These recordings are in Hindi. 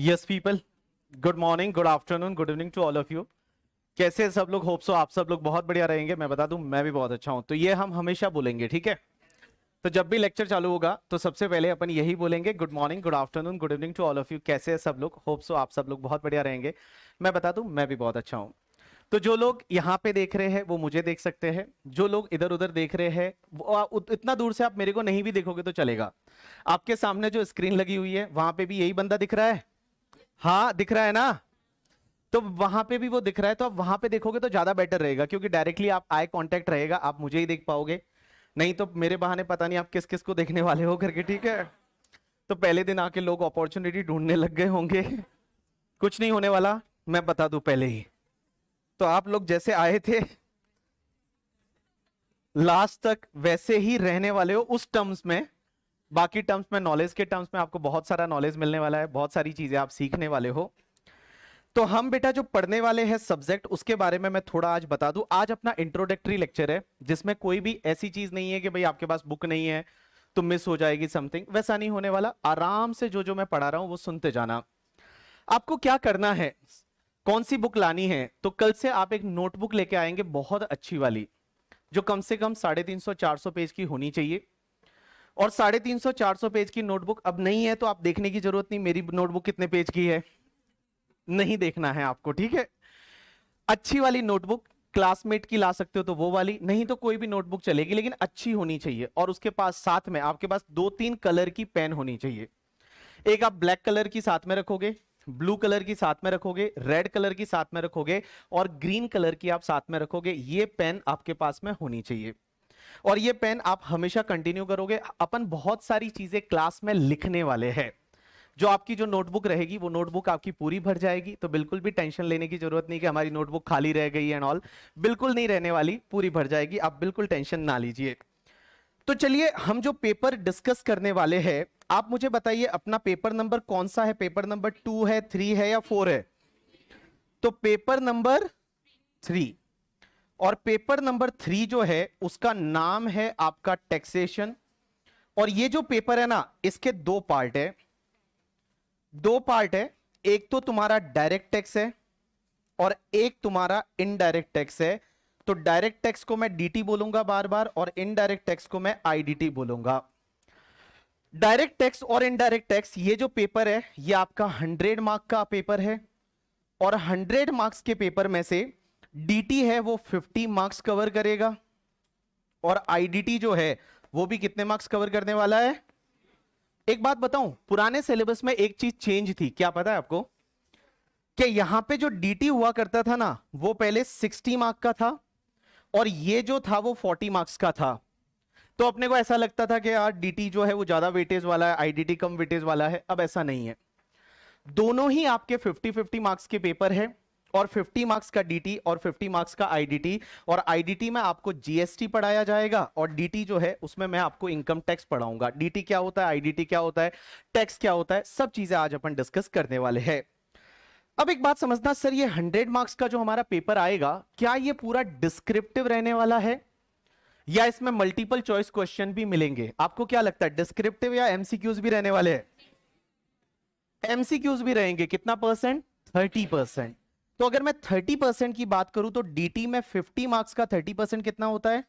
Yes people, good morning, good afternoon, good evening to all of you. कैसे हैं सब लोग? होप सो आप सब लोग बहुत बढ़िया रहेंगे। मैं बता दूं, मैं भी बहुत अच्छा हूं। तो ये हम हमेशा बोलेंगे, ठीक है? तो जब भी लेक्चर चालू होगा तो सबसे पहले अपन यही बोलेंगे, good morning, good afternoon, good evening to all of you. कैसे हैं सब लोग? होप सो आप सब लोग बहुत बढ़िया रहेंगे। मैं बता दूं, मैं भी बहुत अच्छा हूं। तो जो लोग यहाँ पे देख रहे हैं वो मुझे देख सकते हैं, जो लोग इधर उधर देख रहे हैं वो इतना दूर से आप मेरे को नहीं भी देखोगे तो चलेगा। आपके सामने जो स्क्रीन लगी हुई है वहां पे भी यही बंदा दिख रहा है। हाँ, दिख रहा है ना? तो वहां पे भी वो दिख रहा है, तो आप वहां पे देखोगे तो ज्यादा बेटर रहेगा, क्योंकि डायरेक्टली आप आई कांटेक्ट रहेगा, आप मुझे ही देख पाओगे। नहीं तो मेरे बहाने पता नहीं आप किस किस को देखने वाले हो करके, ठीक है? तो पहले दिन आके लोग अपॉर्चुनिटी ढूंढने लग गए होंगे। कुछ नहीं होने वाला, मैं बता दूं पहले ही। तो आप लोग जैसे आए थे लास्ट तक वैसे ही रहने वाले हो उस टर्म्स में। बाकी टर्म्स में, नॉलेज के टर्म्स में आपको बहुत सारा नॉलेज मिलने वाला है, बहुत सारी चीजें आप सीखने वाले हो। तो हम बेटा जो पढ़ने वाले हैं सब्जेक्ट, उसके बारे में मैं थोड़ा आज बता दूं। आज अपना इंट्रोडक्टरी लेक्चर है, जिसमें कोई भी ऐसी चीज नहीं है कि भाई आपके पास बुक नहीं है तो मिस हो जाएगी समथिंग, वैसा नहीं होने वाला। आराम से जो जो मैं पढ़ा रहा हूं वो सुनते जाना। आपको क्या करना है, कौन सी बुक लानी है, तो कल से आप एक नोटबुक लेके आएंगे बहुत अच्छी वाली, जो कम से कम 350-400 पेज की होनी चाहिए। और 350-400 पेज की नोटबुक अब नहीं है तो आप देखने की जरूरत नहीं मेरी नोटबुक कितने पेज की है, नहीं देखना है आपको, ठीक है? अच्छी वाली नोटबुक क्लासमेट की ला सकते हो तो वो वाली, नहीं तो कोई भी नोटबुक चलेगी, लेकिन अच्छी होनी चाहिए। और उसके पास साथ में आपके पास 2-3 कलर की पेन होनी चाहिए। एक आप ब्लैक कलर की साथ में रखोगे, ब्लू कलर की साथ में रखोगे, रेड कलर की साथ में रखोगे, और ग्रीन कलर की आप साथ में रखोगे। ये पेन आपके पास में होनी चाहिए। और ये पेन आप हमेशा कंटिन्यू करोगे। अपन बहुत सारी चीजें क्लास में लिखने वाले हैं। जो आपकी जो नोटबुक रहेगी वो नोटबुक आपकी पूरी भर जाएगी, तो बिल्कुल भी टेंशन लेने की जरूरत नहीं कि हमारी नोटबुक खाली रह गई एंड ऑल। बिल्कुल नहीं रहने वाली, पूरी भर जाएगी, आप बिल्कुल टेंशन ना लीजिए। तो चलिए, हम जो पेपर डिस्कस करने वाले हैं, आप मुझे बताइए अपना पेपर नंबर कौन सा है? पेपर नंबर 2 है, 3 है या 4 है? तो पेपर नंबर 3। और पेपर नंबर 3 जो है उसका नाम है आपका टैक्सेशन। और ये जो पेपर है ना, इसके दो पार्ट है। दो पार्ट है, एक तो तुम्हारा डायरेक्ट टैक्स है और एक तुम्हारा इनडायरेक्ट टैक्स है। तो डायरेक्ट टैक्स को मैं डीटी बोलूंगा बार बार, और इनडायरेक्ट टैक्स को मैं आईडीटी बोलूंगा। डायरेक्ट टैक्स और इनडायरेक्ट टैक्स, ये जो पेपर है ये आपका 100 मार्क का पेपर है। और 100 मार्क्स के पेपर में से डीटी है वो 50 मार्क्स कवर करेगा, और आईडीटी जो है वो भी कितने मार्क्स कवर करने वाला है? एक बात बताऊं, पुराने सिलेबस में एक चीज चेंज थी, क्या पता है आपको? कि यहां पे जो डीटी हुआ करता था ना, वो पहले 60 मार्क का था, और ये जो था वो 40 मार्क्स का था। तो अपने को ऐसा लगता था कि यार डीटी जो है वो ज्यादा वेटेज वाला है, आईडीटी कम वेटेज वाला है। अब ऐसा नहीं है, दोनों ही आपके 50-50 मार्क्स के पेपर है। और 50 मार्क्स का डीटी और 50 मार्क्स का आईडीटी। और आईडीटी में आपको जीएसटी पढ़ाया जाएगा, और डीटी जो है उसमें मैं आपको इनकम टैक्स पढ़ाऊंगा। डीटी क्या होता है, आईडीटी क्या होता है, टैक्स क्या होता है, सब चीजें आज अपन डिस्कस करने वाले हैं। अब एक बात समझना सर, ये 100 मार्क्स का जो हमारा पेपर आएगा, क्या ये पूरा डिस्क्रिप्टिव रहने वाला है या इसमें मल्टीपल चॉइस क्वेश्चन भी मिलेंगे? आपको क्या लगता है, डिस्क्रिप्टिव या एमसीक्यूज भी रहने वाले हैं? एमसीक्यूज भी रहेंगे। कितना परसेंट? 30%। तो अगर मैं 30% की बात करूं तो डीटी में 50 मार्क्स का 30% कितना होता है?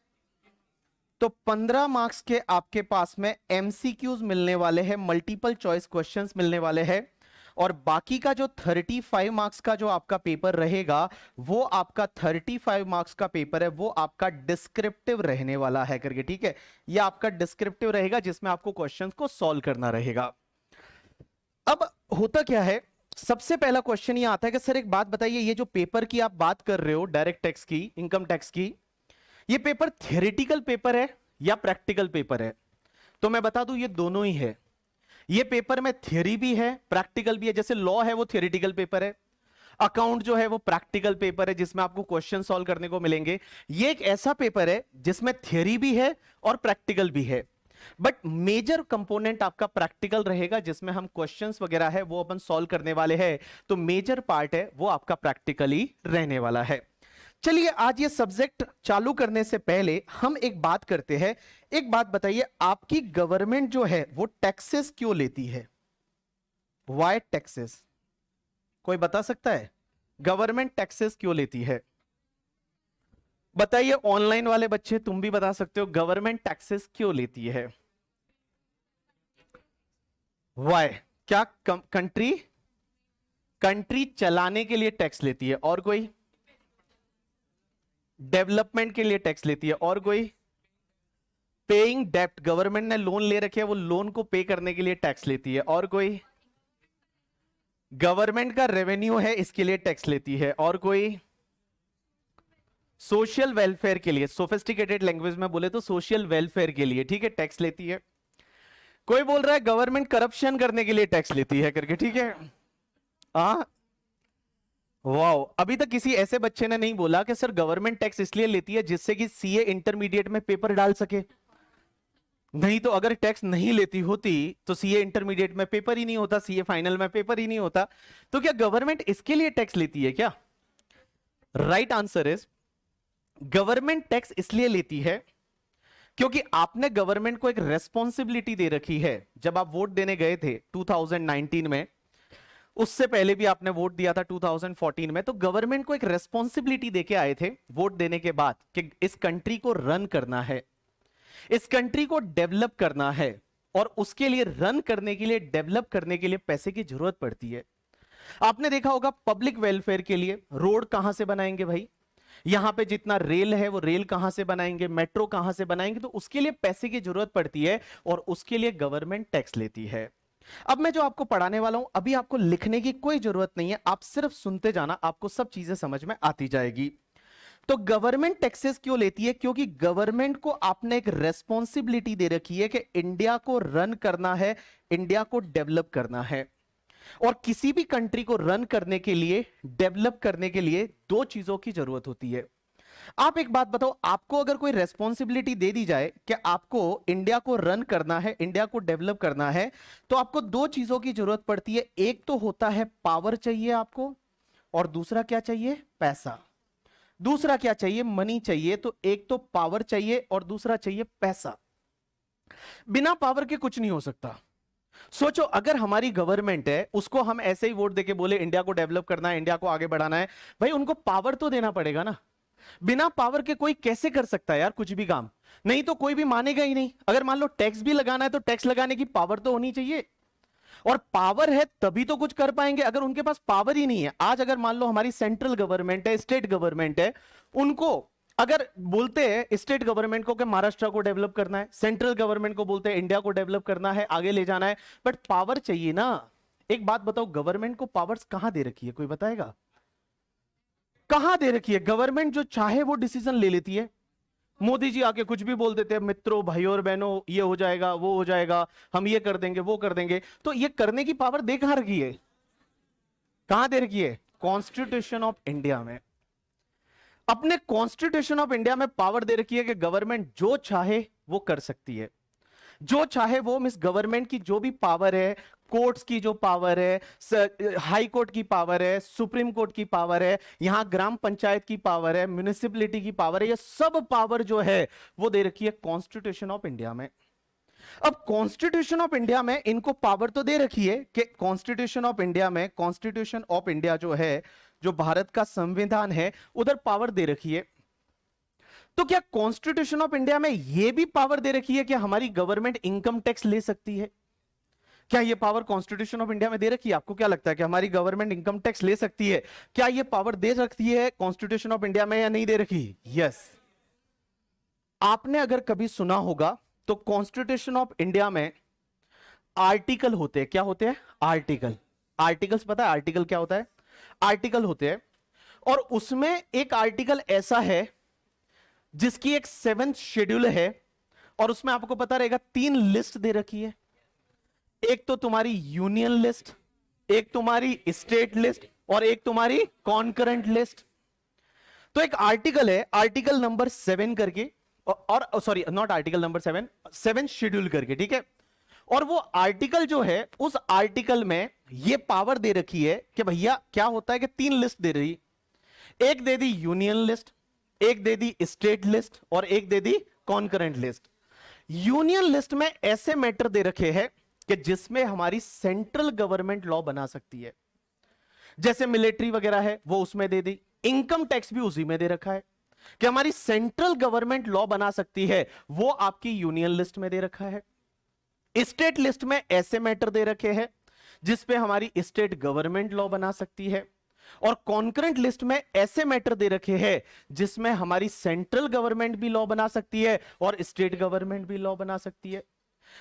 तो 15 मार्क्स के आपके पास में एमसीक्यूज मिलने वाले हैं, मल्टीपल चॉइस क्वेश्चंस मिलने वाले हैं। और बाकी का जो 35 मार्क्स का जो आपका पेपर रहेगा, वो आपका 35 मार्क्स का पेपर है, वो आपका डिस्क्रिप्टिव रहने वाला है करके, ठीक है? ये आपका डिस्क्रिप्टिव रहेगा, जिसमें आपको क्वेश्चंस को सॉल्व करना रहेगा। अब होता क्या है, सबसे पहला क्वेश्चन ये आता है कि सर एक बात बताइए, ये जो पेपर की आप बात कर रहे हो, डायरेक्ट टैक्स की, इनकम टैक्स की, ये पेपर थियोरेटिकल पेपर है या प्रैक्टिकल पेपर है? तो मैं बता दूं, ये दोनों ही है। ये पेपर में थियरी भी है, प्रैक्टिकल भी है। जैसे लॉ है वो थियोरेटिकल पेपर है, अकाउंट जो है वो प्रैक्टिकल पेपर है, जिसमें आपको क्वेश्चन सॉल्व करने को मिलेंगे। ये एक ऐसा पेपर है जिसमें थियरी भी है और प्रैक्टिकल भी है, बट मेजर कंपोनेंट आपका प्रैक्टिकल रहेगा, जिसमें हम क्वेश्चंस वगैरह है वो अपन सॉल्व करने वाले हैं। तो मेजर पार्ट है वो आपका प्रैक्टिकली रहने वाला है। चलिए, आज ये सब्जेक्ट चालू करने से पहले हम एक बात करते हैं। एक बात बताइए, आपकी गवर्नमेंट जो है वो टैक्सेस क्यों लेती है? Why taxes? कोई बता सकता है गवर्नमेंट टैक्सेस क्यों लेती है? बताइए, ऑनलाइन वाले बच्चे तुम भी बता सकते हो गवर्नमेंट टैक्सेस क्यों लेती है? वाई? क्या कंट्री कंट्री चलाने के लिए टैक्स लेती है? और कोई? डेवलपमेंट के लिए टैक्स लेती है? और कोई? पेइंग डेप्ट, गवर्नमेंट ने लोन ले रखे है, वो लोन को पे करने के लिए टैक्स लेती है? और कोई? गवर्नमेंट का रेवेन्यू है, इसके लिए टैक्स लेती है? और कोई? सोशल वेलफेयर के लिए, सोफिस्टिकेटेड लैंग्वेज में बोले तो सोशल वेलफेयर के लिए, ठीक है, टैक्स लेती है। कोई बोल रहा है गवर्नमेंट करप्शन करने के लिए टैक्स लेती है करके, ठीक है। हाँ, वाओ, अभी तक किसी ऐसे बच्चे ने नहीं बोला कि सर गवर्नमेंट टैक्स इसलिए लेती है जिससे कि सीए इंटरमीडिएट में पेपर डाल सके। नहीं तो अगर टैक्स नहीं लेती होती तो सीए इंटरमीडिएट में पेपर ही नहीं होता, सीए फाइनल में पेपर ही नहीं होता। तो क्या गवर्नमेंट इसके लिए टैक्स लेती है क्या? Right answer is government tax इसलिए लेती है क्योंकि आपने गवर्नमेंट को एक रेस्पॉन्सिबिलिटी दे रखी है। जब आप वोट देने गए थे 2019 में, उससे पहले भी आपने वोट दिया था 2014 में, तो गवर्नमेंट को एक रेस्पॉन्सिबिलिटी देके आए थे वोट देने के बाद कि इस कंट्री को रन करना है, इस कंट्री को डेवलप करना है, और उसके लिए रन करने के लिए, डेवलप करने के लिए पैसे की जरूरत पड़ती है। आपने देखा होगा पब्लिक वेलफेयर के लिए रोड कहां से बनाएंगे भाई? यहां पे जितना रेल है वो रेल कहां से बनाएंगे, मेट्रो कहां से बनाएंगे? तो उसके लिए पैसे की जरूरत पड़ती है और उसके लिए गवर्नमेंट टैक्स लेती है। अब मैं जो आपको पढ़ाने वाला हूं, अभी आपको लिखने की कोई जरूरत नहीं है, आप सिर्फ सुनते जाना, आपको सब चीजें समझ में आती जाएगी। तो गवर्नमेंट टैक्सेस क्यों लेती है? क्योंकि गवर्नमेंट को आपने एक रेस्पॉन्सिबिलिटी दे रखी है कि इंडिया को रन करना है, इंडिया को डेवलप करना है। और किसी भी कंट्री को रन करने के लिए, डेवलप करने के लिए दो चीजों की जरूरत होती है। आप एक बात बताओ, आपको अगर कोई रेस्पॉन्सिबिलिटी दे दी जाए कि आपको इंडिया को रन करना है, इंडिया को डेवलप करना है, तो आपको दो चीजों की जरूरत पड़ती है। एक तो होता है पावर चाहिए आपको, और दूसरा क्या चाहिए? पैसा। दूसरा क्या चाहिए? मनी चाहिए। तो एक तो पावर चाहिए और दूसरा चाहिए पैसा। बिना पावर के कुछ नहीं हो सकता। सोचो, अगर हमारी गवर्नमेंट है, उसको हम ऐसे ही वोट देके बोले इंडिया को डेवलप करना है, इंडिया को आगे बढ़ाना है, भाई उनको पावर तो देना पड़ेगा ना। बिना पावर के कोई कैसे कर सकता है यार कुछ भी काम? नहीं तो कोई भी मानेगा ही नहीं। अगर मान लो टैक्स भी लगाना है तो टैक्स लगाने की पावर तो होनी चाहिए, और पावर है तभी तो कुछ कर पाएंगे। अगर उनके पास पावर ही नहीं है, आज अगर मान लो हमारी सेंट्रल गवर्नमेंट है, स्टेट गवर्नमेंट है, उनको अगर बोलते हैं स्टेट गवर्नमेंट को कि महाराष्ट्र को डेवलप करना है, सेंट्रल गवर्नमेंट को बोलते हैं इंडिया को डेवलप करना है, आगे ले जाना है, बट पावर चाहिए ना। एक बात बताओ, गवर्नमेंट को पावर्स कहां दे रखी है? कोई बताएगा कहां दे रखी है? गवर्नमेंट जो चाहे वो डिसीजन ले लेती है। मोदी जी आके कुछ भी बोल देते हैं, मित्रों, भाइयों और बहनों, ये हो जाएगा, वो हो जाएगा, हम ये कर देंगे, वो कर देंगे। तो ये करने की पावर दे कहां रखी है? कहां दे रखी है? कॉन्स्टिट्यूशन ऑफ इंडिया में। अपने कॉन्स्टिट्यूशन ऑफ इंडिया में पावर दे रखी है कि गवर्नमेंट जो चाहे वो कर सकती है, जो चाहे वो। मिस गवर्नमेंट की जो भी पावर है, कोर्ट्स की जो पावर है, हाई कोर्ट की पावर है, सुप्रीम कोर्ट की पावर है, यहां ग्राम पंचायत की पावर है, म्युनिसिपैलिटी की पावर है, ये सब पावर जो है वो दे रखी है कॉन्स्टिट्यूशन ऑफ इंडिया में। अब कॉन्स्टिट्यूशन ऑफ इंडिया में इनको पावर तो दे रखी है कि कॉन्स्टिट्यूशन ऑफ इंडिया में, कॉन्स्टिट्यूशन ऑफ इंडिया जो है, जो भारत का संविधान है, उधर पावर दे रखी है। तो क्या कॉन्स्टिट्यूशन ऑफ इंडिया में यह भी पावर दे रखी है कि हमारी गवर्नमेंट इनकम टैक्स ले सकती है? क्या यह पावर कॉन्स्टिट्यूशन ऑफ इंडिया में दे रखी है? आपको क्या लगता है कि हमारी गवर्नमेंट इनकम टैक्स ले सकती है? क्या यह पावर दे सकती है कॉन्स्टिट्यूशन ऑफ इंडिया में या नहीं दे रखी? यस। आपने अगर कभी सुना होगा तो कॉन्स्टिट्यूशन ऑफ इंडिया में आर्टिकल होते हैं। क्या होते हैं? आर्टिकल। आर्टिकल्स पता है आर्टिकल क्या होता है? आर्टिकल होते हैं, और उसमें एक आर्टिकल ऐसा है जिसकी एक 7th शेड्यूल है, और उसमें आपको पता रहेगा 3 लिस्ट दे रखी है। एक तो तुम्हारी यूनियन लिस्ट, एक तुम्हारी स्टेट लिस्ट, और एक तुम्हारी कॉन्करेंट लिस्ट। तो एक आर्टिकल है, आर्टिकल नंबर 7 करके, और sorry not article number 7, 7th schedule करके, ठीक है। और वो आर्टिकल जो है, उस आर्टिकल में ये पावर दे रखी है कि भैया क्या होता है कि 3 लिस्ट दे रही, एक दे दी यूनियन लिस्ट, एक दे दी स्टेट लिस्ट, और एक दे दी कॉन्करेंट लिस्ट। यूनियन लिस्ट में ऐसे मैटर दे रखे हैं कि जिसमें हमारी सेंट्रल गवर्नमेंट लॉ बना सकती है। जैसे मिलिट्री वगैरह है वो उसमें दे दी, इनकम टैक्स भी उसी में दे रखा है कि हमारी सेंट्रल गवर्नमेंट लॉ बना सकती है, वो आपकी यूनियन लिस्ट में दे रखा है। स्टेट लिस्ट में ऐसे मैटर दे रखे हैं जिसपे हमारी स्टेट गवर्नमेंट लॉ बना सकती है, और कॉन्करेंट लिस्ट में ऐसे मैटर दे रखे हैं जिसमें हमारी सेंट्रल गवर्नमेंट भी लॉ बना सकती है और स्टेट गवर्नमेंट भी लॉ बना सकती है।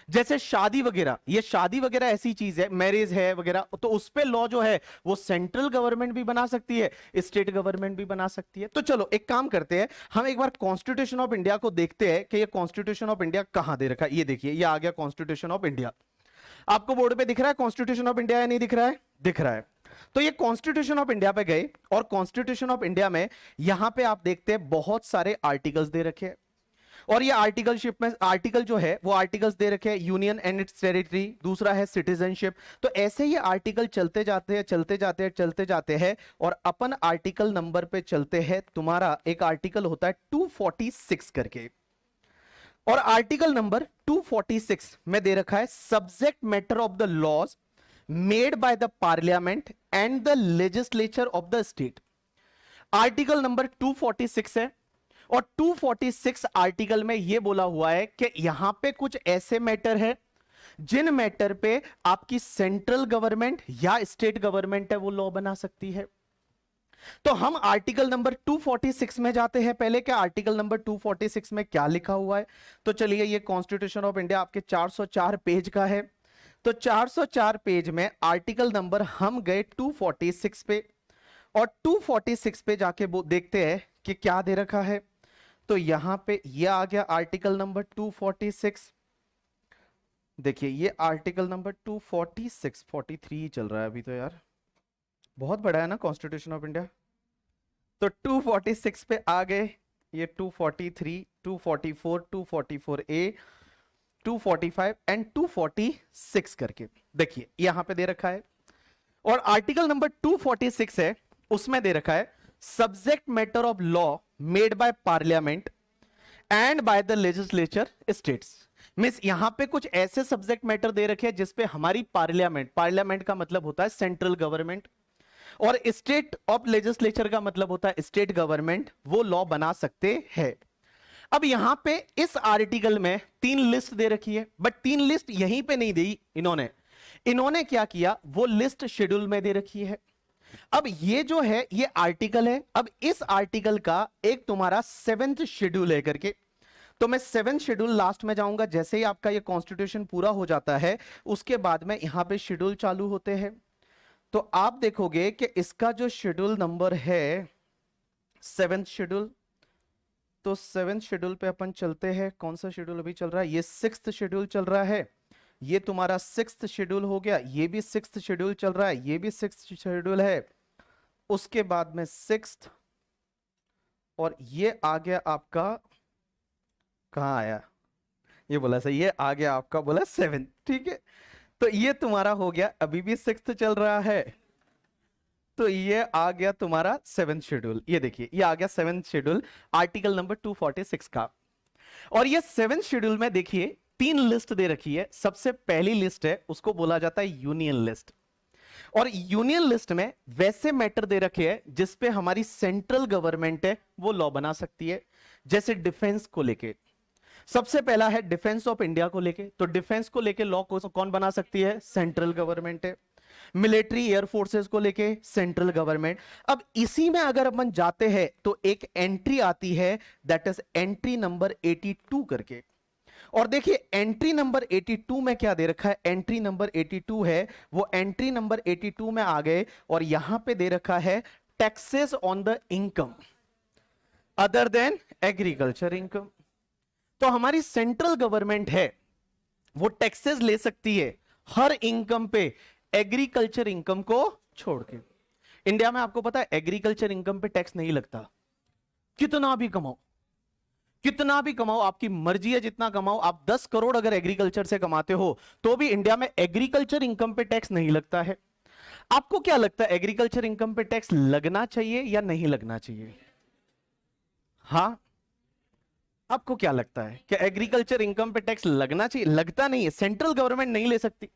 जैसे शादी वगैरह, ये शादी वगैरह ऐसी चीज है, मैरिज है वगैरह, तो उस पे लॉ जो है वो सेंट्रल गवर्नमेंट भी बना सकती है, स्टेट गवर्नमेंट भी बना सकती है। तो चलो एक काम करते हैं, हम एक बार कॉन्स्टिट्यूशन ऑफ इंडिया को देखते हैं कि ये कॉन्स्टिट्यूशन ऑफ इंडिया कहां दे रखा है। ये देखिए, ये आ गया कॉन्स्टिट्यूशन ऑफ इंडिया। आपको बोर्ड पे दिख रहा है कॉन्स्टिट्यूशन ऑफ इंडिया या नहीं दिख रहा है? दिख रहा है। तो ये कॉन्स्टिट्यूशन ऑफ इंडिया पे गए और कॉन्स्टिट्यूशन ऑफ इंडिया में यहां पे आप देखते हैं बहुत सारे आर्टिकल्स दे रखे हैं, और ये आर्टिकलशिप में आर्टिकल जो है वो आर्टिकल्स दे रखे हैं, यूनियन एंड इट्स टेरिटरी, दूसरा है सिटीजनशिप। तो ऐसे ये आर्टिकल चलते जाते हैं चलते जाते हैं चलते जाते हैं, और अपन आर्टिकल नंबर पे चलते हैं। तुम्हारा एक आर्टिकल होता है 246 करके, और आर्टिकल नंबर 246 में दे रखा है subject matter of the laws made by the parliament and the legislature of the state. Article number 246 है, और 246 आर्टिकल में यह बोला हुआ है कि यहां पे कुछ ऐसे मैटर है जिन मैटर पे आपकी सेंट्रल गवर्नमेंट या स्टेट गवर्नमेंट है वो लॉ बना सकती है। तो हम आर्टिकल नंबर 246 में जाते हैं पहले, क्या आर्टिकल नंबर 246 में क्या लिखा हुआ है। तो चलिए, ये कॉन्स्टिट्यूशन ऑफ इंडिया आपके 404 पेज का है, तो 404 पेज में आर्टिकल नंबर हम गए 246 पे, और 246 पे जाके देखते हैं कि क्या दे रखा है। तो यहां पे ये आ गया आर्टिकल नंबर 246। देखिए, ये आर्टिकल नंबर 246, 43 चल रहा है अभी तो यार, बहुत बड़ा है ना कॉन्स्टिट्यूशन ऑफ इंडिया। तो 246 पे आ गए, ये 243, 244, 244A, 245 एंड 246 करके देखिए यहां पे दे रखा है। और आर्टिकल नंबर 246 है, उसमें दे रखा है subject matter of law made by parliament and by the legislature states. Means यहां पे कुछ ऐसे सब्जेक्ट मैटर दे रखे हैं जिसपे हमारी पार्लियामेंट का मतलब होता है सेंट्रल गवर्नमेंट, और स्टेट ऑफ लेजिस्लेचर का मतलब होता है स्टेट गवर्नमेंट, वो लॉ बना सकते हैं। अब यहां पे इस आर्टिकल में 3 लिस्ट दे रखी है, बट 3 लिस्ट यहीं पे नहीं दी इन्होंने क्या किया, वो लिस्ट शेड्यूल में दे रखी है। अब ये जो है ये आर्टिकल है, अब इस आर्टिकल का एक तुम्हारा 7th शेड्यूल है करके, तो मैं 7th शेड्यूल लास्ट में जाऊंगा। जैसे ही आपका ये कॉन्स्टिट्यूशन पूरा हो जाता है उसके बाद में यहां पे शेड्यूल चालू होते हैं, तो आप देखोगे कि इसका जो शेड्यूल नंबर है 7th शेड्यूल, तो 7th शेड्यूल पे अपन चलते हैं। कौन सा शेड्यूल अभी चल रहा है? ये 6th शेड्यूल चल रहा है, ये तुम्हारा 6th शेड्यूल हो गया, ये भी 6th शेड्यूल चल रहा है, ये भी 6th शेड्यूल है। उसके बाद में 6th, और ये आ गया आपका, कहां आया ये, बोला सही, ये आ गया आपका बोला 7th, ठीक है। तो ये तुम्हारा हो गया, अभी भी 6th चल रहा है, तो ये आ गया तुम्हारा 7th शेड्यूल। ये देखिए, ये आ गया 7th शेड्यूल आर्टिकल नंबर 246 का। और ये 7th शेड्यूल में देखिए 3 लिस्ट दे रखी है। सबसे पहली लिस्ट है उसको बोला जाता है यूनियन लिस्ट, और यूनियन लिस्ट में वैसे मैटर दे रखे हैं जिसपे हमारी सेंट्रल गवर्नमेंट है वो लॉ बना सकती है। जैसे डिफेंस को लेके, सबसे पहला है डिफेंस ऑफ इंडिया को लेके, तो डिफेंस को लेके लॉ कौन बना सकती है? सेंट्रल गवर्नमेंट है। मिलिट्री एयर फोर्सेस को लेके सेंट्रल गवर्नमेंट। अब इसी में अगर अपन जाते हैं तो एक एंट्री आती है, दैट इज एंट्री नंबर 82 करके, और देखिए एंट्री नंबर 82 में क्या दे रखा है, एंट्री नंबर 82 है, वो एंट्री नंबर 82 में आ गए, और यहां पे दे रखा है taxes on the income other than agriculture income. तो हमारी सेंट्रल गवर्नमेंट है वो टैक्सेस ले सकती है हर इनकम पे, एग्रीकल्चर इनकम को छोड़ के। इंडिया में आपको पता है एग्रीकल्चर इनकम पे टैक्स नहीं लगता, कितना भी कमाओ, कितना भी कमाओ, आपकी मर्जी है जितना कमाओ। आप 10 करोड़ अगर एग्रीकल्चर से कमाते हो तो भी इंडिया में एग्रीकल्चर इनकम पे टैक्स नहीं लगता है। आपको क्या लगता है, एग्रीकल्चर इनकम पे टैक्स लगना चाहिए या नहीं लगना चाहिए? हाँ, आपको क्या लगता है कि एग्रीकल्चर इनकम पे टैक्स लगना चाहिए? लगता नहीं है, सेंट्रल गवर्नमेंट नहीं ले सकती।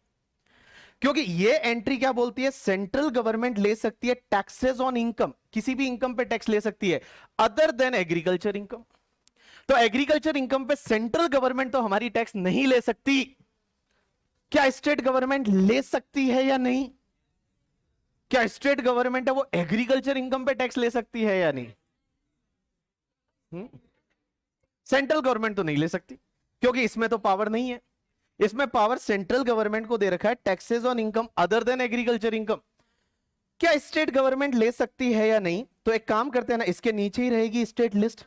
क्योंकि ये एंट्री क्या बोलती है, सेंट्रल गवर्नमेंट ले सकती है टैक्सेस ऑन इनकम, किसी भी इनकम पे टैक्स ले सकती है अदर देन एग्रीकल्चर इनकम। तो एग्रीकल्चर इनकम पे सेंट्रल गवर्नमेंट तो हमारी टैक्स नहीं ले सकती, क्या स्टेट गवर्नमेंट ले सकती है या नहीं? क्या स्टेट गवर्नमेंट है वो एग्रीकल्चर इनकम पे टैक्स ले सकती है या नहीं? सेंट्रल गवर्नमेंट तो नहीं ले सकती, क्योंकि इसमें तो पावर नहीं है। इसमें पावर सेंट्रल गवर्नमेंट को दे रखा है taxes on income other than agriculture income. क्या स्टेट गवर्नमेंट ले सकती है या नहीं? तो एक काम करते हैं ना, इसके नीचे ही रहेगी state list,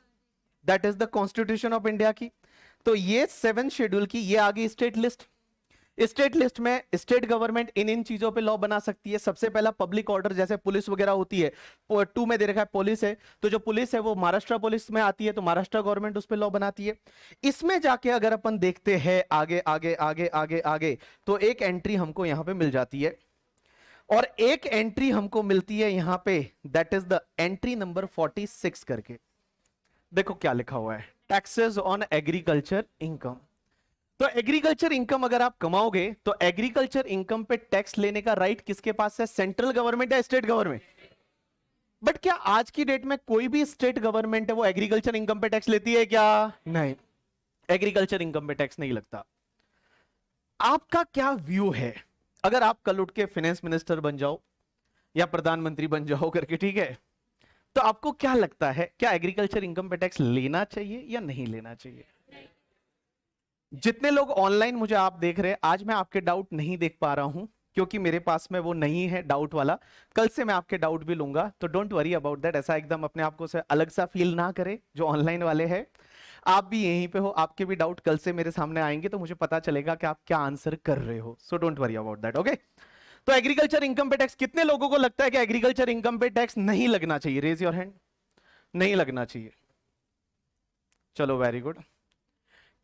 that is the constitution of India की। तो ये 7 शेड्यूल की ये आ गई स्टेट लिस्ट। स्टेट लिस्ट में स्टेट गवर्नमेंट इन इन चीजों पे लॉ बना सकती है। सबसे पहला पब्लिक ऑर्डर, जैसे पुलिस वगैरह होती है, 2 में दे रखा है पुलिस है, तो जो पुलिस है वो महाराष्ट्र पुलिस में आती है, तो महाराष्ट्र गवर्नमेंट उस पे लॉ बनाती है। इसमें जाके अगर अपन देखते हैं आगे आगे आगे आगे आगे, तो एक एंट्री हमको यहां पे मिल जाती है, और एक एंट्री हमको मिलती है यहां पे, that is the entry number 46 करके। देखो क्या लिखा हुआ है, टैक्सेस ऑन एग्रीकल्चर इनकम। तो एग्रीकल्चर इनकम अगर आप कमाओगे तो एग्रीकल्चर इनकम पे टैक्स लेने का राइट किसके पास है, सेंट्रल गवर्नमेंट या स्टेट गवर्नमेंट? बट क्या आज की डेट में कोई भी स्टेट गवर्नमेंट है वो एग्रीकल्चर इनकम पे टैक्स लेती है क्या? नहीं, एग्रीकल्चर इनकम पे टैक्स नहीं लगता। आपका क्या व्यू है, अगर आप कल उठ के फाइनेंस मिनिस्टर बन जाओ या प्रधानमंत्री बन जाओ करके, ठीक है, तो आपको क्या लगता है, क्या एग्रीकल्चर इनकम पे टैक्स लेना चाहिए या नहीं लेना चाहिए? जितने लोग ऑनलाइन मुझे आप देख रहे हैं, आज मैं आपके डाउट नहीं देख पा रहा हूं क्योंकि मेरे पास में वो नहीं है डाउट वाला। कल से मैं आपके डाउट भी लूंगा, तो डोंट वरी अबाउट दैट। ऐसा एकदम अपने आप को से अलग सा फील ना करे। जो ऑनलाइन वाले हैं, आप भी यहीं पे हो, आपके भी डाउट कल से मेरे सामने आएंगे, तो मुझे पता चलेगा कि आप क्या आंसर कर रहे हो। So don't worry about that, okay. तो एग्रीकल्चर इनकम पे टैक्स, कितने लोगों को लगता है कि एग्रीकल्चर इनकम पे टैक्स नहीं लगना चाहिए? Raise your hand. नहीं लगना चाहिए, चलो वेरी गुड।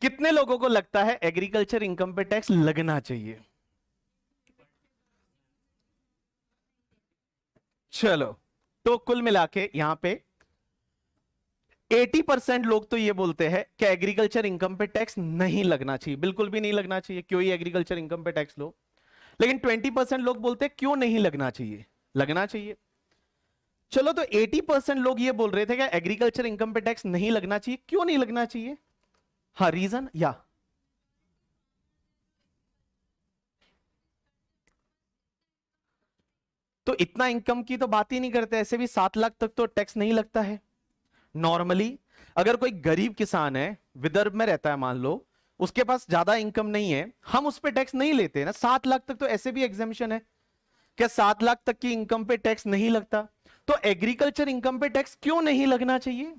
कितने लोगों को लगता है एग्रीकल्चर इनकम पे टैक्स लगना चाहिए? चलो, तो कुल मिला के यहां पे 80% लोग तो ये बोलते हैं कि एग्रीकल्चर इनकम पे टैक्स नहीं लगना चाहिए, बिल्कुल भी नहीं लगना चाहिए, क्यों ही एग्रीकल्चर इनकम पे टैक्स लो। लेकिन 20% लोग बोलते हैं क्यों नहीं लगना चाहिए, लगना चाहिए। चलो, तो 80% लोग ये बोल रहे थे कि एग्रीकल्चर इनकम पे टैक्स नहीं लगना चाहिए, क्यों नहीं लगना चाहिए? हाँ, रीजन या तो इतना इनकम की तो बात ही नहीं करते, ऐसे भी 7 लाख तक तो टैक्स नहीं लगता है नॉर्मली। अगर कोई गरीब किसान है, विदर्भ में रहता है मान लो, उसके पास ज्यादा इनकम नहीं है, हम उस पर टैक्स नहीं लेते ना। 7 लाख तक तो ऐसे भी एग्जामिशन है, क्या 7 लाख तक की इनकम पे टैक्स नहीं लगता? तो एग्रीकल्चर इनकम पे टैक्स क्यों नहीं लगना चाहिए?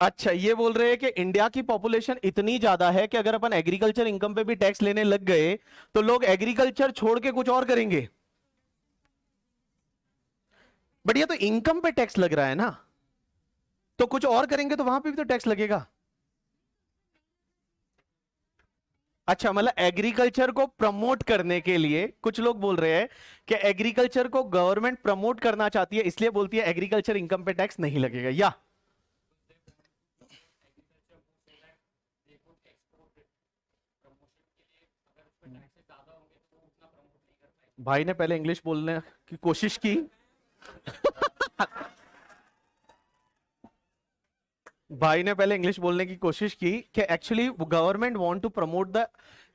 अच्छा, ये बोल रहे हैं कि इंडिया की पॉपुलेशन इतनी ज्यादा है कि अगर अपन एग्रीकल्चर इनकम पे भी टैक्स लेने लग गए तो लोग एग्रीकल्चर छोड़ के कुछ और करेंगे। बट ये तो इनकम पे टैक्स लग रहा है ना, तो कुछ और करेंगे तो वहां पे भी तो टैक्स लगेगा। अच्छा, मतलब एग्रीकल्चर को प्रमोट करने के लिए कुछ लोग बोल रहे हैं कि एग्रीकल्चर को गवर्नमेंट प्रमोट करना चाहती है, इसलिए बोलती है एग्रीकल्चर इनकम पे टैक्स नहीं लगेगा, या भाई ने पहले इंग्लिश बोलने की कोशिश की। भाई ने पहले इंग्लिश बोलने की कोशिश की कि actually government want to promote the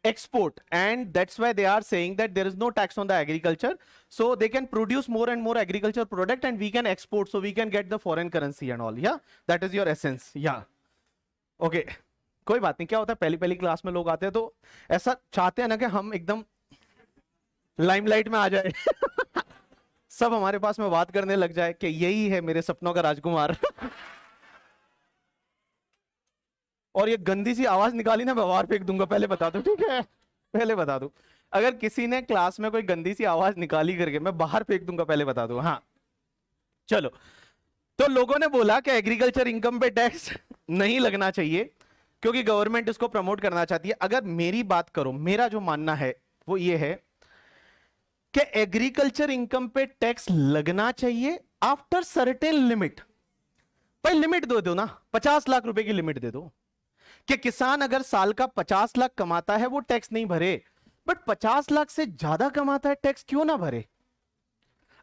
export, and that's why they are saying that there is no tax on the agriculture, so they can produce more and more agriculture product and we can export, so we can get the foreign currency and all. Yeah, that is your essence. Yeah, okay, कोई बात नहीं। क्या होता है, पहली पहली क्लास में लोग आते हैं तो ऐसा चाहते हैं ना कि हम एकदम लाइमलाइट में आ जाए। सब हमारे पास में बात करने लग जाए कि यही है मेरे सपनों का राजकुमार। और ये गंदी सी आवाज निकाली ना, मैं बाहर फेंक दूंगा, पहले बता दूं, ठीक है? पहले बता दूं, अगर किसी ने क्लास में कोई गंदी सी आवाज निकाली करके, मैं बाहर फेंक दूंगा, पहले बता दूं। हाँ, चलो, तो लोगों ने बोला कि एग्रीकल्चर इनकम पे टैक्स नहीं लगना चाहिए क्योंकि गवर्नमेंट इसको प्रमोट करना चाहती है। अगर मेरी बात करो, मेरा जो मानना है वो ये है कि एग्रीकल्चर इनकम पे टैक्स लगना चाहिए आफ्टर सर्टेन लिमिट। भाई लिमिट दे दो ना, 50 लाख रुपए की लिमिट दे दो कि किसान अगर साल का 50 लाख कमाता है वो टैक्स नहीं भरे, बट 50 लाख से ज्यादा कमाता है टैक्स क्यों ना भरे?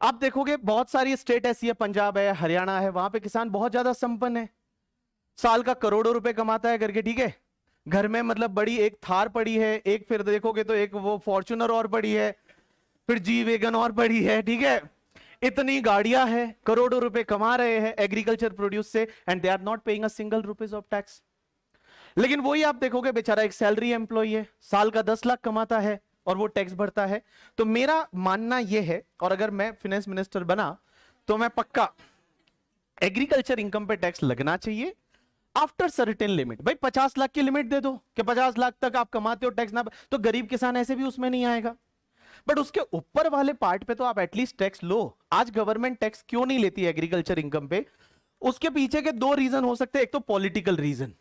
आप देखोगे बहुत सारी स्टेट ऐसी है, पंजाब है, हरियाणा है, वहां पे किसान बहुत ज्यादा संपन्न है, साल का करोड़ों रुपए कमाता है करके, ठीक है, घर में मतलब बड़ी एक थार पड़ी है, एक फिर देखोगे तो एक वो फॉर्च्यूनर और पड़ी है, फिर जी वेगन और पड़ी है, ठीक है, इतनी गाड़ियां हैं, करोड़ों रुपए कमा रहे हैं एग्रीकल्चर प्रोड्यूस से, and they are not paying a single rupees of tax. लेकिन वही आप देखोगे बेचारा एक सैलरी एम्प्लॉय है, साल का 10 लाख कमाता है और वो टैक्स भरता है। तो मेरा मानना यह है, और अगर मैं फाइनेंस मिनिस्टर बना तो मैं पक्का एग्रीकल्चर इनकम पे टैक्स लगना चाहिए आफ्टर सर्टेन लिमिट। भाई 50 लाख की लिमिट दे दो कि 50 लाख तक आप कमाते हो टैक्स ना, तो गरीब किसान ऐसे भी उसमें नहीं आएगा, बट उसके ऊपर वाले पार्ट पे तो आप एटलीस्ट टैक्स लो। आज गवर्नमेंट टैक्स क्यों नहीं लेती एग्रीकल्चर इनकम पे? उसके पीछे के दो रीजन हो सकते हैं। एक तो पॉलिटिकल रीजन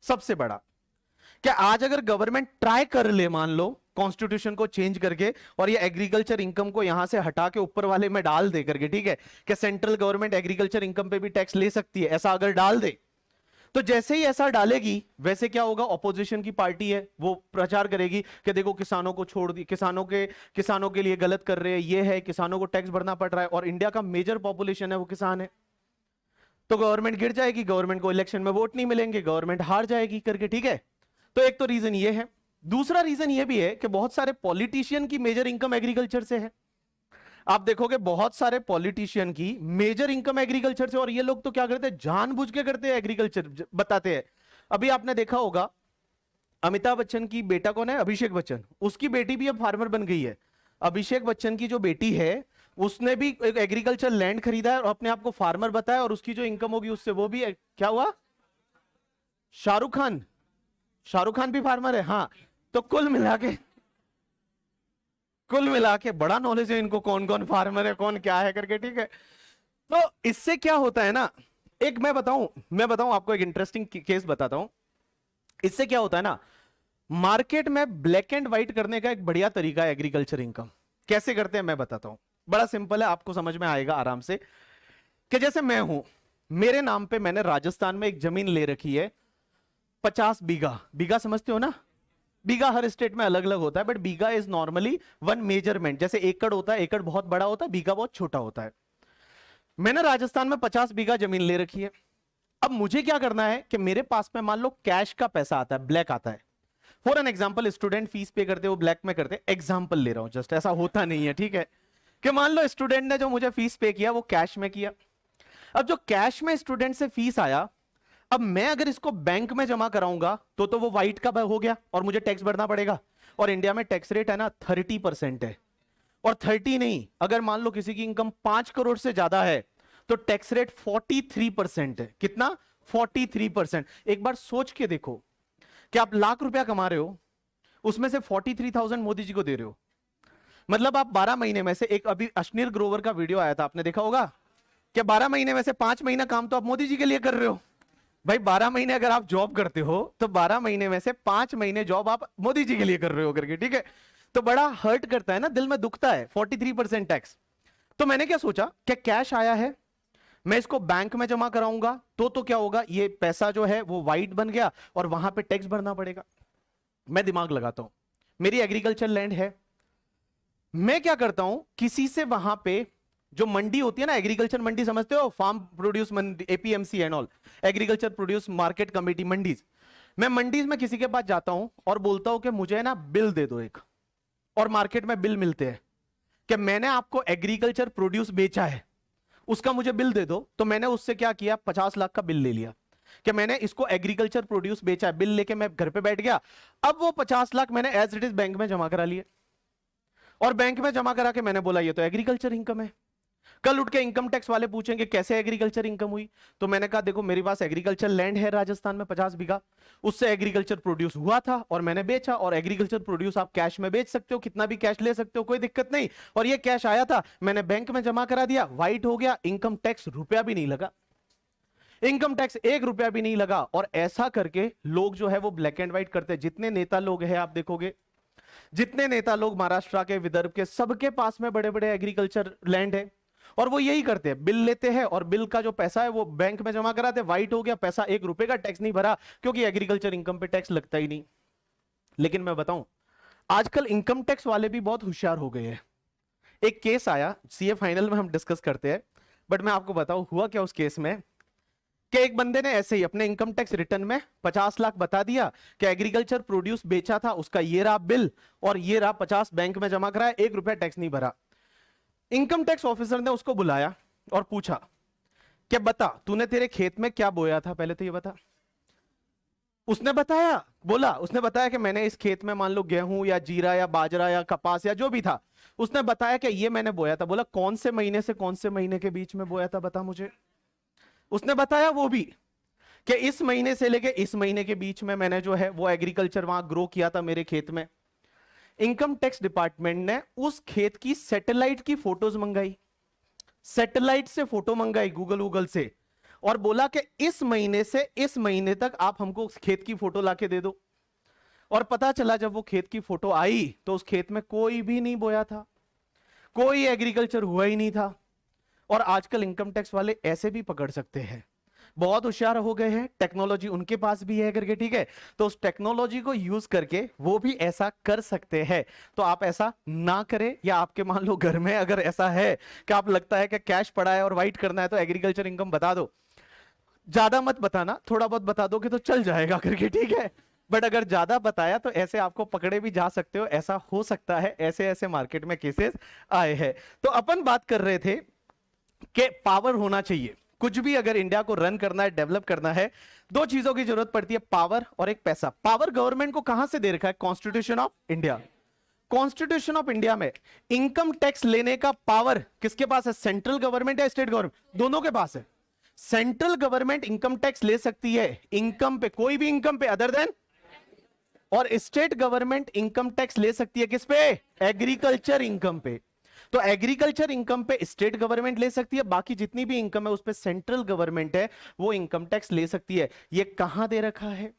सबसे बड़ा, क्या आज अगर गवर्नमेंट ट्राई कर ले, मान लो कॉन्स्टिट्यूशन को चेंज करके, और ये एग्रीकल्चर इनकम को यहां से हटा के ऊपर वाले में डाल दे करके, ठीक है, क्या सेंट्रल गवर्नमेंट एग्रीकल्चर इनकम पे भी टैक्स ले सकती है, ऐसा अगर डाल दे, तो जैसे ही ऐसा डालेगी वैसे क्या होगा, ऑपोजिशन की पार्टी है वो प्रचार करेगी कि देखो किसानों को छोड़ दी, किसानों के लिए गलत कर रहे हैं, ये है, किसानों को टैक्स भरना पड़ रहा है, और इंडिया का मेजर पॉपुलेशन है वो किसान है, तो गवर्नमेंट गिर जाएगी, गवर्नमेंट को इलेक्शन में वोट नहीं मिलेंगे, गवर्नमेंट हार जाएगी करके, ठीक है। तो एक तो रीजन ये है। दूसरा रीजन ये भी है कि बहुत सारे पॉलिटिशियन की मेजर इनकम एग्रीकल्चर से है। आप देखोगे बहुत सारे पॉलिटिशियन की मेजर इनकम एग्रीकल्चर से, और ये लोग तो क्या करते हैं, जानबूझ के करते हैं, एग्रीकल्चर बताते हैं। अभी आपने देखा होगा अमिताभ बच्चन की बेटा कौन है, अभिषेक बच्चन, उसकी बेटी भी अब फार्मर बन गई है। अभिषेक बच्चन की जो बेटी है उसने भी एक एग्रीकल्चर लैंड खरीदा है और अपने आप को फार्मर बताया, और उसकी जो इनकम होगी उससे वो भी क्या हुआ, शाहरुख खान भी फार्मर है। हाँ, तो कुल मिला के बड़ा नॉलेज है इनको, कौन कौन फार्मर है, कौन क्या है करके, ठीक है। तो इससे क्या होता है ना, एक मैं बताऊं आपको, एक इंटरेस्टिंग केस बताता हूं। इससे क्या होता है ना, मार्केट में ब्लैक एंड व्हाइट करने का एक बढ़िया तरीका है एग्रीकल्चर इनकम। कैसे करते हैं मैं बताता हूं, बड़ा सिंपल है, आपको समझ में आएगा आराम से। कि जैसे मैं हूं, मेरे नाम पे मैंने राजस्थान में एक जमीन ले रखी है 50 बीघा। बीघा समझते हो ना, बीघा हर स्टेट में अलग अलग होता है, but bigha is normally one measurement. जैसे एकड़ होता है, एकड़ बहुत बड़ा होता है, बीघा बहुत छोटा होता है। मैंने राजस्थान में 50 बीघा जमीन ले रखी है। अब मुझे क्या करना है कि मेरे पास में मान लो कैश का पैसा आता है, ब्लैक आता है। For an example, student fees पे करते वो ब्लैक में करते, एग्जाम्पल ले रहा हूं जस्ट, ऐसा होता नहीं है, ठीक है, कि मान लो स्टूडेंट ने जो मुझे फीस पे किया वो कैश में किया। अब जो कैश में स्टूडेंट से फीस आया, अब मैं अगर इसको बैंक में जमा कराऊंगा तो वो व्हाइट का हो गया और मुझे टैक्स भरना पड़ेगा। और इंडिया में टैक्स रेट है ना 30% है, और 30 नहीं, अगर मान लो किसी की इनकम 5 करोड़ से ज्यादा है तो टैक्स रेट 43% है। कितना? 43%। एक बार सोच के देखो कि आप लाख रुपया कमा रहे हो, उसमें से 43,000 मोदी जी को दे रहे हो, मतलब आप 12 महीने में से, एक अभी अश्नीर ग्रोवर का वीडियो आया था, आपने देखा होगा, कि 12 महीने में से 5 महीना काम तो आप मोदी जी के लिए कर रहे हो। भाई 12 महीने अगर आप जॉब करते हो तो 12 महीने में से 5 महीने जॉब आप मोदी जी के लिए कर रहे हो करके, ठीक है। तो बड़ा हर्ट करता है ना, दिल में दुखता है 43% टैक्स। तो मैंने क्या सोचा कि कैश आया है, मैं इसको बैंक में जमा कराऊंगा तो क्या होगा, ये पैसा जो है वो वाइट बन गया और वहां पे टैक्स भरना पड़ेगा। मैं दिमाग लगाता हूं, मेरी एग्रीकल्चर लैंड है, मैं क्या करता हूं, किसी से वहां पे जो मंडी होती है ना, एग्रीकल्चर मंडी समझते हो, farm produce mandi, APMC and all, agriculture produce market committee, mandis. मैं मंडीज में किसी के पास जाता हूं और बोलता हूं कि मुझे ना बिल दे दो एक, और मार्केट में बिल मिलते हैं कि मैंने आपको एग्रीकल्चर प्रोड्यूस बेचा है, उसका मुझे बिल दे दो। तो मैंने उससे क्या किया, 50 लाख का बिल ले लिया कि मैंने इसको एग्रीकल्चर प्रोड्यूस बेचा है, बिल लेके मैं घर पे बैठ गया। अब वो 50 लाख मैंने एज इट इज बैंक में जमा करा लिए, और बैंक में जमा करा के मैंने बोला ये तो एग्रीकल्चर इनकम है। कल उठ के इनकम टैक्स वाले पूछेंगे कैसे एग्रीकल्चर इनकम हुई, तो मैंने कहा देखो मेरे पास एग्रीकल्चर लैंड है राजस्थान में 50 बीघा, उससे एग्रीकल्चर प्रोड्यूस हुआ था और मैंने बेचा, और एग्रीकल्चर प्रोड्यूस आप कैश में बेच सकते हो, कितना भी कैश ले सकते हो, कोई दिक्कत नहीं। और ये कैश आया था, मैंने बैंक में जमा करा दिया, व्हाइट हो गया, इनकम टैक्स रुपया भी नहीं लगा, इनकम टैक्स 1 रुपया भी नहीं लगा। और ऐसा करके लोग जो है वो ब्लैक एंड व्हाइट करते हैं। जितने नेता लोग हैं आप देखोगे, जितने नेता लोग महाराष्ट्र के, विदर्भ के, सबके पास में बड़े बड़े एग्रीकल्चर लैंड है, और वो यही करते हैं, बिल लेते हैं और बिल का जो पैसा है वो बैंक में जमा कराते हैं, वाइट हो गया पैसा, 1 रुपए का टैक्स नहीं भरा, क्योंकि एग्रीकल्चर इनकम पे टैक्स लगता ही नहीं। लेकिन मैं बताऊं, आजकल इनकम टैक्स वाले भी बहुत होशियार हो गए हैं। एक केस आया, सीए फाइनल में हम डिस्कस करते हैं, बट मैं आपको बताऊं हुआ क्या उस केस में, कि एक बंदे ने ऐसे ही अपने इनकम टैक्स रिटर्न में 50 लाख बता दिया कि एग्रीकल्चर प्रोड्यूस बेचा था, उसका ये रहा बिल और ये रहा 50 बैंक में जमा कराया, 1 रुपया टैक्स नहीं भरा। इनकम टैक्स ऑफिसर ने उसको बुलाया और पूछा कि बता तूने तेरे खेत में क्या बोया था, पहले तो ये बता। उसने बताया कि मैंने इस खेत में मान लो गेहूं या जीरा या बाजरा या कपास या जो भी था, उसने बताया कि ये मैंने बोया था। बोला कौन से महीने से कौन से महीने के बीच में बोया था, बता मुझे। उसने बताया वो भी कि इस महीने से लेके इस महीने के बीच में मैंने जो है वो एग्रीकल्चर वहां ग्रो किया था मेरे खेत में। इनकम टैक्स डिपार्टमेंट ने उस खेत की सैटेलाइट की फोटोज मंगाई, सैटेलाइट से फोटो मंगाई गूगल से, और बोला कि इस महीने से इस महीने तक आप हमको उस खेत की फोटो लाके दे दो। और पता चला जब वो खेत की फोटो आई तो उस खेत में कोई भी नहीं बोया था, कोई एग्रीकल्चर हुआ ही नहीं था। और आजकल इनकम टैक्स वाले ऐसे भी पकड़ सकते हैं, बहुत होशियार हो गए हैं, टेक्नोलॉजी उनके पास भी है करके, ठीक है। तो उस टेक्नोलॉजी को यूज करके वो भी ऐसा कर सकते हैं। तो आप ऐसा ना करें, या आपके मान लो घर में अगर ऐसा है कि आप लगता है कि कैश पड़ा है और वाइट करना है तो एग्रीकल्चर इनकम बता दो। ज्यादा मत बताना, थोड़ा बहुत बता दोगे तो चल जाएगा करके, ठीक है। बट अगर ज्यादा बताया तो ऐसे आपको पकड़े भी जा सकते हो, ऐसा हो सकता है, ऐसे ऐसे मार्केट में केसेस आए हैं। तो अपन बात कर रहे थे कि पावर होना चाहिए, कुछ भी अगर इंडिया को रन करना है, डेवलप करना है, दो चीजों की जरूरत पड़ती है, पावर और एक पैसा। पावर गवर्नमेंट को कहां से दे रखा है, constitution of India. Constitution of India में इनकम टैक्स लेने का पावर किसके पास है, सेंट्रल गवर्नमेंट या स्टेट गवर्नमेंट, दोनों के पास है। सेंट्रल गवर्नमेंट इनकम टैक्स ले सकती है इनकम पे, कोई भी इनकम पे अदर देन, और स्टेट गवर्नमेंट इनकम टैक्स ले सकती है किस पे, एग्रीकल्चर इनकम पे। तो एग्रीकल्चर इनकम पे स्टेट गवर्नमेंट ले सकती है, बाकी जितनी भी इनकम है उस पे सेंट्रल गवर्नमेंट है वो इनकम टैक्स ले सकती है। ये कहां दे रखा है,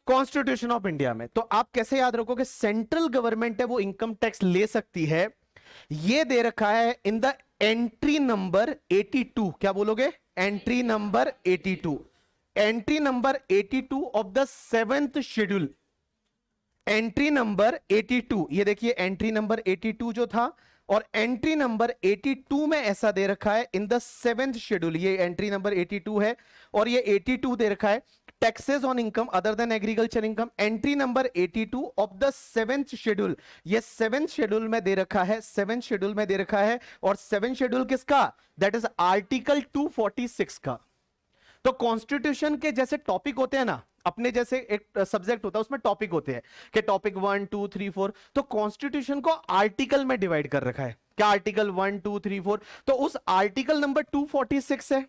कॉन्स्टिट्यूशन ऑफ इंडिया में। तो आप कैसे याद रखोगे, सेंट्रल गवर्नमेंट है वो इनकम टैक्स ले सकती है, ये दे रखा है इन द एंट्री नंबर 82। क्या बोलोगे, entry number 82, entry number 82 of the 7th schedule. Entry number 82, ये देखिए एंट्री नंबर 82 जो था, और एंट्री नंबर 82 में ऐसा दे रखा है इन द 7th शेड्यूल, ये एंट्री नंबर 82 है और ये 82 दे रखा है, taxes on income other than agriculture income. Entry number 82 of the 7th schedule, ये 7th शेड्यूल में दे रखा है, 7th शेड्यूल में दे रखा है। और 7th शेड्यूल किसका, दैट इज आर्टिकल 246 का। तो कॉन्स्टिट्यूशन के जैसे टॉपिक होते हैं ना, अपने जैसे एक सब्जेक्ट होता है उसमें टॉपिक होते हैं कि टॉपिक 1 2 3 4, तो कॉन्स्टिट्यूशन को आर्टिकल में डिवाइड कर रखा है। क्या आर्टिकल 1 2 3 4, तो उस आर्टिकल नंबर 246 है,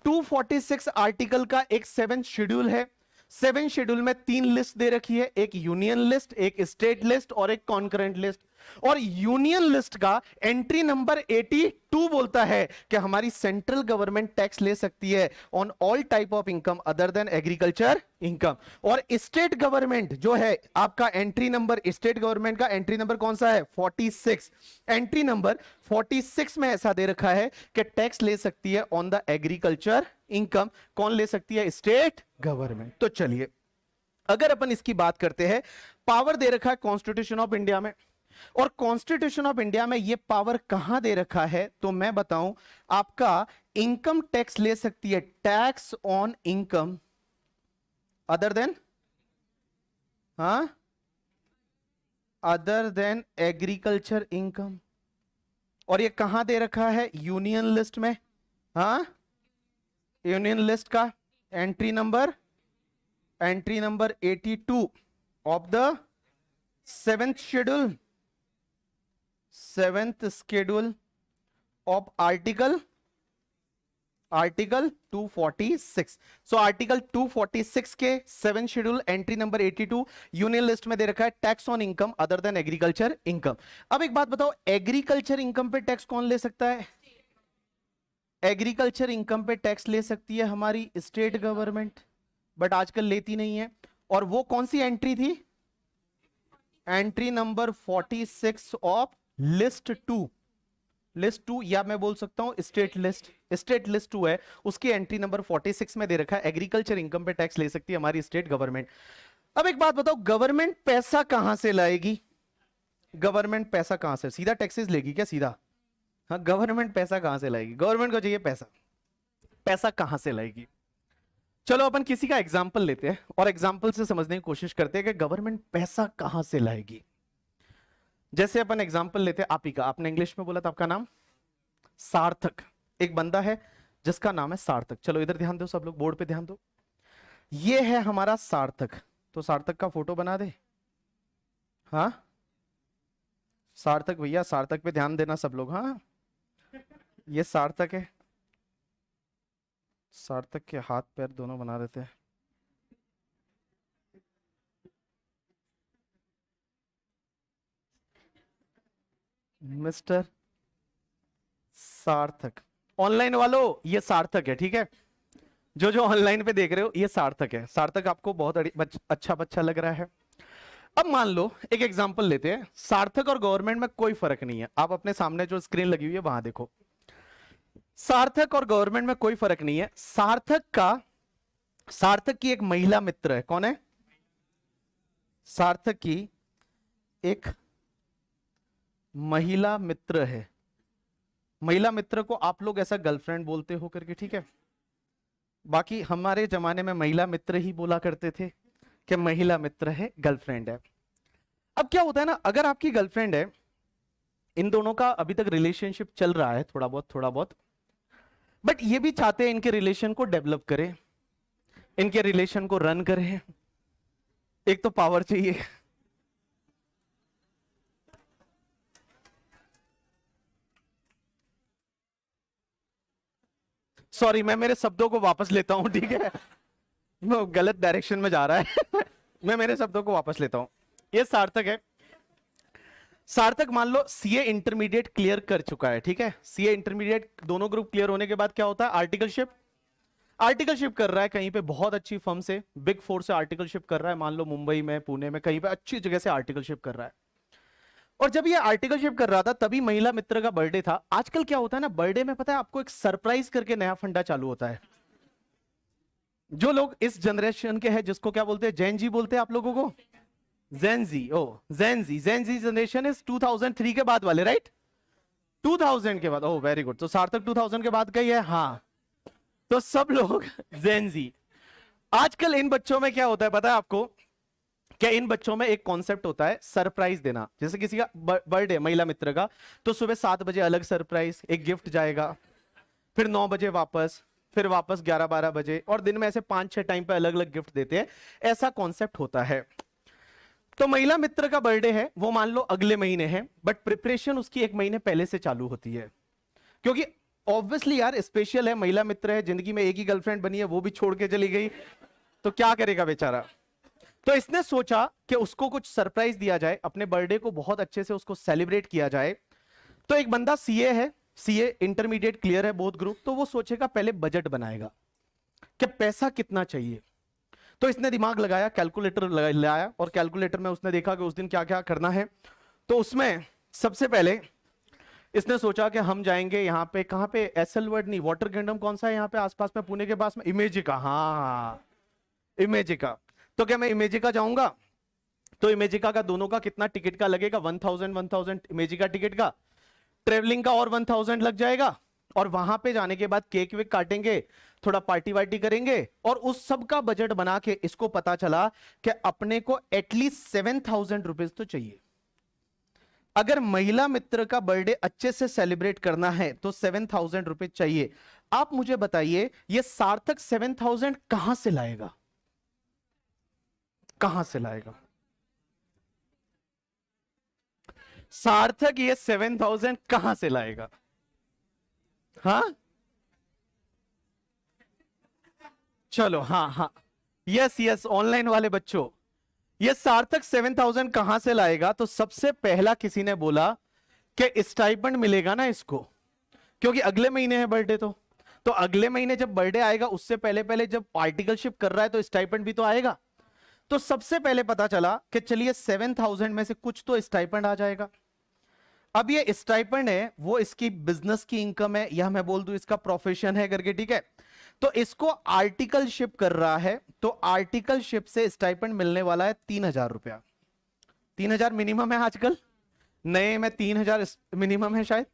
246 आर्टिकल का एक 7th शेड्यूल है। 7th शेड्यूल में 3 लिस्ट दे रखी है, एक यूनियन लिस्ट, एक स्टेट लिस्ट और एक कॉन्करेंट लिस्ट। और यूनियन लिस्ट का एंट्री नंबर 82 बोलता है कि हमारी सेंट्रल गवर्नमेंट टैक्स ले सकती है on all type of income other than agriculture income. और स्टेट गवर्नमेंट जो है आपका एंट्री नंबर, स्टेट गवर्नमेंट का एंट्री नंबर कौन सा है, 46। एंट्री नंबर 46 में ऐसा दे रखा है कि टैक्स ले सकती है ऑन द एग्रीकल्चर इनकम। कौन ले सकती है, स्टेट गवर्नमेंट। तो चलिए अगर अपन इसकी बात करते हैं, पावर दे रखा है कॉन्स्टिट्यूशन ऑफ इंडिया में, और कॉन्स्टिट्यूशन ऑफ इंडिया में ये पावर कहां दे रखा है, तो मैं बताऊं आपका, इनकम टैक्स ले सकती है, tax on income other than, हाँ, अदर देन एग्रीकल्चर इनकम। और ये कहां दे रखा है, यूनियन लिस्ट में, हाँ, यूनियन लिस्ट का entry number 82 of the 7th schedule, 7th schedule of article 246। So article 246 के 7th schedule entry number 82 union list में दे रखा है, tax on income other than agriculture income. अब एक बात बताओ, एग्रीकल्चर इनकम पे टैक्स कौन ले सकता है, एग्रीकल्चर इनकम पे टैक्स ले सकती है हमारी स्टेट गवर्नमेंट, बट आजकल लेती नहीं है। और वो कौन सी एंट्री थी, entry number 46 of list 2। List 2, या मैं बोल सकता हूं स्टेट लिस्ट। स्टेट लिस्ट 2 है, उसकी एंट्री नंबर 46 में दे रखा है एग्रीकल्चर इनकम पे टैक्स ले सकती है हमारी स्टेट गवर्नमेंट। अब एक बात बताओ, गवर्नमेंट पैसा कहां से लाएगी? गवर्नमेंट पैसा कहां से, सीधा टैक्सेस लेगी क्या सीधा? हाँ, गवर्नमेंट पैसा कहां से लाएगी? गवर्नमेंट को चाहिए पैसा, पैसा कहां से लाएगी? चलो अपन किसी का एग्जाम्पल लेते हैं और एग्जाम्पल से समझने की कोशिश करते हैं कि गवर्नमेंट पैसा कहां से लाएगी। जैसे अपन एग्जाम्पल लेते हैं आप ही का, आपने इंग्लिश में बोला था आपका नाम सार्थक। एक बंदा है जिसका नाम है सार्थक। चलो इधर ध्यान दो सब लोग, बोर्ड पे ध्यान दो। ये है हमारा सार्थक, तो सार्थक का फोटो बना दे। हाँ सार्थक भैया, सार्थक पे ध्यान देना सब लोग। हाँ ये सार्थक है, सार्थक के हाथ पैर दोनों बना देते हैं। मिस्टर सार्थक, ऑनलाइन वालों ये सार्थक है, ठीक है? जो जो ऑनलाइन पे देख रहे हो ये सार्थक है। सार्थक आपको बहुत अच्छा बच्चा लग रहा है। अब मान लो एक एग्जांपल लेते हैं, सार्थक और गवर्नमेंट में कोई फर्क नहीं है। आप अपने सामने जो स्क्रीन लगी हुई है वहां देखो, सार्थक और गवर्नमेंट में कोई फर्क नहीं है। सार्थक की एक महिला मित्र है। कौन है? सार्थक की एक महिला मित्र है। महिला मित्र को आप लोग ऐसा गर्लफ्रेंड बोलते हो करके, ठीक है? बाकी हमारे जमाने में महिला मित्र ही बोला करते थे कि महिला मित्र है, गर्लफ्रेंड है। अब क्या होता है ना, अगर आपकी गर्लफ्रेंड है, इन दोनों का अभी तक रिलेशनशिप चल रहा है थोड़ा बहुत, बट ये भी चाहते हैं इनके रिलेशन को डेवलप करें, इनके रिलेशन को रन करें। एक तो पावर चाहिए, सॉरी मैं मेरे शब्दों को वापस लेता हूं, ठीक है? वो गलत डायरेक्शन में जा रहा है मैं मेरे शब्दों को वापस लेता हूं। ये सार्थक है। सार्थक मान लो सीए इंटरमीडिएट क्लियर कर चुका है, ठीक है? सीए इंटरमीडिएट दोनों ग्रुप क्लियर होने के बाद क्या होता है? आर्टिकलशिप कर रहा है कहीं पे, बहुत अच्छी फर्म से, बिग फोर से आर्टिकलशिप कर रहा है। मान लो मुंबई में, पुणे में, कहीं पे अच्छी जगह से आर्टिकलशिप कर रहा है। और जब ये आर्टिकलशिप कर रहा था तभी महिला मित्र का बर्थडे था। आजकल क्या होता है ना, बर्थडे में पता है आपको, एक सरप्राइज करके नया फंडा चालू होता है। जो लोग इस जनरेशन के हैं, जिसको क्या बोलते हैं, जेन जी बोलते हैं आप लोगों को, Gen Z. Oh Gen Z generation is 2003 के बाद वाले, राइट? 2000 के बाद। Oh very good. तो सार्थक 2000 के बाद का ही है। हाँ, तो सब लोग जेनजी। आजकल इन बच्चों में क्या होता है पता है आपको? क्या इन बच्चों में एक कॉन्सेप्ट होता है सरप्राइज देना। जैसे किसी का बर्थडे महिला मित्र का, तो सुबह 7 बजे अलग सरप्राइज, एक गिफ्ट जाएगा, फिर 9 बजे वापस, फिर वापस 11-12 बजे, और दिन में ऐसे 5-6 टाइम पे अलग अलग गिफ्ट देते हैं। ऐसा कॉन्सेप्ट होता है। तो महिला मित्र का बर्थडे है, वो मान लो अगले महीने है, बट प्रिपरेशन उसकी 1 महीने पहले से चालू होती है। क्योंकि ऑब्वियसली यार स्पेशल है, महिला मित्र है, जिंदगी में एक ही गर्लफ्रेंड बनी है, वो भी छोड़ के चली गई, तो क्या करेगा बेचारा? तो इसने सोचा कि उसको कुछ सरप्राइज दिया जाए, अपने बर्थडे को बहुत अच्छे से उसको सेलिब्रेट किया जाए। तो एक बंदा सीए है, सीए इंटरमीडिएट क्लियर है बोथ ग्रुप, तो वो सोचेगा पहले बजट बनाएगा कि पैसा कितना चाहिए। तो इसने दिमाग लगाया, कैलकुलेटर लाया, और कैलकुलेटर में उसने देखा कि उस दिन क्या क्या करना है। तो उसमें सबसे पहले इसने सोचा कि हम जाएंगे यहाँ पे, कहाँ पे, एसएल वर्ड नहीं, वाटर किंगडम कौन सा है यहाँ पे आसपास में, पुणे के पास में, इमेजिका। हाँ इमेजिका। तो क्या मैं इमेजिका जाऊंगा? तो इमेजिका का दोनों का कितना टिकट का लगेगा? 1000 इमेजिका टिकट का, ट्रेवलिंग का और 1000 लग जाएगा। और वहां पे जाने के बाद केक वेक काटेंगे, थोड़ा पार्टी वार्टी करेंगे, और उस सब का बजट बना के इसको पता चला कि अपने को एटलीस्ट 7000 रुपीज तो चाहिए। अगर महिला मित्र का बर्थडे अच्छे से सेलिब्रेट करना है तो 7000 रुपीज चाहिए। आप मुझे बताइए ये सार्थक 7000 कहां से लाएगा? कहां से लाएगा सार्थक? ये 7000 कहां से लाएगा? हाँ चलो, हाँ हाँ, यस यस, ऑनलाइन वाले बच्चों, ये सार्थक 7000 कहां से लाएगा? तो सबसे पहला किसी ने बोला कि स्टाइपेंड मिलेगा ना इसको, क्योंकि अगले महीने है बर्थडे। तो अगले महीने जब बर्थडे आएगा उससे पहले पहले जब आर्टिकलशिप कर रहा है तो स्टाइपेंड भी तो आएगा। तो सबसे पहले पता चला कि चलिए 7000 में से कुछ तो स्टाइपेंड आ जाएगा। अब ये स्टाइपेंड है वो इसकी बिजनेस की इनकम है, या मैं बोल दूं इसका प्रोफेशन है करके, ठीक है। तो इसको आर्टिकलशिप कर रहा है, तो आर्टिकलशिप से स्टाइपेंड मिलने वाला है 3,000 रुपया। 3,000 मिनिमम है आजकल, नए में 3,000 मिनिमम है शायद,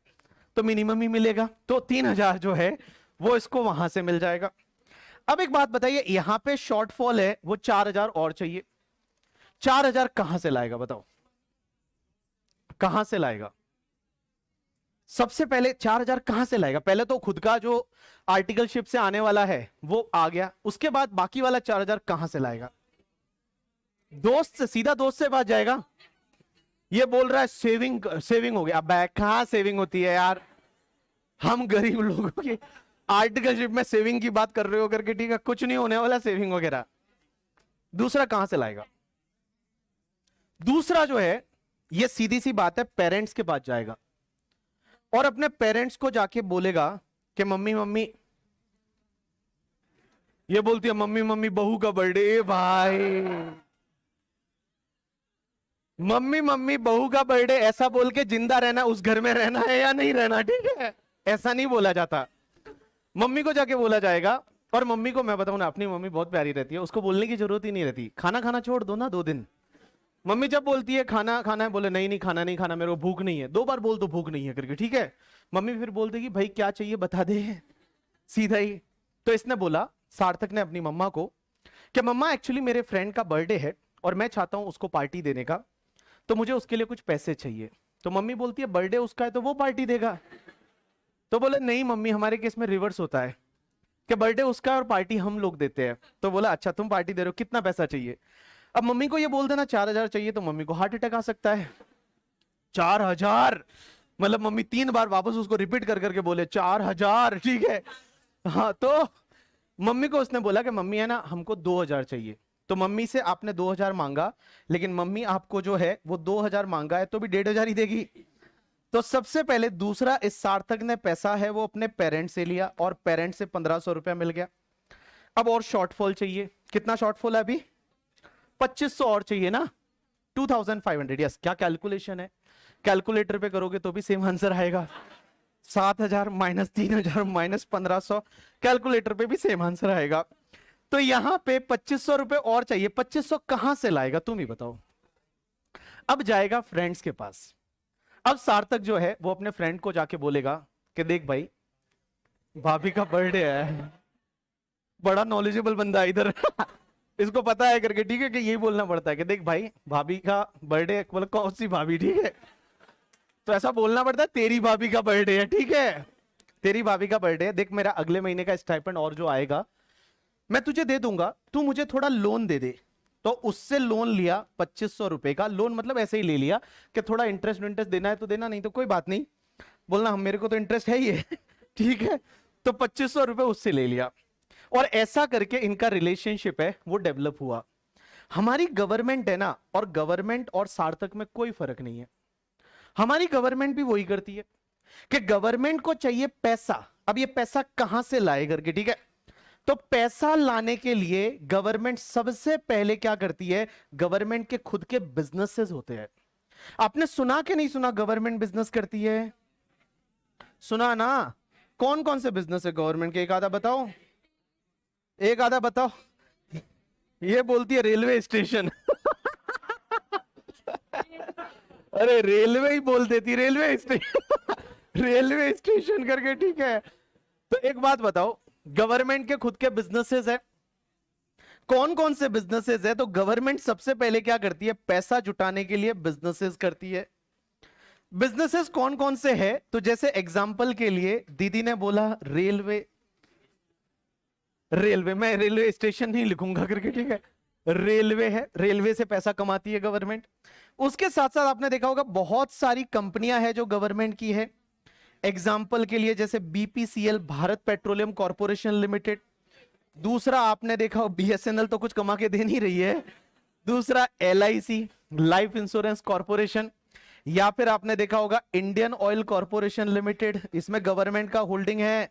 तो मिनिमम ही मिलेगा। तो 3,000 जो है वो इसको वहां से मिल जाएगा। अब एक बात बताइए, यहां पे शॉर्टफॉल है वो 4,000 और चाहिए। 4,000 कहां से लाएगा बताओ, कहां से लाएगा? सबसे पहले 4,000 कहां से लाएगा? पहले तो खुद का जो आर्टिकलशिप से आने वाला है वो आ गया, उसके बाद बाकी वाला 4,000 कहां से लाएगा? दोस्त से, सीधा दोस्त से बात जाएगा। ये बोल रहा है सेविंग, सेविंग हो गया। अब कहां सेविंग होती है यार, हम गरीब लोगों की आर्टिकलशिप में सेविंग की बात कर रहे हो करके, ठीक है, कुछ नहीं होने वाला सेविंग वगैरह। दूसरा कहां से लाएगा? दूसरा जो है, ये सीधी सी बात है, पेरेंट्स के पास जाएगा और अपने पेरेंट्स को जाके बोलेगा कि मम्मी मम्मी, ये बोलती है मम्मी मम्मी बहू का बर्थडे। भाई मम्मी मम्मी बहू का बर्थडे ऐसा बोल के जिंदा रहना, उस घर में रहना है या नहीं रहना, ठीक है, ऐसा नहीं बोला जाता। मम्मी को जाके बोला जाएगा। और मम्मी को मैं बताऊं ना, अपनी मम्मी बहुत प्यारी रहती है, उसको बोलने की जरूरत ही नहीं रहती, खाना खाना छोड़ दो ना 2 दिन। मम्मी जब बोलती है खाना खाना है, बोले नहीं नहीं खाना नहीं खाना, मेरे को भूख नहीं है, 2 बार बोल दो भूख नहीं है करके, ठीक है। मम्मी फिर बोल देगी भाई क्या चाहिए बता दे, सीधा ही। तो इसने बोला, सार्थक ने अपनी मम्मा को, कि मम्मा एक्चुअली मेरे फ्रेंड का बर्थडे है और मैं चाहता हूं उसको पार्टी देने का, तो मुझे उसके लिए कुछ पैसे चाहिए। तो मम्मी बोलती है बर्थडे उसका है तो वो पार्टी देगा। तो बोले नहीं मम्मी, हमारे केस में रिवर्स होता है कि बर्थडे उसका है और पार्टी हम लोग देते हैं। तो बोला अच्छा तुम पार्टी दे रहे हो, कितना पैसा चाहिए? अब मम्मी को ये बोल देना 4,000 चाहिए, तो मम्मी को हार्ट अटैक आ सकता है। 4,000 मतलब मम्मी 3 बार वापस उसको रिपीट कर करके बोले 4,000, ठीक है। हाँ, तो मम्मी को उसने बोला कि मम्मी है ना हमको 2,000 चाहिए। तो मम्मी से आपने 2,000 मांगा, लेकिन मम्मी आपको जो है वो 2,000 मांगा है तो भी 1,500 ही देगी। तो सबसे पहले दूसरा, इस सार्थक ने पैसा है वो अपने पेरेंट्स से लिया और पेरेंट्स से 1,500 रुपया मिल गया। अब और शॉर्टफॉल चाहिए, कितना शॉर्टफॉल है अभी? 2,500 और चाहिए ना, 2,500। यस, क्या कैलकुलेशन है, कैलकुलेटर पे करोगे तो भी सेम आंसर आएगा। 7,000 माइनस 3,000 माइनस 1,500, कैलकुलेटर पे भी सेम आंसर आएगा। तो यहां पे 2,500 रुपए और चाहिए। 2,500 कहां से लाएगा तुम ही बताओ। अब जाएगा फ्रेंड्स के पास। अब सार्थक जो है वो अपने फ्रेंड को जाके बोलेगा कि देख भाई भाभी का बर्थडे है, बड़ा नॉलेजेबल बंदा है इधर इसको पता है करके, ठीक है, कि यही बोलना पड़ता है कि देख भाई भाभी का बर्थडे, बोले कौन सी भाभी, ठीक है, तो ऐसा बोलना पड़ता है तेरी भाभी का बर्थडे है, ठीक है, तेरी भाभी का बर्थडे है। देख मेरा अगले महीने का स्टाइपेंड और जो आएगा मैं तुझे दे दूंगा, तू मुझे थोड़ा लोन दे दे। तो उससे लोन लिया 2,500 रुपए का लोन, मतलब ऐसे ही ले लिया कि थोड़ा इंटरेस्ट इंटरेस्ट देना है तो देना, नहीं तो कोई बात नहीं, बोलना हम मेरे को तो इंटरेस्ट है ही है ठीक है। तो 2,500 रुपए उससे ले लिया और ऐसा करके इनका रिलेशनशिप है वो डेवलप हुआ। हमारी गवर्नमेंट है ना, और गवर्नमेंट और सार्थक में कोई फर्क नहीं है। हमारी गवर्नमेंट भी वही करती है कि गवर्नमेंट को चाहिए पैसा। अब ये पैसा कहां से लाए करके, ठीक है, तो पैसा लाने के लिए गवर्नमेंट सबसे पहले क्या करती है, गवर्नमेंट के खुद के बिजनेसेस होते हैं। आपने सुना कि नहीं सुना गवर्नमेंट बिजनेस करती है? सुना ना? कौन कौन से बिजनेस है गवर्नमेंट के, एक आधा बताओ, एक आधा बताओ। ये बोलती है रेलवे स्टेशन अरे रेलवे ही बोल देती, रेलवे स्टेशन रेलवे स्टेशन करके, ठीक है। तो एक बात बताओ, गवर्नमेंट के खुद के बिजनेसेस है, कौन कौन से बिजनेसेस है? तो गवर्नमेंट सबसे पहले क्या करती है, पैसा जुटाने के लिए बिजनेसेस करती है। बिजनेसेस कौन कौन से है? तो जैसे एग्जांपल के लिए दीदी ने बोला रेलवे, रेलवे, मैं रेलवे स्टेशन नहीं लिखूंगा करके, ठीक है, रेलवे है, रेलवे से पैसा कमाती है गवर्नमेंट। उसके साथ साथ आपने देखा होगा बहुत सारी कंपनियां हैं जो गवर्नमेंट की है। एग्जाम्पल के लिए जैसे BPCL, Bharat petroleum corporation limited. दूसरा आपने देखा हो बीएसएनएल, तो कुछ कमा के दे नहीं रही है। दूसरा एलआईसी, लाइफ इंश्योरेंस कॉर्पोरेशन। या फिर आपने देखा होगा इंडियन ऑयल कॉर्पोरेशन लिमिटेड, इसमें गवर्नमेंट का होल्डिंग है।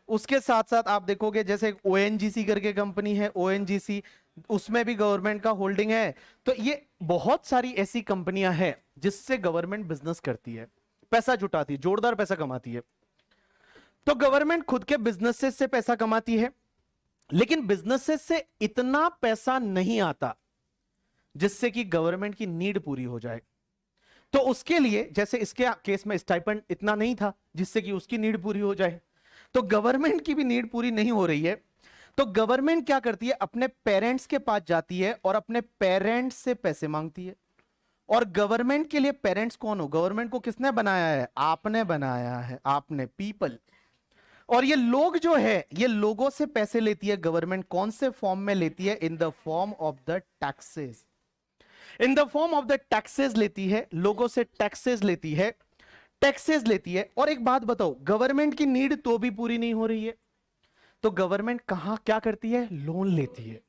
उसके साथ साथ आप देखोगे जैसे ओएनजीसी करके कंपनी है, ओएनजीसी, उसमें भी गवर्नमेंट का होल्डिंग है। तो ये बहुत सारी ऐसी कंपनियां हैं जिससे गवर्नमेंट बिजनेस करती है। पैसा जुटाती है, जोरदार पैसा कमाती है। तो गवर्नमेंट खुद के बिजनेसेस से पैसा कमाती है, लेकिन बिजनेसेस से इतना पैसा नहीं आता जिससे कि गवर्नमेंट की नीड पूरी हो जाए। तो उसके लिए, जैसे इसके केस में स्टाइपेंड इतना नहीं था जिससे कि उसकी नीड पूरी हो जाए, तो गवर्नमेंट की भी नीड पूरी नहीं हो रही है, तो गवर्नमेंट क्या करती है, अपने पेरेंट्स के पास जाती है और अपने पेरेंट्स से पैसे मांगती है। और गवर्नमेंट के लिए पेरेंट्स कौन हो? गवर्नमेंट को किसने बनाया है? आपने बनाया है, आपने, पीपल। और ये लोग जो है, ये लोगों से पैसे लेती है गवर्नमेंट। कौन से फॉर्म में लेती है? In the form of the taxes. In the form of the taxes लेती है, लोगों से टैक्सेस लेती है, टैक्सेस लेती है। और एक बात बताओ, गवर्नमेंट की नीड तो भी पूरी नहीं हो रही है, तो गवर्नमेंट कहां क्या करती है? लोन लेती है।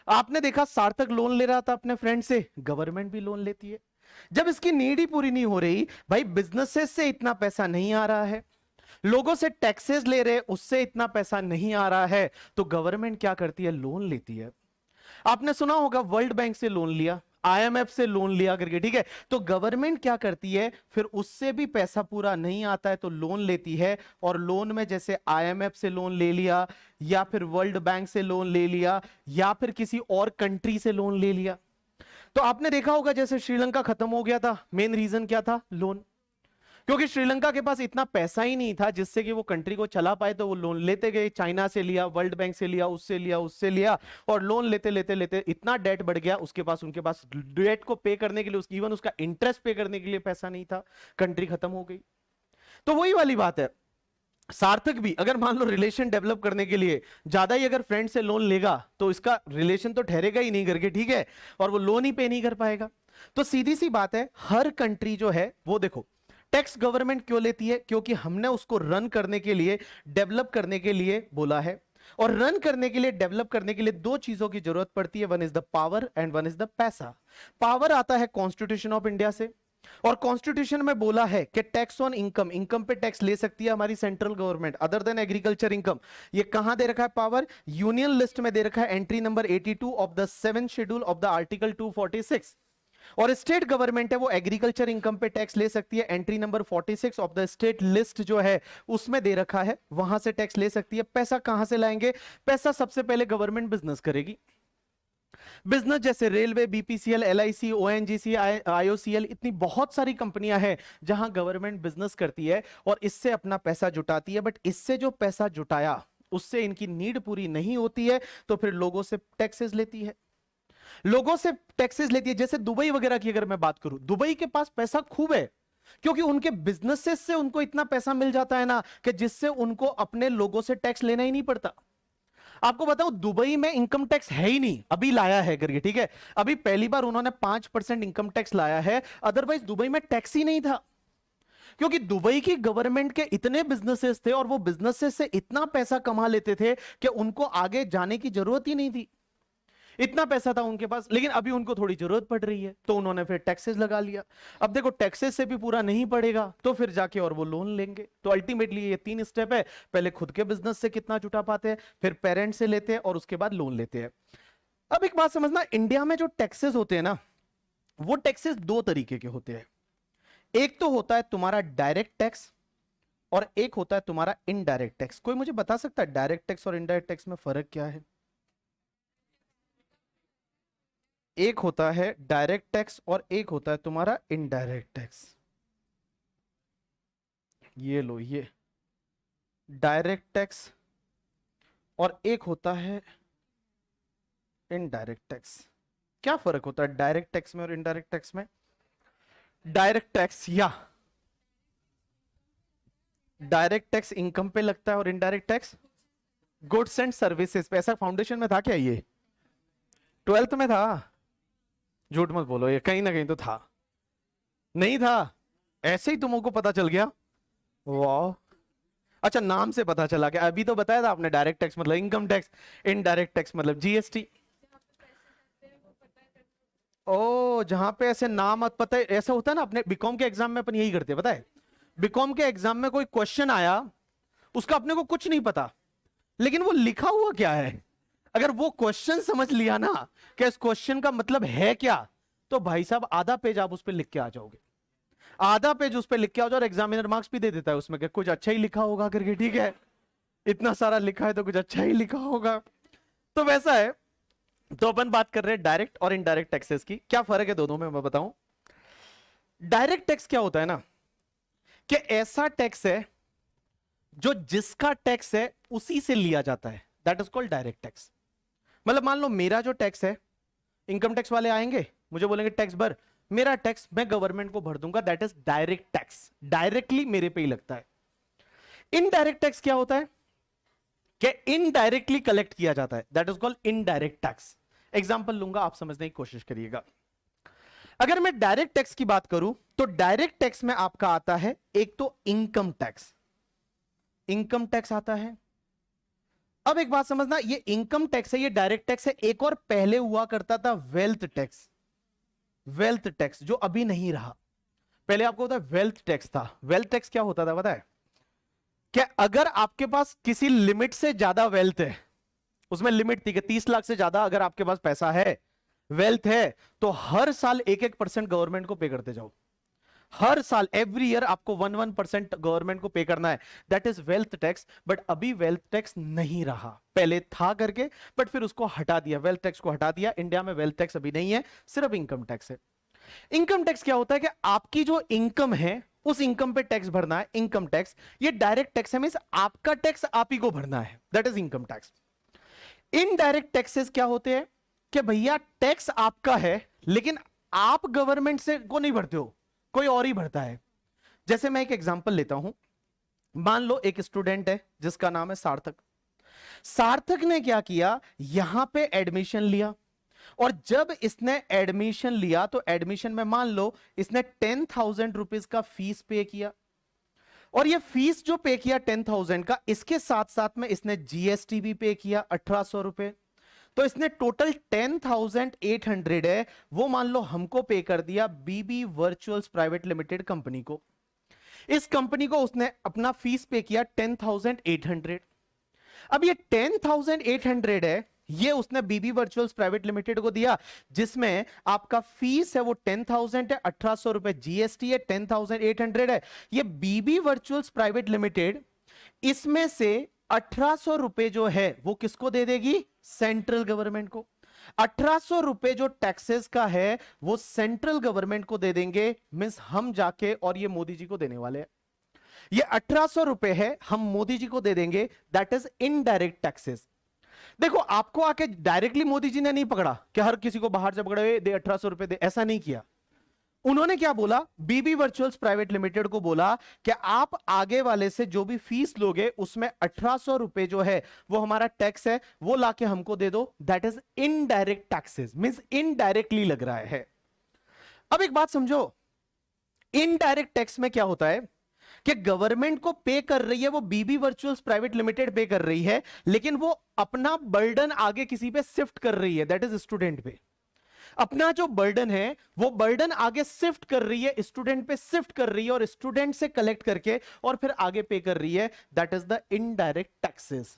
आपने देखा सार्थक लोन ले रहा था अपने फ्रेंड से, गवर्नमेंट भी लोन लेती है। जब इसकी नीड ही पूरी नहीं हो रही, भाई बिजनेसेस से इतना पैसा नहीं आ रहा है, लोगों से टैक्सेस ले रहे, उससे इतना पैसा नहीं आ रहा है, तो गवर्नमेंट क्या करती है? लोन लेती है। आपने सुना होगा वर्ल्ड बैंक से लोन लिया, आईएमएफ से लोन लिया करके, ठीक है। तो गवर्नमेंट क्या करती है, फिर उससे भी पैसा पूरा नहीं आता है तो लोन लेती है। और लोन में जैसे आईएमएफ से लोन ले लिया, या फिर वर्ल्ड बैंक से लोन ले लिया, या फिर किसी और कंट्री से लोन ले लिया। तो आपने देखा होगा जैसे श्रीलंका खत्म हो गया था, मेन रीजन क्या था? लोन। क्योंकि श्रीलंका के पास इतना पैसा ही नहीं था जिससे कि वो कंट्री को चला पाए, तो वो लोन लेते गए, चाइना से लिया, वर्ल्ड बैंक से लिया, उससे लिया, उससे लिया, और लोन लेते लेते लेते इतना डेट बढ़ गया उसके पास, उनके पास डेट को पे करने के लिए, इवन उसका इंटरेस्ट पे करने के लिए पैसा नहीं था, कंट्री खत्म हो गई। तो वही वाली बात है, सार्थक भी अगर मान लो रिलेशन डेवलप करने के लिए ज्यादा ही अगर फ्रेंड से लोन लेगा तो इसका रिलेशन तो ठहरेगा ही नहीं करके, ठीक है, और वो लोन ही पे नहीं कर पाएगा। तो सीधी सी बात है, हर कंट्री जो है वो देखो, टैक्स गवर्नमेंट क्यों लेती है? क्योंकि हमने उसको रन करने के लिए, डेवलप करने के लिए बोला है। और रन करने के लिए, डेवलप करने के लिए दो चीजों की जरूरत पड़ती है, one is the power and one is the पैसा। पावर आता है कॉन्स्टिट्यूशन ऑफ इंडिया से, और कॉन्स्टिट्यूशन में बोला है कि टैक्स ऑन इनकम, इनकम पे टैक्स ले सकती है हमारी central government other than agriculture income. ये कहां दे रखा है पावर? यूनियन लिस्ट में दे रखा है, entry number 82 of the 7th schedule of the article 246। और स्टेट गवर्नमेंट है वो एग्रीकल्चर इनकम पे टैक्स ले सकती है, entry number 46 of the state list जो है उसमें दे रखा है, वहां से टैक्स ले सकती है। पैसा कहां से लाएंगे? पैसा सबसे पहले गवर्नमेंट बिजनेस करेगी। बिजनेस जैसे railway, BPCL, LIC, ONGC, IOCL, इतनी बहुत सारी कंपनियां हैं जहां गवर्नमेंट बिजनेस करती है और इससे अपना पैसा जुटाती है। बट इससे जो पैसा जुटाया उससे इनकी नीड पूरी नहीं होती है, तो फिर लोगों से टैक्सेस लेती है, लोगों से टैक्सेस लेती है। जैसे दुबई वगैरह की अगर मैं बात करूं, दुबई के पास पैसा खूब है, क्योंकि उनके बिजनेसेस से उनको इतना पैसा मिल जाता है ना, कि जिससे उनको अपने लोगों से टैक्स लेना ही नहीं पड़ता। आपको बताऊं, दुबई में इनकम टैक्स है ही नहीं, अभी लाया है करके, ठीक है, अभी पहली बार उन्होंने 5% इनकम टैक्स लाया है, अदरवाइज दुबई में टैक्स ही नहीं था। क्योंकि दुबई की गवर्नमेंट के इतने बिजनेसेस थे और वो बिजनेसेस से इतना पैसा कमा लेते थे कि उनको आगे जाने की जरूरत ही नहीं थी, इतना पैसा था उनके पास। लेकिन अभी उनको थोड़ी जरूरत पड़ रही है तो उन्होंने फिर टैक्सेस लगा लिया। अब देखो, टैक्सेस से भी पूरा नहीं पड़ेगा तो फिर जाके और वो लोन लेंगे। तो अल्टीमेटली ये 3 स्टेप है, पहले खुद के बिजनेस से कितना जुटा पाते हैं, फिर पेरेंट्स से लेते हैं और उसके बाद लोन लेते हैं। अब एक बात समझना, इंडिया में जो टैक्सेस होते हैं ना, वो टैक्सेस दो तरीके के होते हैं। एक तो होता है तुम्हारा डायरेक्ट टैक्स और एक होता है तुम्हारा इनडायरेक्ट टैक्स। कोई मुझे बता सकता है डायरेक्ट टैक्स और इनडायरेक्ट टैक्स में फर्क क्या है? एक होता है डायरेक्ट टैक्स और एक होता है तुम्हारा इनडायरेक्ट टैक्स। ये लो, ये डायरेक्ट टैक्स और एक होता है इनडायरेक्ट टैक्स। क्या फर्क होता है डायरेक्ट टैक्स में और इनडायरेक्ट टैक्स में? डायरेक्ट टैक्स, या डायरेक्ट टैक्स इनकम पे लगता है और indirect tax goods and services पे। ऐसा फाउंडेशन में था क्या? ये 12th में था? झूठ मत बोलो, ये कहीं ना कहीं तो था। नहीं था? ऐसे ही तुमको पता चल गया? वाह, अच्छा, नाम से पता चला क्या? अभी तो बताया था आपने, डायरेक्ट टैक्स मतलब इनकम टैक्स, इनडायरेक्ट टैक्स मतलब जीएसटी। ओ, जहां पे ऐसे नाम मत पता है, ऐसा होता है ना, अपने बीकॉम के एग्जाम में अपन यही करते हैं, पता है, बीकॉम के एग्जाम में कोई क्वेश्चन आया, उसका अपने को कुछ नहीं पता, लेकिन वो लिखा हुआ क्या है, अगर वो क्वेश्चन समझ लिया ना कि इस क्वेश्चन का मतलब है क्या, तो भाई साहब आधा पेज आप उस पर लिख के आ जाओगे। आधा पेज उस पर लिख के आ जाओ और एग्जामिनर मार्क्स भी दे देता है उसमें कि कुछ अच्छा ही लिखा होगा करके, ठीक है, इतना सारा लिखा है तो कुछ अच्छा ही लिखा होगा। तो वैसा है। तो अपन बात कर रहे हैं डायरेक्ट और इनडायरेक्ट टैक्सेस की, क्या फर्क है दोनों में मैं बताऊं। डायरेक्ट टैक्स क्या होता है ना, कि ऐसा टैक्स है जो जिसका टैक्स है उसी से लिया जाता है, that is called direct tax. मतलब मान लो मेरा जो टैक्स है, इनकम टैक्स वाले आएंगे मुझे बोलेंगे टैक्स भर, मेरा टैक्स मैं गवर्नमेंट को भर दूंगा, that is direct tax, directly मेरे पे ही लगता है। इनडायरेक्ट टैक्स क्या होता है, कि इनडायरेक्टली कलेक्ट किया जाता है, that is called indirect tax. Example लूंगा, आप समझने की कोशिश करिएगा। अगर मैं डायरेक्ट टैक्स की बात करूं तो डायरेक्ट टैक्स में आपका आता है एक तो इनकम टैक्स, इनकम टैक्स आता है। अब एक बात समझना, ये इनकम टैक्स है, ये डायरेक्ट टैक्स है। एक और पहले हुआ करता था वेल्थ टैक्स, वेल्थ टैक्स जो अभी नहीं रहा। पहले आपको होता है वेल्थ टैक्स था। वेल्थ टैक्स क्या होता था पता है, कि अगर आपके पास किसी लिमिट से ज्यादा वेल्थ है, उसमें लिमिट थी कि 30 लाख से ज्यादा अगर आपके पास पैसा है, वेल्थ है, तो हर साल 1-1% गवर्नमेंट को पे करते जाओ। हर साल एवरी ईयर आपको 1-1% गवर्नमेंट को पे करना है, that is wealth tax. But अभी वेल्थ टैक्स नहीं रहा, पहले था करके, बट फिर उसको हटा दिया, वेल्थ टैक्स को हटा दिया। इंडिया में वेल्थ टैक्स अभी नहीं है, सिर्फ इनकम टैक्स है। इनकम टैक्स क्या होता है, कि आपकी जो इनकम है उस इनकम पे टैक्स भरना है, इनकम टैक्स। ये डायरेक्ट टैक्स है, मींस आपका टैक्स आप ही को भरना है, that is income tax. Indirect taxes क्या होते हैं, कि भैया टैक्स आपका है लेकिन आप गवर्नमेंट से को नहीं भरते हो, कोई और ही भरता है। जैसे मैं एक एग्जांपल लेता हूं, मान लो एक स्टूडेंट है जिसका नाम है सार्थक। सार्थक ने क्या किया, यहां पे एडमिशन लिया, और जब इसने एडमिशन लिया तो एडमिशन में मान लो इसने 10,000 रुपीज का फीस पे किया, और ये फीस जो पे किया 10,000 का, इसके साथ साथ में इसने जीएसटी भी पे किया 1,800 रुपए। तो इसने टोटल 10,800 है, वो मान लो हमको पे कर दिया बीबी वर्चुअल्स प्राइवेट लिमिटेड कंपनी को। इस कंपनी को उसने अपना फीस पे किया 10,800। अब ये 10,800 है, ये उसने बीबी वर्चुअल्स प्राइवेट लिमिटेड को दिया, जिसमें आपका फीस है वो 10,000 है, 1,800 रुपए जीएसटी है, 10,800 है। ये बीबी वर्चुअल्स प्राइवेट लिमिटेड इसमें से 1,800 रुपए जो है वो किसको दे देगी, सेंट्रल गवर्नमेंट को। 1,800 रुपए जो टैक्सेस का है वो सेंट्रल गवर्नमेंट को दे देंगे, मींस हम जाके और ये मोदी जी को देने वाले हैं। ये 1,800 रुपए है, हम मोदी जी को दे देंगे, दैट इज इनडायरेक्ट टैक्सेस। देखो आपको आके डायरेक्टली मोदी जी ने नहीं पकड़ा कि हर किसी को बाहर से पकड़े दे 1,800 रुपए दे, ऐसा नहीं किया। उन्होंने क्या बोला, बीबी वर्चुअल्स प्राइवेट लिमिटेड को बोला कि आप आगे वाले से जो भी फीस लोगे उसमें 1,800 रुपए जो है वो हमारा टैक्स है, वो लाके हमको दे दो, that is indirect taxes, means indirectly लग रहा है। अब एक बात समझो, इनडायरेक्ट टैक्स में क्या होता है, कि गवर्नमेंट को पे कर रही है वो बीबी वर्चुअल्स प्राइवेट लिमिटेड पे कर रही है, लेकिन वो अपना बर्डन आगे किसी पे शिफ्ट कर रही है, दैट इज स्टूडेंट पे। अपना जो बर्डन है वो बर्डन आगे शिफ्ट कर रही है, स्टूडेंट पे शिफ्ट कर रही है, और स्टूडेंट से कलेक्ट करके और फिर आगे पे कर रही है, that is the indirect taxes.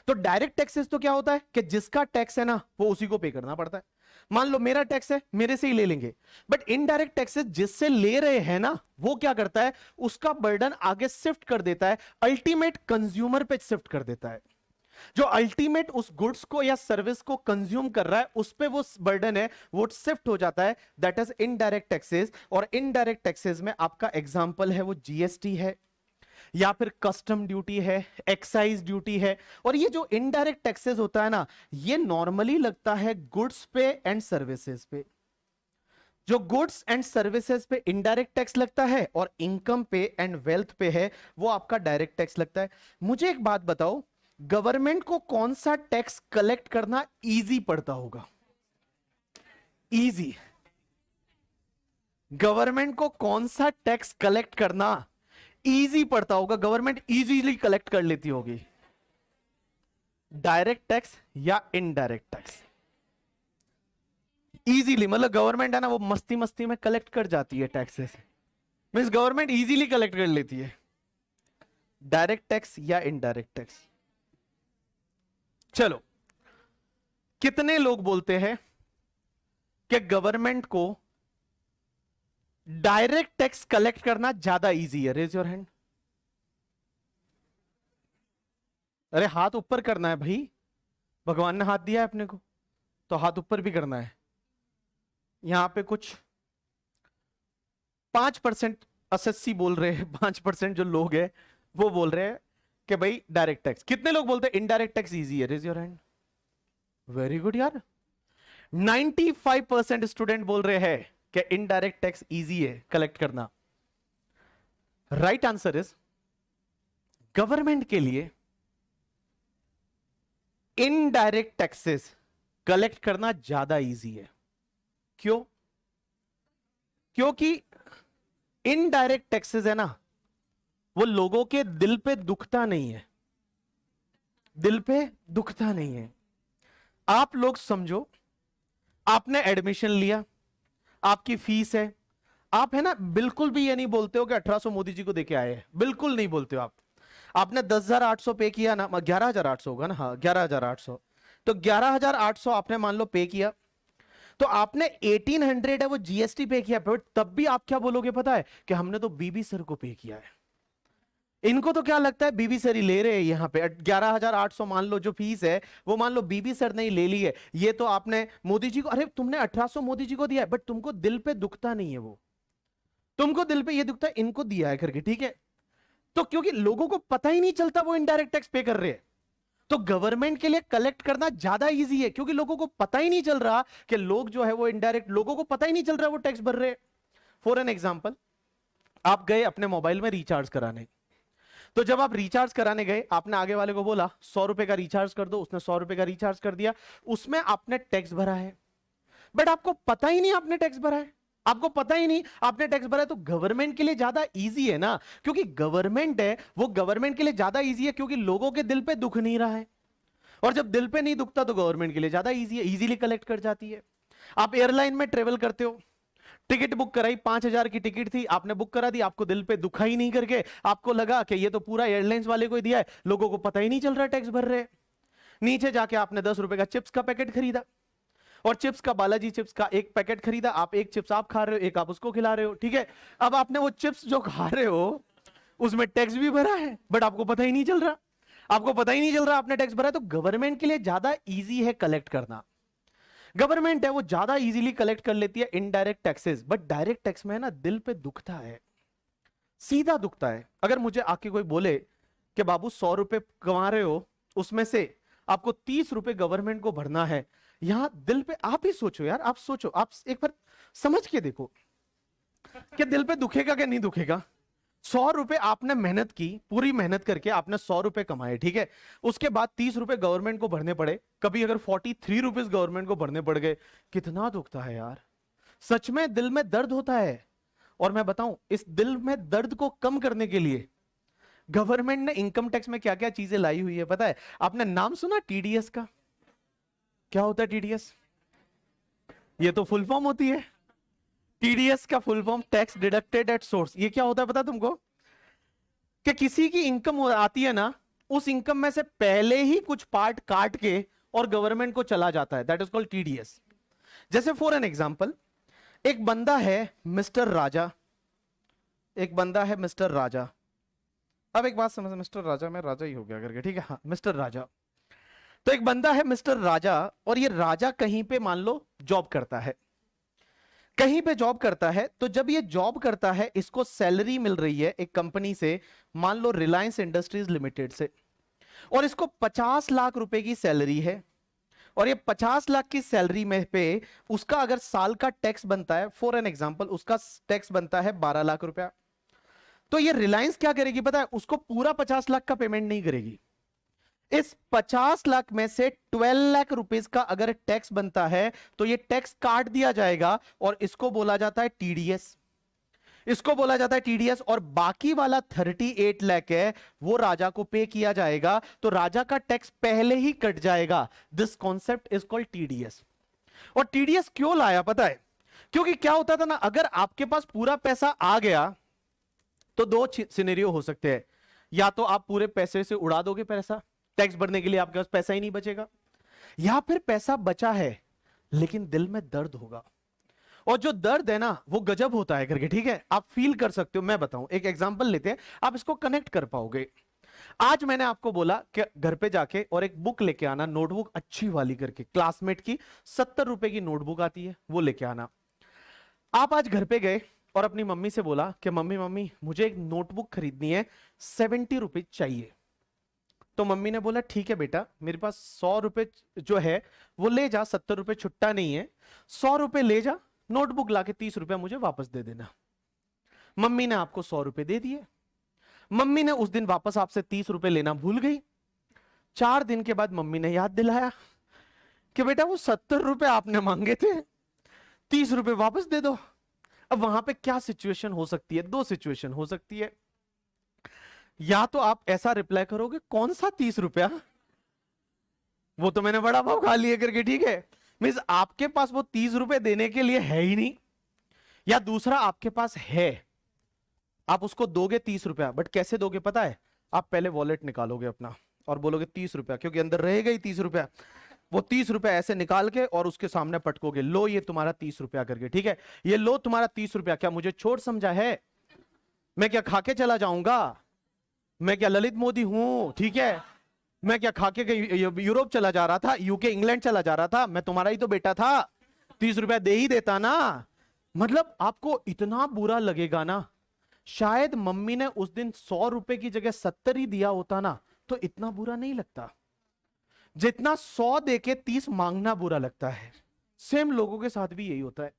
तो डायरेक्ट टैक्सेस तो क्या होता है, कि जिसका टैक्स है ना वो उसी को पे करना पड़ता है। मान लो मेरा टैक्स है, मेरे से ही ले लेंगे। बट इनडायरेक्ट टैक्सेस जिससे ले रहे हैं ना, वो क्या करता है, उसका बर्डन आगे शिफ्ट कर देता है, अल्टीमेट कंज्यूमर पे शिफ्ट कर देता है। जो अल्टीमेट उस गुड्स को या सर्विस को कंज्यूम कर रहा है उस पे वो बर्डन है, वो शिफ्ट हो जाता है, दैट इज इनडायरेक्ट टैक्सेस। और इनडायरेक्ट टैक्सेस में आपका एग्जांपल है वो जीएसटी है, या फिर कस्टम ड्यूटी है, एक्साइज ड्यूटी है। और ये जो इनडायरेक्ट टैक्सेस होता है ना, ये नॉर्मली लगता है गुड्स पे एंड सर्विसेज पे। जो गुड्स एंड सर्विसेज पे इनडायरेक्ट टैक्स लगता है और इनकम पे एंड वेल्थ पे है वो आपका डायरेक्ट टैक्स लगता है। मुझे एक बात बताओ, गवर्नमेंट को कौन सा टैक्स कलेक्ट करना इजी पड़ता होगा, इजी, गवर्नमेंट को कौन सा टैक्स कलेक्ट करना इजी पड़ता होगा, गवर्नमेंट इजीली कलेक्ट कर लेती होगी, डायरेक्ट टैक्स या इनडायरेक्ट टैक्स? इजीली मतलब गवर्नमेंट है ना वो मस्ती मस्ती में कलेक्ट कर जाती है taxes, means government easily collect कर लेती है। डायरेक्ट टैक्स या इनडायरेक्ट टैक्स? चलो, कितने लोग बोलते हैं कि गवर्नमेंट को डायरेक्ट टैक्स कलेक्ट करना ज्यादा इजी है? Raise your hand. अरे हाथ ऊपर करना है भाई, भगवान ने हाथ दिया है अपने को, तो हाथ ऊपर भी करना है। यहां पे कुछ 5% एसएससी बोल रहे हैं, 5% जो लोग हैं वो बोल रहे हैं कि भाई डायरेक्ट टैक्स। कितने लोग बोलते हैं इनडायरेक्ट टैक्स इजी है? Raise your hand. Very good यार, 95% स्टूडेंट बोल रहे हैं कि इनडायरेक्ट टैक्स इजी है कलेक्ट करना। राइट आंसर इज, गवर्नमेंट के लिए इनडायरेक्ट टैक्सेस कलेक्ट करना ज्यादा इजी है। क्यों? क्योंकि इनडायरेक्ट टैक्सेस है ना, वो लोगों के दिल पे दुखता नहीं है, दिल पे दुखता नहीं है। आप लोग समझो, आपने एडमिशन लिया, आपकी फीस है, आप है ना बिल्कुल भी ये नहीं बोलते हो कि 1800 मोदी जी को देके आए हैं, बिल्कुल नहीं बोलते हो आप। आपने 10,800 पे किया ना, 11,800 होगा ना, हाँ 11,800, तो 11,800 आपने मान लो पे किया, तो आपने 1800 है वो जीएसटी पे किया, बट तब भी आप क्या बोलोगे पता है? कि हमने तो बीबी सर को पे किया है। इनको तो क्या लगता है बीबी सर ही ले रहे हैं, यहां पे 11,800 मान लो जो फीस है वो मान लो बीबी सर ने ही ले ली है, ये तो आपने मोदी जी को, अरे तुमने 1800 मोदी जी को दिया है, बट तुमको दिल पे दुखता नहीं है वो, तुमको दिल पे ये दुखता है इनको दिया है करके, ठीक है? तो क्योंकि लोगों को पता ही नहीं चलता वो इनडायरेक्ट टैक्स पे कर रहे हैं, तो गवर्नमेंट के लिए कलेक्ट करना ज्यादा इजी है, क्योंकि लोगों को पता ही नहीं चल रहा कि लोग जो है वो इनडायरेक्ट, लोगों को पता ही नहीं चल रहा वो टैक्स भर रहे हैं। फॉर एन एग्जाम्पल, आप गए अपने मोबाइल में रिचार्ज कराने, तो जब आप रिचार्ज कराने गए, आपने आगे वाले को बोला 100 रुपए का रिचार्ज कर दो, उसने 100 रुपए का रिचार्ज कर दिया, उसमें आपने टैक्स भरा है, बट आपको पता ही नहीं आपने टैक्स भरा है, आपको पता ही नहीं आपने टैक्स भरा है। तो गवर्नमेंट के लिए ज्यादा इजी है ना, क्योंकि गवर्नमेंट है वो, गवर्नमेंट के लिए ज्यादा इजी है क्योंकि लोगों के दिल पे दुख नहीं रहा है, और जब दिल पे नहीं दुखता तो गवर्नमेंट के लिए ज्यादा इजी है, इजीली कलेक्ट कर जाती है। आप एयरलाइन में ट्रेवल करते हो, टिकट बुक कराई, 5,000 की टिकट थी, आपने बुक करा दी, आपको दिल पे दुखा ही नहीं करके आपको लगा कि ये तो पूरा एयरलाइंस वाले को ही दिया है, लोगों को पता ही नहीं चल रहा टैक्स भर रहे। नीचे जाके आपने 10 रुपए का चिप्स का पैकेट खरीदा, और चिप्स का, बालाजी चिप्स का एक पैकेट खरीदा, आप एक चिप्स आप खा रहे हो, एक आप उसको खिला रहे हो, ठीक है? अब आपने वो चिप्स जो खा रहे हो उसमें टैक्स भी भरा है, बट आपको पता ही नहीं चल रहा, आपको पता ही नहीं चल रहा आपने टैक्स भरा है। तो गवर्नमेंट के लिए ज्यादा इजी है कलेक्ट करना, गवर्नमेंट है वो ज्यादा इजीली कलेक्ट कर लेती है indirect taxes, but direct tax में है ना दिल पे दुखता है, सीधा दुखता है। अगर मुझे आके कोई बोले कि बाबू 100 रुपए कमा रहे हो, उसमें से आपको 30 रुपए गवर्नमेंट को भरना है, यहां दिल पे आप ही सोचो यार, आप सोचो, आप एक बार समझ के देखो कि दिल पे दुखेगा कि नहीं दुखेगा। 100 रुपए आपने मेहनत की, पूरी मेहनत करके आपने 100 रुपए कमाए, ठीक है? उसके बाद 30 रुपए गवर्नमेंट को भरने पड़े, कभी अगर 43 रुपीज गवर्नमेंट को भरने पड़ गए, कितना दुखता है यार, सच में दिल में दर्द होता है। और मैं बताऊं, इस दिल में दर्द को कम करने के लिए गवर्नमेंट ने इनकम टैक्स में क्या क्या चीजें लाई हुई है पता है? आपने नाम सुना टीडीएस का? क्या होता है टीडीएस? ये तो फुल फॉर्म होती है, टीडीएस का full form tax deducted at source. ये क्या होता है पता है तुमको? कि किसी की इनकम आती है ना, उस इनकम में से पहले ही कुछ पार्ट काट के और गवर्नमेंट को चला जाता है, दैट इज कॉल्ड टीडीएस। जैसे फॉर एन एग्जांपल, एक बंदा है मिस्टर राजा, एक बंदा है मिस्टर राजा। अब एक बात समझ, मिस्टर राजा में राजा ही हो गया करके, ठीक है? हाँ, मिस्टर राजा। तो एक बंदा है मिस्टर राजा, और ये राजा कहीं पे मान लो जॉब करता है, कहीं पे जॉब करता है। तो जब ये जॉब करता है, इसको सैलरी मिल रही है एक कंपनी से, मान लो रिलायंस इंडस्ट्रीज लिमिटेड से, और इसको 50 लाख रुपए की सैलरी है, और ये 50 लाख की सैलरी में पे उसका अगर साल का टैक्स बनता है, फॉर एन एग्जांपल उसका टैक्स बनता है 12 लाख रुपया, तो ये रिलायंस क्या करेगी पता है? उसको पूरा 50 लाख का पेमेंट नहीं करेगी, इस 50 लाख में से 12 लाख रुपीस का अगर टैक्स बनता है तो ये टैक्स काट दिया जाएगा, और इसको बोला जाता है टीडीएस, इसको बोला जाता है टीडीएस। और बाकी वाला 38 लाख है वो राजा को पे किया जाएगा, तो राजा का टैक्स पहले ही कट जाएगा। This concept is called TDS. और टीडीएस क्यों लाया पता है? क्योंकि क्या होता था ना, अगर आपके पास पूरा पैसा आ गया तो दो सिनेरियो हो सकते हैं, या तो आप पूरे पैसे से उड़ा दोगे पैसा, टैक्स भरने के लिए आपके पास पैसा ही नहीं बचेगा, या फिर पैसा बचा है लेकिन दिल में दर्द होगा, और जो दर्द है ना वो गजब होता है करके, ठीक है, आप फील कर सकते हो। मैं बताऊं, एक एग्जांपल लेते हैं, आप इसको कनेक्ट कर पाओगे। आज मैंने आपको बोला कि घर पे जाके और एक बुक लेके आना, नोटबुक अच्छी वाली करके, क्लासमेट की 70 रुपए की नोटबुक आती है, वो लेके आना। आप आज घर पे गए और अपनी मम्मी से बोला कि मम्मी मम्मी मुझे एक नोटबुक खरीदनी है, 70 रुपए चाहिए। तो मम्मी ने बोला ठीक है बेटा, मेरे पास 100 रुपए जो है वो ले जा, 70 रुपए छुट्टा नहीं है, 100 रुपए ले जा, नोटबुक लाके 30 रुपया मुझे वापस दे देना। मम्मी ने आपको 100 रुपए दे दिए। मम्मी ने उस दिन वापस आपसे 30 रुपए लेना भूल गई। 4 दिन के बाद मम्मी ने याद दिलाया कि बेटा वो 70 रुपए आपने मांगे थे, 30 रुपए वापस दे दो। अब वहां पे क्या सिचुएशन हो सकती है? दो सिचुएशन हो सकती है। या तो आप ऐसा रिप्लाई करोगे कौन सा 30 रुपया, वो तो मैंने बड़ा पाव खा लिए करके, ठीक है, मीन्स आपके पास वो 30 रुपए देने के लिए है ही नहीं। या दूसरा, आपके पास है, आप उसको दोगे 30 रुपया, बट कैसे दोगे पता है? आप पहले वॉलेट निकालोगे अपना और बोलोगे 30 रुपया, क्योंकि अंदर रहेगा ही 30 रुपया। वो 30 रुपया ऐसे निकाल के और उसके सामने पटकोगे, लो ये तुम्हारा 30 रुपया करके, ठीक है, ये लो तुम्हारा 30 रुपया। क्या मुझे चोर समझा है? मैं क्या खा के चला जाऊंगा? मैं क्या ललित मोदी हूं? ठीक है, मैं क्या खा के यूरोप चला जा रहा था, यूके इंग्लैंड चला जा रहा था? मैं तुम्हारा ही तो बेटा था, 30 रुपया दे ही देता ना। मतलब आपको इतना बुरा लगेगा ना। शायद मम्मी ने उस दिन 100 रुपए की जगह 70 ही दिया होता ना, तो इतना बुरा नहीं लगता जितना 100 देके 30 मांगना बुरा लगता है। सेम लोगों के साथ भी यही होता है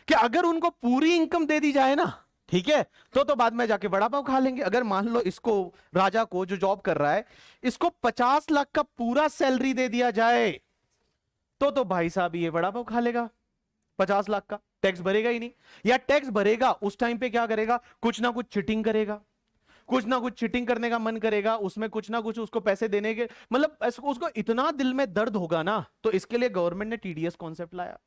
कि अगर उनको पूरी इनकम दे दी जाए ना, ठीक है, तो बाद में जाके बड़ा पाव खा लेंगे। अगर मान लो इसको, राजा को जो जॉब कर रहा है, इसको 50 लाख का पूरा सैलरी दे दिया जाए, तो भाई साहब ये बड़ा पाव खा लेगा। 50 लाख का टैक्स भरेगा ही नहीं, या टैक्स भरेगा उस टाइम पे क्या करेगा, कुछ ना कुछ चिटिंग करेगा, कुछ ना कुछ चिटिंग करने का मन करेगा, उसमें कुछ ना कुछ उसको पैसे देने के, मतलब उसको इतना दिल में दर्द होगा ना। तो इसके लिए गवर्नमेंट ने टीडीएस कॉन्सेप्ट लाया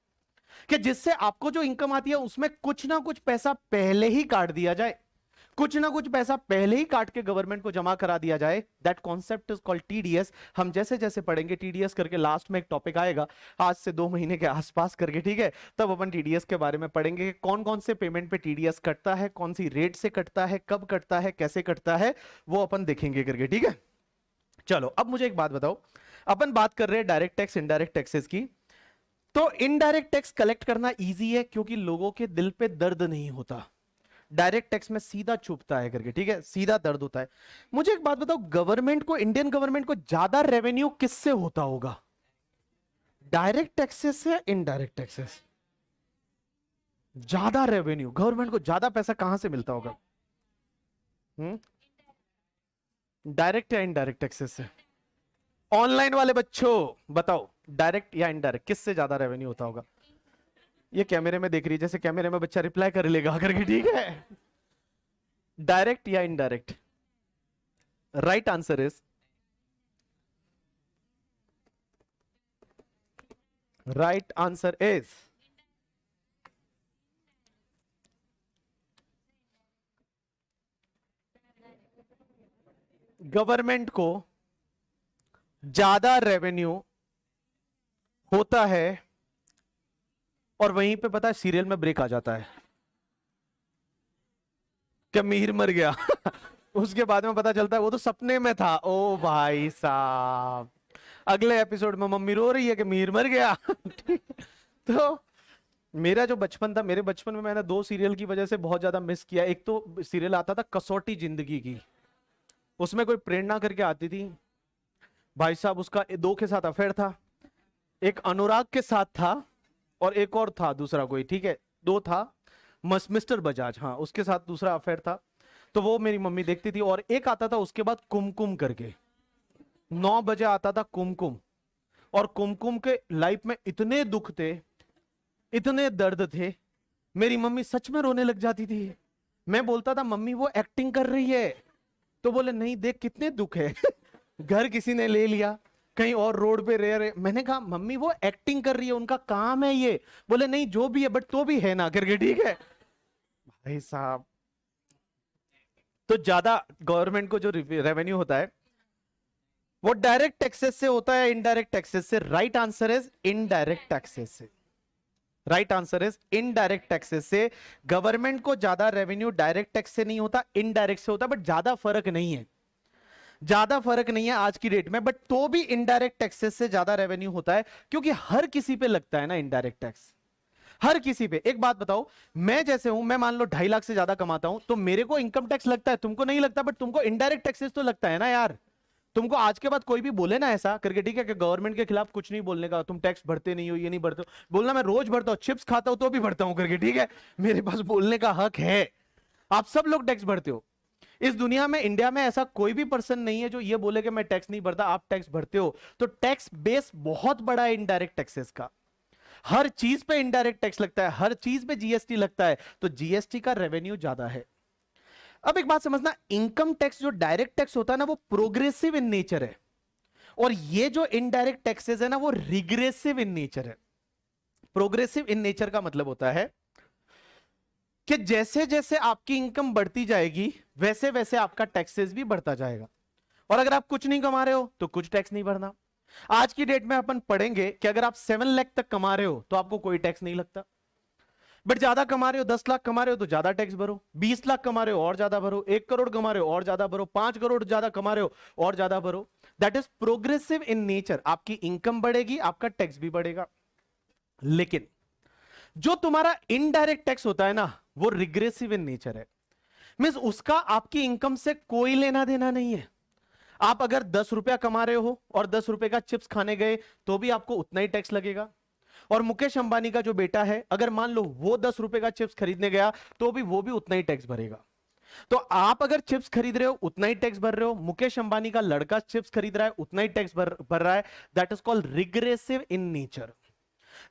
कि जिससे आपको जो इनकम आती है उसमें कुछ ना कुछ पैसा पहले ही काट दिया जाए, कुछ ना कुछ पैसा पहले ही काट के गवर्नमेंट को जमा करा दिया जाए। That concept is called TDS. हम जैसे जैसे पढ़ेंगे टीडीएस करके, लास्ट में एक टॉपिक आएगा आज से 2 महीने के आसपास करके, ठीक है, तब अपन टीडीएस के बारे में पढ़ेंगे कि कौन कौन से पेमेंट पे टीडीएस कटता है, कौन सी रेट से कटता है, कब कटता है, कैसे कटता है, वो अपन देखेंगे करके, ठीक है। चलो अब मुझे एक बात बताओ, अपन बात कर रहे हैं डायरेक्ट टैक्स इनडायरेक्ट टैक्सेस की। तो इनडायरेक्ट टैक्स कलेक्ट करना इजी है क्योंकि लोगों के दिल पे दर्द नहीं होता। डायरेक्ट टैक्स में सीधा चुभता है करके, ठीक है, सीधा दर्द होता है। मुझे एक बात बताओ, गवर्नमेंट को, इंडियन गवर्नमेंट को ज्यादा रेवेन्यू किससे होता होगा, डायरेक्ट टैक्सेस से इनडायरेक्ट टैक्सेस? ज्यादा रेवेन्यू, गवर्नमेंट को ज्यादा पैसा कहां से मिलता होगा? डायरेक्ट या इनडायरेक्ट टैक्सेस से? ऑनलाइन वाले बच्चों बताओ, डायरेक्ट या इनडायरेक्ट, किससे ज्यादा रेवेन्यू होता होगा? ये कैमरे में देख रही है, जैसे कैमरे में बच्चा रिप्लाई कर लेगा करके, ठीक है। डायरेक्ट या indirect? Right answer is, right answer is government को ज्यादा रेवेन्यू होता है और वहीं पे पता है सीरियल में ब्रेक आ जाता है कि मीर मर गया। उसके बाद में पता चलता है वो तो सपने में था। ओ भाई साहब, अगले एपिसोड में मम्मी रो रही है कि मीर मर गया। तो मेरा जो बचपन था, मेरे बचपन में मैंने 2 सीरियल की वजह से बहुत ज्यादा मिस किया। एक तो सीरियल आता था कसौटी जिंदगी की, उसमें कोई प्रेरणा करके आती थी, भाई साहब उसका 2 के साथ अफेयर था, एक अनुराग के साथ था और एक और था दूसरा कोई, ठीक है, 2 था, मिस्टर बजाज, हाँ, उसके साथ दूसरा अफेयर था। तो वो मेरी मम्मी देखती थी। और एक आता था उसके बाद कुमकुम करके, 9 बजे आता था कुमकुम। और कुमकुम के लाइफ में इतने दुख थे, इतने दर्द थे, मेरी मम्मी सच में रोने लग जाती थी। मैं बोलता था मम्मी वो एक्टिंग कर रही है, तो बोले नहीं देख कितने दुख है। घर किसी ने ले लिया, कहीं और रोड पे रह रहे। मैंने कहा मम्मी वो एक्टिंग कर रही है, उनका काम है ये। बोले नहीं जो भी है, बट तो भी है ना करके, ठीक है। भाई साहब, तो ज्यादा गवर्नमेंट को जो रेवेन्यू होता है वो डायरेक्ट टैक्सेस से होता है, इनडायरेक्ट टैक्सेस से? Right answer is indirect taxes से। Right answer is indirect taxes से गवर्नमेंट को ज्यादा रेवेन्यू डायरेक्ट टैक्स से नहीं होता, इनडायरेक्ट से होता, बट ज्यादा फर्क नहीं है, ज्यादा फर्क नहीं है आज की डेट में, बट तो भी इनडायरेक्ट टैक्सेस से ज्यादा रेवेन्यू होता है, क्योंकि हर किसी पे लगता है ना इनडायरेक्ट टैक्स, हर किसी पे। एक बात बताओ, मैं जैसे हूं, मैं मान लो 2.5 लाख से ज्यादा कमाता हूं, तो मेरे को इनकम टैक्स लगता है, तुमको नहीं लगता, बट तुमको इनडायरेक्ट टैक्सेस तो लगता है ना यार। तुमको आज के बाद कोई भी बोले ना ऐसा करके, ठीक है, कि गवर्नमेंट के खिलाफ कुछ नहीं बोलने का, तुम टैक्स भरते नहीं हो, ये नहीं भरते हो, बोलना मैं रोज भरता हूं, चिप्स खाता हूं तो भी भरता हूं करके, ठीक है, मेरे पास बोलने का हक है। आप सब लोग टैक्स भरते हो इस दुनिया में, इंडिया में ऐसा कोई भी पर्सन नहीं है जो ये बोले कि मैं टैक्स नहीं भरता, आप टैक्स भरते हो। तो टैक्स बेस बहुत बड़ा है इनडायरेक्ट टैक्सेस का, हर चीज पे इनडायरेक्ट टैक्स लगता है, हर चीज पे जीएसटी लगता है, तो जीएसटी का रेवेन्यू ज्यादा है। अब एक बात समझना, इनकम टैक्स जो डायरेक्ट टैक्स होता है ना, वो प्रोग्रेसिव इन नेचर है, और ये जो इनडायरेक्ट टैक्सेस है ना, वो रिग्रेसिव इन नेचर है। प्रोग्रेसिव इन नेचर का मतलब होता है कि जैसे जैसे आपकी इनकम बढ़ती जाएगी, वैसे वैसे आपका टैक्सेस भी बढ़ता जाएगा, और अगर आप कुछ नहीं कमा रहे हो तो कुछ टैक्स नहीं भरना। आज की डेट में अपन पढ़ेंगे कि अगर आप 7 लाख तक कमा रहे हो तो आपको कोई टैक्स नहीं लगता, बट ज्यादा कमा रहे हो, 10 लाख कमा रहे हो तो ज्यादा टैक्स भरो, 20 लाख कमा रहे हो और ज्यादा भरो, 1 करोड़ कमा रहे हो और ज्यादा भरो, 5 करोड़ ज्यादा कमा रहे हो और ज्यादा भरो। That is progressive in nature, आपकी इनकम बढ़ेगी, आपका टैक्स भी बढ़ेगा। लेकिन जो तुम्हारा इनडायरेक्ट टैक्स होता है ना, वो रिग्रेसिव इन नेचर है, मींस उसका आपकी इनकम से कोई लेना देना नहीं है। आप अगर 10 रुपया कमा रहे हो और 10 रुपए का चिप्स खाने गए तो भी आपको उतना ही टैक्स लगेगा, और मुकेश अंबानी का जो बेटा है, अगर मान लो वो 10 रुपए का चिप्स खरीदने गया तो भी वो भी उतना ही टैक्स भरेगा। तो आप अगर चिप्स खरीद रहे हो उतना ही टैक्स भर रहे हो, मुकेश अंबानी का लड़का चिप्स खरीद रहा है उतना ही टैक्स भर रहा है। That is called regressive in nature.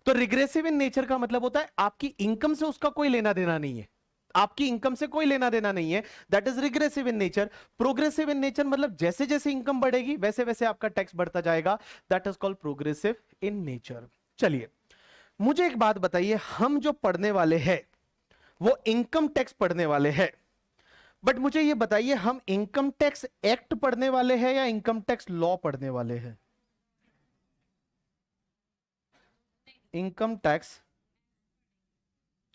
तो रिग्रेसिव इन नेचर का मतलब होता है आपकी इनकम से उसका कोई लेना देना नहीं है, आपकी इनकम से कोई लेना देना नहीं है, that is regressive in nature. Progressive in nature मतलब जैसे जैसे इनकम बढ़ेगी वैसे वैसे आपका टैक्स बढ़ता जाएगा, that is called progressive in nature. चलिए मुझे एक बात बताइए, हम जो पढ़ने वाले हैं वो इनकम टैक्स पढ़ने वाले हैं, बट मुझे ये बताइए हम इनकम टैक्स एक्ट पढ़ने वाले हैं या इनकम टैक्स लॉ पढ़ने वाले हैं? इनकम टैक्स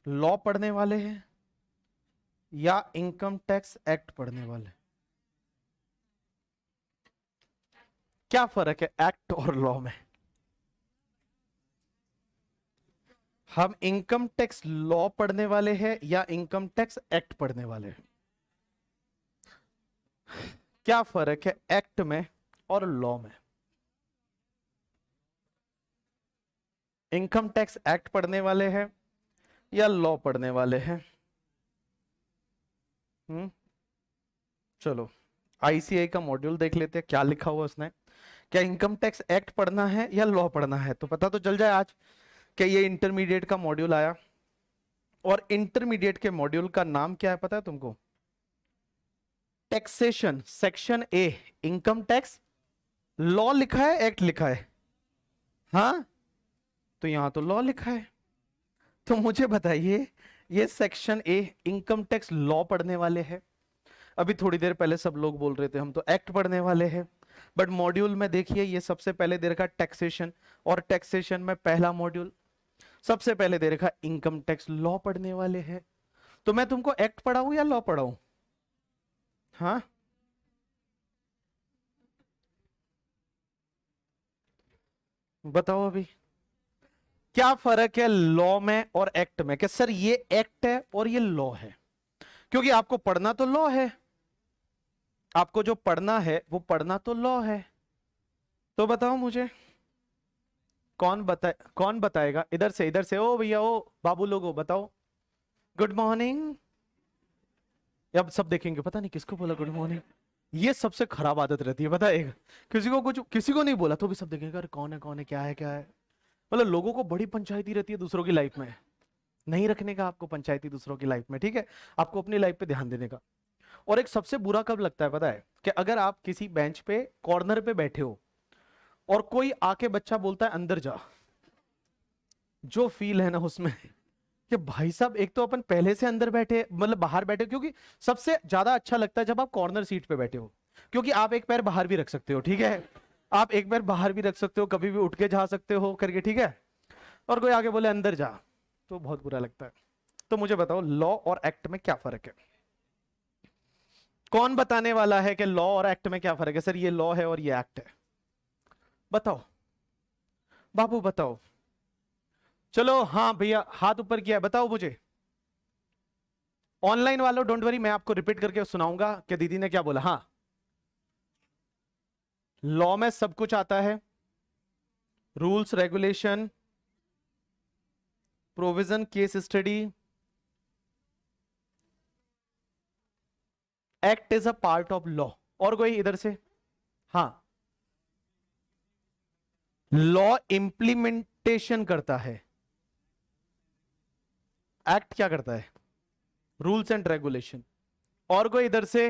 लॉ पढ़ने वाले हैं या इनकम टैक्स एक्ट पढ़ने वाले? क्या फर्क है एक्ट और लॉ में? हम इनकम टैक्स लॉ पढ़ने वाले हैं या इनकम टैक्स एक्ट पढ़ने वाले हैं? क्या फर्क है एक्ट में और लॉ में? इनकम टैक्स एक्ट पढ़ने वाले हैं या लॉ पढ़ने वाले हैं? चलो आईसीआई का मॉड्यूल देख लेते हैं, क्या लिखा हुआ उसने। क्या इनकम टैक्स एक्ट पढ़ना है या लॉ पढ़ना है? तो पता तो चल जाए आज कि ये इंटरमीडिएट का मॉड्यूल आया, और इंटरमीडिएट के मॉड्यूल का नाम क्या है पता है तुमको? Taxation section A, income tax. Law लिखा है एक्ट लिखा है? हाँ, तो यहां तो लॉ लिखा है। तो मुझे बताइए ये section A income tax law पढ़ने वाले हैं, अभी थोड़ी देर पहले सब लोग बोल रहे थे हम तो एक्ट पढ़ने वाले हैं, बट मॉड्यूल में देखिए ये सबसे पहले दे रखा टैक्सेशन, और टैक्सेशन में पहला मॉड्यूल सबसे पहले दे रखा इनकम टैक्स लॉ पढ़ने वाले हैं। तो मैं तुमको एक्ट पढ़ाऊं या लॉ पढ़ाऊं? हाँ, बताओ अभी क्या फर्क है लॉ में और एक्ट में? कि सर ये एक्ट है और ये लॉ है, क्योंकि आपको पढ़ना तो लॉ है, आपको जो पढ़ना है वो पढ़ना तो लॉ है। तो बताओ मुझे कौन बताएगा? इधर से ओ भैया, ओ बाबू लोगो बताओ गुड मॉर्निंग। अब सब देखेंगे पता नहीं किसको बोला गुड मॉर्निंग, ये सबसे खराब आदत रहती है पता है, किसी को नहीं बोला तो भी सब देखेंगे अरे कौन है क्या है क्या है। मतलब लोगों को बड़ी पंचायती रहती है दूसरों की लाइफ में, नहीं रखने का आपको पंचायती दूसरों की लाइफ में, ठीक है, आपको अपनी लाइफ पे ध्यान देने का। और एक सबसे बुरा कब लगता है पता है? कि अगर आप किसी बेंच पे कॉर्नर पे बैठे हो और कोई आके बच्चा बोलता है अंदर जा, जो फील है ना उसमें कि भाई साहब एक तो अपन पहले से अंदर बैठे मतलब बाहर बैठे, क्योंकि सबसे ज्यादा अच्छा लगता है जब आप कॉर्नर सीट पे बैठे हो, क्योंकि आप एक पैर बाहर भी रख सकते हो, ठीक है, आप एक पैर बाहर भी रख सकते हो, कभी भी उठ के जा सकते हो करके, ठीक है, और कोई आगे बोले अंदर जा, तो बहुत बुरा लगता है। तो मुझे बताओ लॉ और एक्ट में क्या फर्क है? कौन बताने वाला है कि लॉ और एक्ट में क्या फर्क है? सर ये लॉ है और ये एक्ट है, बताओ बाबू बताओ। चलो हाँ भैया हाथ ऊपर किया है, बताओ मुझे। ऑनलाइन वालों डोंट वरी, मैं आपको रिपीट करके सुनाऊंगा कि दीदी ने क्या बोला। हाँ, लॉ में सब कुछ आता है, rules regulation provision case study. Act is a part of law. और कोई इधर से? हाँ, लॉ इंप्लीमेंटेशन करता है, एक्ट क्या करता है? Rules and regulation. और कोई इधर से?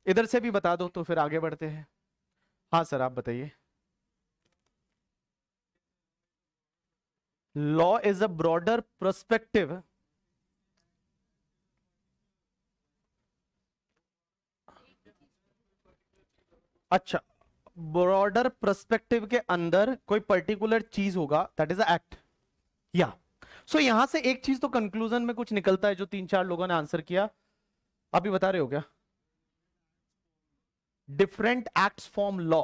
इधर से भी बता दो तो फिर आगे बढ़ते हैं। हाँ सर आप बताइए। Law is a broader perspective. अच्छा, ब्रॉडर पर्सपेक्टिव के अंदर कोई पर्टिकुलर चीज होगा, दैट इज अ एक्ट। या सो यहां से एक चीज तो कंक्लूजन में कुछ निकलता है, जो 3-4 लोगों ने आंसर किया। अभी बता रहे हो क्या? Different acts form law.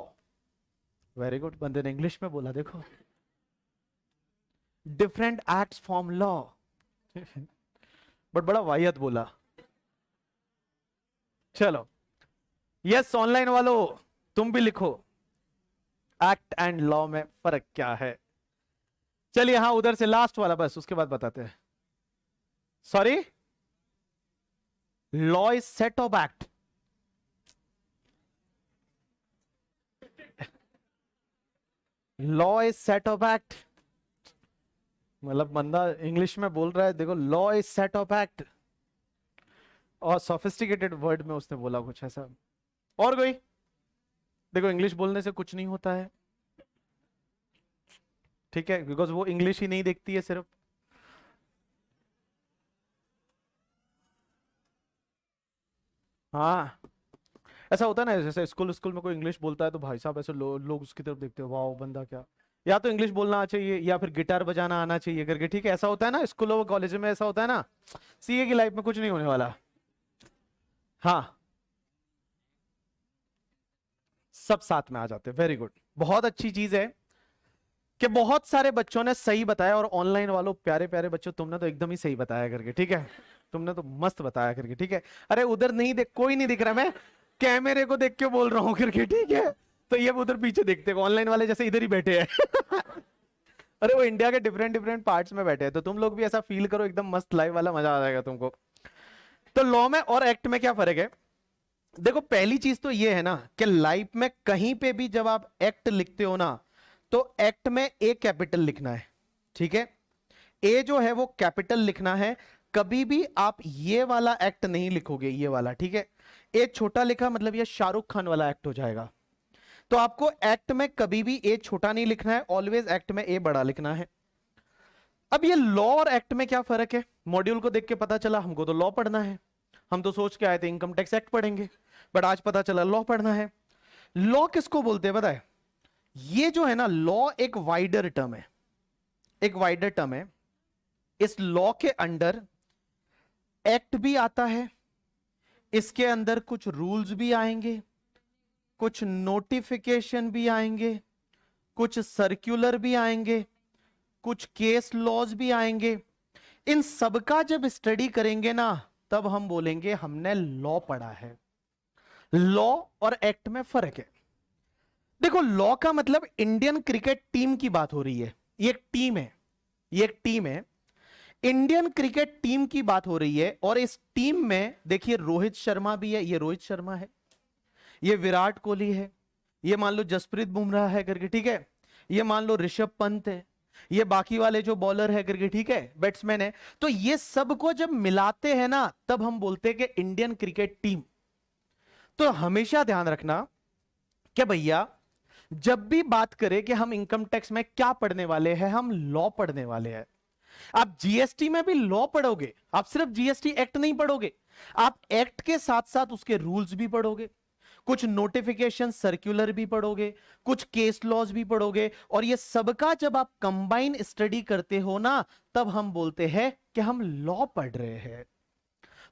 Very good, बंदे ने इंग्लिश में बोला देखो। Different acts form law, but बड़ा वाहियत बोला। चलो यस ऑनलाइन वालों तुम भी लिखो, एक्ट एंड लॉ में फर्क क्या है? चलिए हाँ उधर से लास्ट वाला बस, उसके बाद बताते हैं। Sorry, law is set of act. Law is set of act, मतलब बंदा इंग्लिश में बोल रहा है देखो, law is set of act, और सोफिस्टिकेटेड वर्ड में उसने बोला कुछ ऐसा। और कोई? देखो इंग्लिश बोलने से कुछ नहीं होता है, ठीक है, बिकॉज वो इंग्लिश ही नहीं देखती है सिर्फ। हाँ, ऐसा होता है ना, जैसे स्कूल स्कूल में कोई इंग्लिश बोलता है तो भाई साहब ऐसे लोग उसकी तरफ देखते हो, वाह बंदा क्या, या तो इंग्लिश बोलना चाहिए या फिर गिटार बजाना आना चाहिए करके, ठीक है, ऐसा होता है ना स्कूलों कॉलेज में, ऐसा होता है ना। सीए की लाइफ में कुछ नहीं होने वाला। हाँ, सब साथ में आ जाते हैं, वेरी गुड, बहुत अच्छी चीज है कि बहुत सारे बच्चों ने सही बताया, और ऑनलाइन वालों प्यारे प्यारे बच्चों तुमने तो एकदम ही सही बताया करके, ठीक है, तुमने तो मस्त बताया करके, ठीक है। अरे उधर नहीं देख, कोई नहीं दिख रहा, मैं कैमरे को देख के बोल रहा हूँ करके, ठीक है। तो ये उधर पीछे देखते हैं, ऑनलाइन वाले जैसे इधर ही बैठे हैं। अरे वो इंडिया के डिफरेंट डिफरेंट पार्ट्स में बैठे हैं, तो तुम लोग भी ऐसा फील करो, एकदम मस्त लाइव वाला मजा आ जाएगा तुमको। तो लॉ में और एक्ट में क्या फर्क है? देखो पहली चीज तो ये है ना कि लाइफ में कहीं पे भी जब आप एक्ट लिखते हो ना, तो एक्ट में ए कैपिटल लिखना है, ठीक है, ए जो है वो कैपिटल लिखना है। कभी भी आप ये वाला एक्ट नहीं लिखोगे, ये वाला, ठीक है, ए छोटा लिखा मतलब ये शाहरुख खान वाला एक्ट हो जाएगा। तो आपको एक्ट में कभी भी ए छोटा नहीं लिखना है, ऑलवेज एक्ट में ए बड़ा लिखना है। अब ये लॉ और एक्ट में क्या फर्क है? मॉड्यूल को देख के पता चला, हमको तो लॉ पढ़ना है, हम तो सोच के आए थे इनकम टैक्स एक्ट पढ़ेंगे, बट आज पता चला लॉ पढ़ना है। लॉ किसको बोलते हैं पता है? ये जो है ना लॉ, एक वाइडर टर्म है, एक वाइडर टर्म है। इस लॉ के अंडर एक्ट भी आता है, इसके अंदर कुछ रूल्स भी आएंगे, कुछ नोटिफिकेशन भी आएंगे, कुछ सर्कुलर भी आएंगे, कुछ केस लॉज भी आएंगे। इन सबका जब स्टडी करेंगे ना, तब हम बोलेंगे हमने लॉ पढ़ा है। लॉ और एक्ट में फर्क है। देखो लॉ का मतलब इंडियन क्रिकेट टीम की बात हो रही है, ये एक टीम है, ये एक टीम है, इंडियन क्रिकेट टीम की बात हो रही है। और इस टीम में देखिए रोहित शर्मा भी है, ये रोहित शर्मा है, ये विराट कोहली है, ये मान लो जसप्रीत बुमराह है करके, ठीक है, ये मान लो ऋषभ पंत है, ये बाकी वाले जो बॉलर है करके, ठीक है, बैट्समैन है। तो ये सबको जब मिलाते हैं ना, तब हम बोलते हैं कि इंडियन क्रिकेट टीम। तो हमेशा ध्यान रखना कि भैया जब भी बात करें कि हम इनकम टैक्स में क्या पढ़ने वाले हैं, हम लॉ पढ़ने वाले हैं। आप जीएसटी में भी लॉ पढ़ोगे, आप सिर्फ जीएसटी एक्ट नहीं पढ़ोगे, आप एक्ट के साथ साथ उसके रूल्स भी पढ़ोगे। कुछ नोटिफिकेशन सर्कुलर भी पढ़ोगे, कुछ केस लॉज भी पढ़ोगे, और ये सबका जब आप कंबाइन स्टडी करते हो ना, तब हम बोलते हैं कि हम लॉ पढ़ रहे हैं।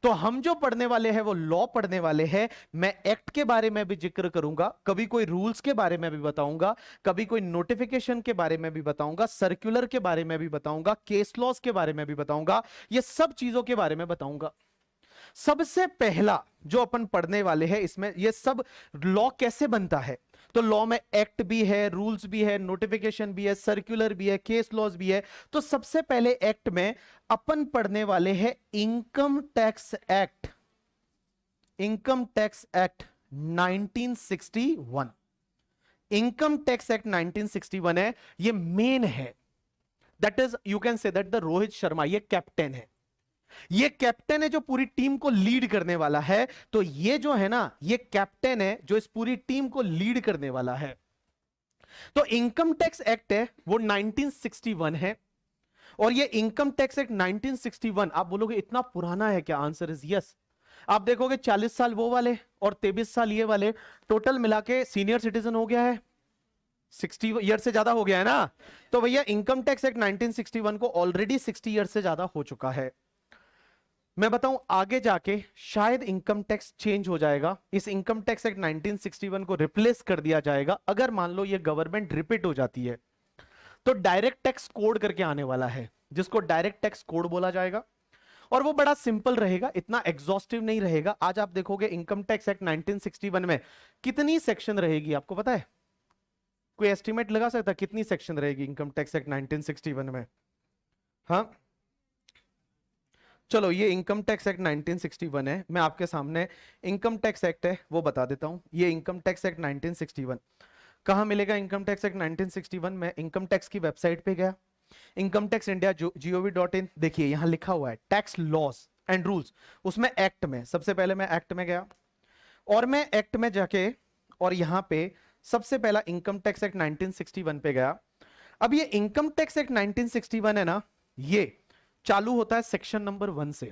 तो हम जो पढ़ने वाले हैं वो लॉ पढ़ने वाले हैं। मैं एक्ट के बारे में भी जिक्र करूंगा, कभी कोई रूल्स के बारे में भी बताऊंगा, कभी कोई नोटिफिकेशन के बारे में भी बताऊंगा, सर्कुलर के बारे में भी बताऊंगा, केस लॉज के बारे में भी बताऊंगा, ये सब चीजों के बारे में बताऊंगा। सबसे पहला जो अपन पढ़ने वाले हैं इसमें ये सब लॉ कैसे बनता है। तो लॉ में एक्ट भी है, रूल्स भी है, नोटिफिकेशन भी है, सर्कुलर भी है, केस लॉज भी है। तो सबसे पहले एक्ट में अपन पढ़ने वाले हैं income tax act. Income tax act 1961। Income tax act 1961 है, ये मेन है। That is you can say that the Rohit Sharma, ये कैप्टन है। ये कैप्टन है जो पूरी टीम को लीड करने वाला है। तो ये जो है ना, ये कैप्टन है जो इस पूरी टीम को लीड करने वाला है। तो इनकम टैक्स एक्ट है वो 1961 है। और ये इनकम टैक्स एक्ट 1961, आप बोलोगे इतना पुराना है क्या? Answer is yes. आप देखोगे 40 साल वो वाले और 23 साल ये वाले, टोटल मिला के सीनियर सिटीजन हो गया है, 60 ईयर से ज्यादा हो गया है ना। तो भैया इनकम टैक्स एक्ट 1961 को ऑलरेडी 60 ईयर से ज्यादा हो चुका है। मैं बताऊं आगे जाके शायद इनकम टैक्स चेंज हो जाएगा, इस इनकम टैक्स एक्ट 1961 को रिप्लेस कर दिया जाएगा अगर मान लो ये गवर्नमेंट रिपीट हो जाती है। तो डायरेक्ट टैक्स कोड करके आने वाला है, जिसको डायरेक्ट टैक्स कोड बोला जाएगा। और वो बड़ा सिंपल रहेगा, इतना एग्जॉस्टिव नहीं रहेगा। आज आप देखोगे इनकम टैक्स एक्ट 1961 में कितनी सेक्शन रहेगी, आपको पता है? कोई एस्टिमेट लगा सकता है कितनी सेक्शन रहेगी इनकम टैक्स एक्ट 1961 में? हाँ चलो, ये इनकम टैक्स एक्ट 1961 है। मैं आपके सामने इनकम टैक्स एक्ट है वो बता देता हूं। ये इनकम टैक्स एक्ट 1961 कहां मिलेगा? इनकम टैक्स एक्ट 1961 में इनकम टैक्स की वेबसाइट पे गया, इनकम टैक्स इंडिया gov.in, देखिए यहां लिखा हुआ है टैक्स लॉज एंड रूल्स। उसमें एक्ट में सबसे पहले मैं एक्ट में गया, और मैं एक्ट में जाके और यहां पे सबसे पहला इनकम टैक्स एक्ट 1961 पे गया। अब ये इनकम टैक्स एक्ट 1961 है ना, ये चालू होता है सेक्शन नंबर 1 से।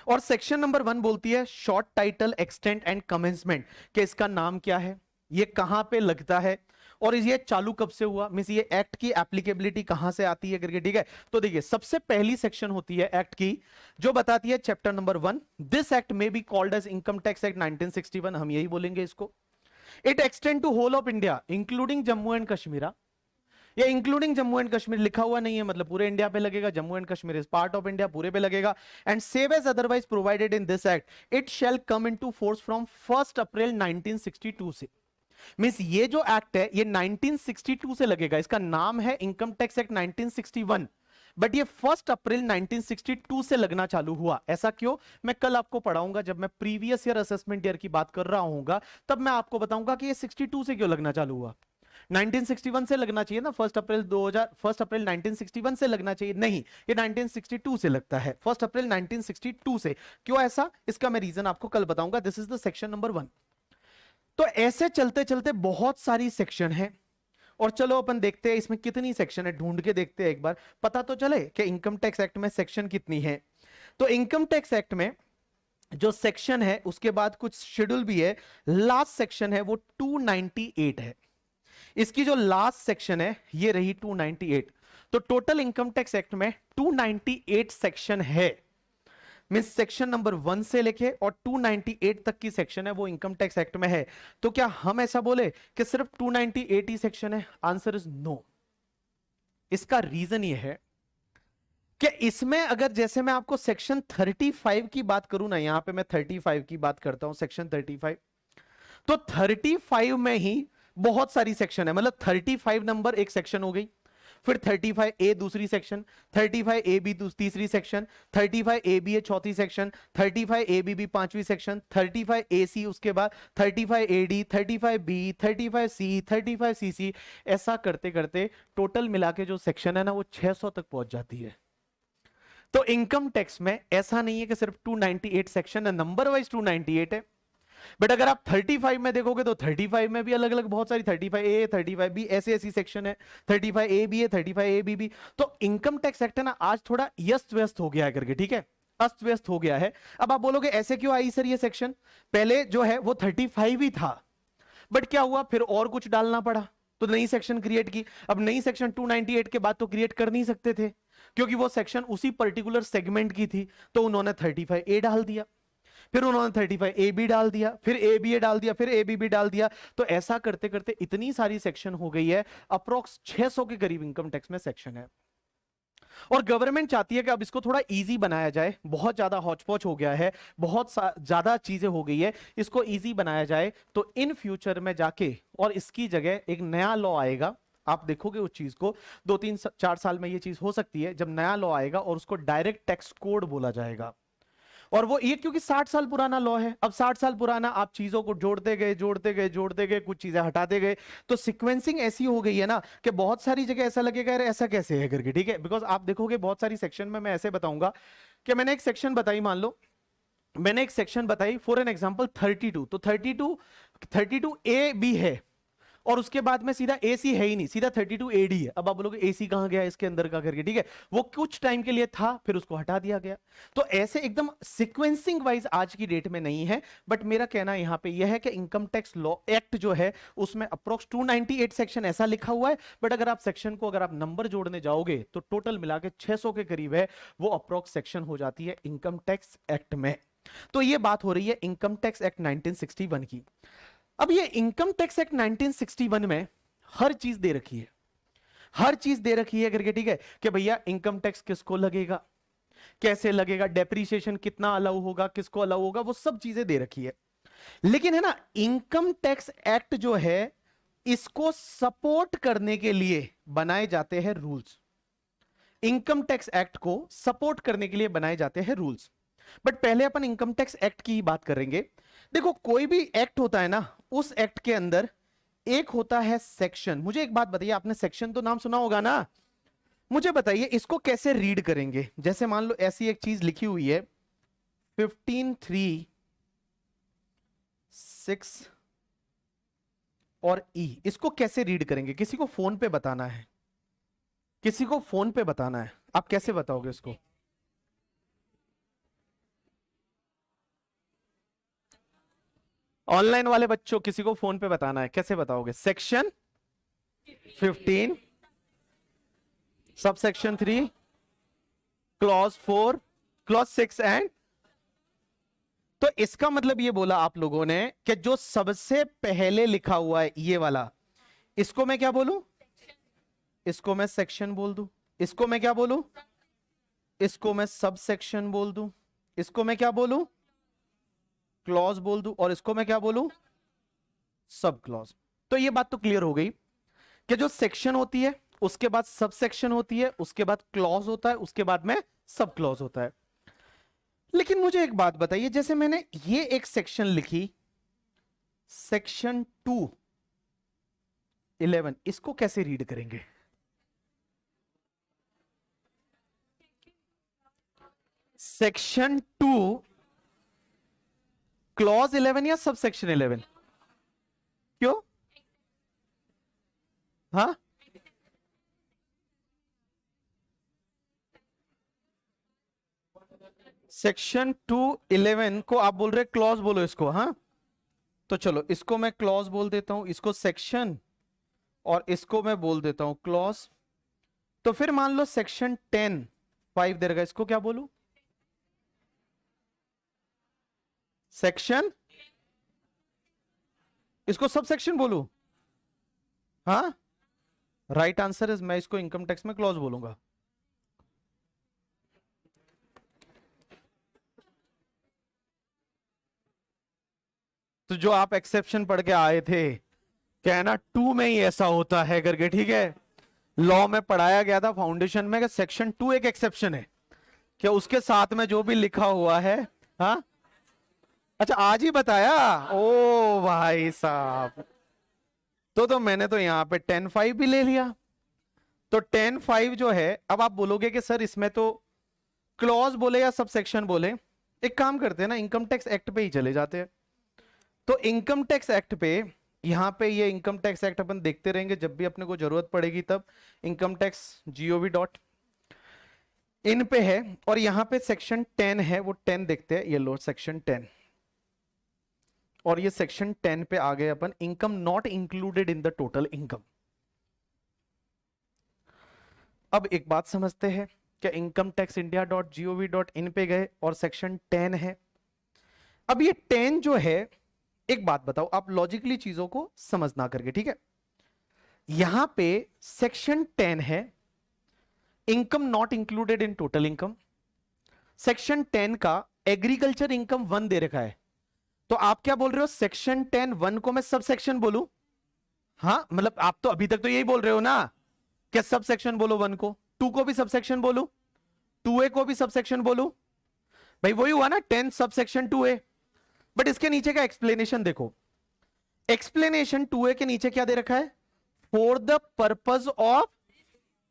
और सेक्शन नंबर 1 बोलती है short title extent and commencement, कि इसका नाम क्या है, ये कहां पे लगता है, और ये चालू कब से हुआ, मींस ये एक्ट की एप्लीकेबिलिटी कहां से आती है करके। ठीक है, तो देखिए सबसे पहली सेक्शन होती है एक्ट की जो बताती है चैप्टर नंबर 1, दिस एक्ट में be called as income tax act 1961, हम यही बोलेंगे इसको। It extend to whole of India including Jammu and Kashmir. ये इंक्लूडिंग जम्मू एंड कश्मीर लिखा हुआ नहीं है, मतलब पूरे इंडिया पे लगेगा। Jammu and Kashmir is part of India, पूरे पे लगेगा। And save as otherwise provided in this act, it shall come into force from 1 April 1962 से। मींस ये जो एक्ट है ये 1962 से लगेगा। इसका नाम है इनकम टैक्स एक्ट 1961, बट ये 1 अप्रैल 1962 से लगना चालू हुआ। ऐसा क्यों? मैं कल आपको पढ़ाऊंगा, जब मैं प्रीवियस ईयर असेसमेंट ईयर की बात कर रहा हूंगा तब मैं आपको बताऊंगा कि ये 62 से क्यों लगना चालू हुआ। 1961 से लगना चाहिए ना, 1 अप्रैल 1961 से लगना चाहिए, नहीं ये 1962 से लगता है, 1 अप्रैल 1962 से। क्यों ऐसा, इसका मैं रीजन आपको कल बताऊंगा। This is the section number 1। तो ऐसे चलते चलते बहुत सारी सेक्शन है, और चलो अपन देखते हैं इसमें कितनी सेक्शन है, ढूंढ के देखते हैं एक बार, पता तो चले कि इनकम टैक्स एक्ट में सेक्शन कितनी है। तो इनकम टैक्स एक्ट में जो सेक्शन है उसके बाद कुछ शेड्यूल भी है। लास्ट सेक्शन है वो 298 है। इसकी जो लास्ट सेक्शन है ये रही 298। तो टोटल इनकम टैक्स एक्ट में 298 सेक्शन है। मींस सेक्शन नंबर 1 से लेके और 298 तक की सेक्शन है वो इनकम टैक्स एक्ट में है। तो क्या हम ऐसा बोले कि सिर्फ 298 ही सेक्शन है? Answer is no. इसका रीजन ये है कि इसमें अगर जैसे मैं आपको सेक्शन 35 की बात करूं ना, यहां पे मैं 35 की बात करता हूं, सेक्शन 35, तो 35 में ही बहुत सारी सेक्शन है। मतलब 35 नंबर एक सेक्शन हो गई, फिर 35A दूसरी सेक्शन, 35AB तीसरी सेक्शन, 35ABA चौथी सेक्शन, 35ABB पांचवी सेक्शन, 35AC उसके बाद 35AD, 35B, 35C, 35CC, ऐसा करते करते टोटल मिला के जो सेक्शन है ना वो 600 तक पहुंच जाती है। तो इनकम टैक्स में ऐसा नहीं है कि सिर्फ 298 सेक्शन है, नंबर वाइज 298 है। बट अगर आप 35 में देखोगे तो 35 में भी अलग अलग बहुत सारी 35A, 35B ऐसे ऐसी सेक्शन है, 35A भी है, 35AB भी। तो इनकम टैक्स एक्ट है ना आज थोड़ा यस्त व्यस्त हो गया है करके, ठीक है। अस्त व्यस्त हो गया है। अब आप बोलोगे ऐसे क्यों आई सर ये सेक्शन, पहले जो है वो 35 ही था, बट क्या हुआ फिर और कुछ डालना पड़ा, तो नई सेक्शन क्रिएट की। अब नई सेक्शन 298 के बाद तो क्रिएट कर नहीं सकते थे, क्योंकि वो सेक्शन उसी पर्टिकुलर सेगमेंट की थी, तो उन्होंने 35A डाल दिया, फिर उन्होंने 35AB डाल दिया, फिर ABA डाल दिया, फिर ABB डाल दिया। तो ऐसा करते करते इतनी सारी सेक्शन हो गई है, अप्रोक्स 600 के करीब इनकम टैक्स में सेक्शन है। और गवर्नमेंट चाहती है कि अब इसको थोड़ा इजी बनाया जाए, बहुत ज्यादा हौच-पौच हो गया है, बहुत ज्यादा चीजें हो गई है, इसको इजी बनाया जाए। तो इन फ्यूचर में जाके और इसकी जगह एक नया लॉ आएगा, आप देखोगे उस चीज को 2-3-4 साल में ये चीज हो सकती है, जब नया लॉ आएगा और उसको डायरेक्ट टैक्स कोड बोला जाएगा। और वो ये क्योंकि 60 साल पुराना लॉ है, अब 60 साल पुराना आप चीजों को जोड़ते गए जोड़ते गए जोड़ते गए, कुछ चीजें हटाते गए, तो सीक्वेंसिंग ऐसी हो गई है ना कि बहुत सारी जगह ऐसा लगेगा यार ऐसा कैसे है करके, ठीक है। बिकॉज आप देखोगे बहुत सारी सेक्शन में मैं ऐसे बताऊंगा कि मैंने एक सेक्शन बताई, मान लो मैंने एक सेक्शन बताई फॉर एन एग्जांपल 32, तो 32A B है, और उसके बाद में सीधा AC है ही नहीं, सीधा 32AD है। अब आप बोलोगे AC कहां गया इसके अंदर का करके, ठीक है, वो कुछ टाइम के लिए था फिर उसको हटा दिया गया। तो ऐसे एकदम सीक्वेंसिंग वाइज आज की डेट में नहीं है, बट मेरा कहना यहां पे यह है कि इनकम टैक्स लॉ एक्ट जो है उसमें अप्रोक्स 298 सेक्शन ऐसा लिखा हुआ है, बट अगर आप सेक्शन को अगर आप नंबर जोड़ने जाओगे तो टोटल मिला के 600 के करीब है, वो अप्रोक्स सेक्शन हो जाती है इनकम टैक्स एक्ट में। तो ये बात हो रही है इनकम टैक्स एक्ट 1961 की। अब ये इनकम टैक्स एक्ट 1961 में हर चीज दे रखी है, हर चीज दे रखी है करके, ठीक है, कि भैया इनकम टैक्स किसको लगेगा, कैसे लगेगा, डेप्रीशिएशन कितना अलाउ होगा, किसको अलाउ होगा, वो सब चीजें दे रखी है। लेकिन है ना, इनकम टैक्स एक्ट जो है इसको सपोर्ट करने के लिए बनाए जाते हैं रूल्स, इनकम टैक्स एक्ट को सपोर्ट करने के लिए बनाए जाते हैं रूल्स। बट पहले अपन इनकम टैक्स एक्ट की ही बात करेंगे। देखो कोई भी एक्ट होता है ना, उस एक्ट के अंदर एक होता है सेक्शन। मुझे एक बात बताइए, आपने सेक्शन तो नाम सुना होगा ना, मुझे बताइए इसको कैसे रीड करेंगे। जैसे मान लो ऐसी एक चीज लिखी हुई है 15(3)(6) और E, इसको कैसे रीड करेंगे, किसी को फोन पे बताना है, किसी को फोन पे बताना है, आप कैसे बताओगे इसको? ऑनलाइन वाले बच्चों किसी को फोन पे बताना है, कैसे बताओगे? Section 15 sub section 3 clause 4 clause 6 and, तो इसका मतलब ये बोला आप लोगों ने कि जो सबसे पहले लिखा हुआ है ये वाला, इसको मैं क्या बोलूं, इसको मैं सेक्शन बोल दूं, इसको मैं क्या बोलूं, इसको मैं सब सेक्शन बोल दूं, इसको मैं क्या बोलूं, क्लॉज बोल दूं, और इसको मैं क्या बोलूं, सब क्लॉज। तो ये बात तो क्लियर हो गई कि जो सेक्शन होती है उसके बाद सब सेक्शन होती है, उसके बाद क्लॉज होता है, उसके बाद में सब क्लॉज होता है। लेकिन मुझे एक बात बताइए, जैसे मैंने ये एक सेक्शन लिखी सेक्शन 2(11), इसको कैसे रीड करेंगे? सेक्शन 2 क्लॉज 11 या सब सेक्शन 11? क्यों? हाँ, सेक्शन 2(11) को आप बोल रहे क्लॉज बोलो इसको, हाँ, तो चलो इसको मैं क्लॉज बोल देता हूं, इसको सेक्शन, और इसको मैं बोल देता हूं क्लॉज। तो फिर मान लो सेक्शन 10(5) दे रहा, इसको क्या बोलूं, सेक्शन, इसको सब सेक्शन बोलूं? हाँ, राइट आंसर इज मैं इसको इनकम टैक्स में क्लॉज बोलूंगा। तो जो आप एक्सेप्शन पढ़ के आए थे कहना 2 में ही ऐसा होता है करके, ठीक है, लॉ में पढ़ाया गया था फाउंडेशन में कि सेक्शन 2 एक एक्सेप्शन है, क्या उसके साथ में जो भी लिखा हुआ है। हाँ, अच्छा आज ही बताया, ओ भाई साहब, तो मैंने तो यहां पे 10(5) भी ले लिया। तो 10(5) जो है, अब आप बोलोगे कि सर इसमें तो क्लॉज बोले या सब सेक्शन बोले, एक काम करते हैं ना, इनकम टैक्स एक्ट पे ही चले जाते हैं। तो इनकम टैक्स एक्ट पे, यहां पे ये इनकम टैक्स एक्ट अपन देखते रहेंगे, जब भी अपने को जरूरत पड़ेगी तब, इनकम टैक्स gov. इन पे है और यहां पे सेक्शन 10 है, वो 10 देखते हैं। ये लो सेक्शन 10, और ये सेक्शन 10 पे आ गए अपन, income not included in the total income. अब एक बात समझते हैं, क्या इनकम टैक्स इंडिया .gov.in पे गए और सेक्शन 10 है। अब ये 10 जो है, एक बात बताओ आप लॉजिकली चीजों को समझना करके, ठीक है। यहां पे सेक्शन 10 है, income not included in total income. Section 10 का एग्रीकल्चर इनकम 1 दे रखा है, तो आप क्या बोल रहे हो, सेक्शन 10 1 को मैं सब सेक्शन बोलूं? हाँ, मतलब आप तो अभी तक तो यही बोल रहे हो ना, क्या सब सेक्शन बोलो 1 को, 2 को भी सब सेक्शन बोलूं, 2A को भी सब सेक्शन बोलूं? भाई वही हुआ ना, 10 सब सेक्शन 2A। बट इसके नीचे का एक्सप्लेनेशन देखो, एक्सप्लेनेशन 2A के नीचे क्या दे रखा है, for the purpose of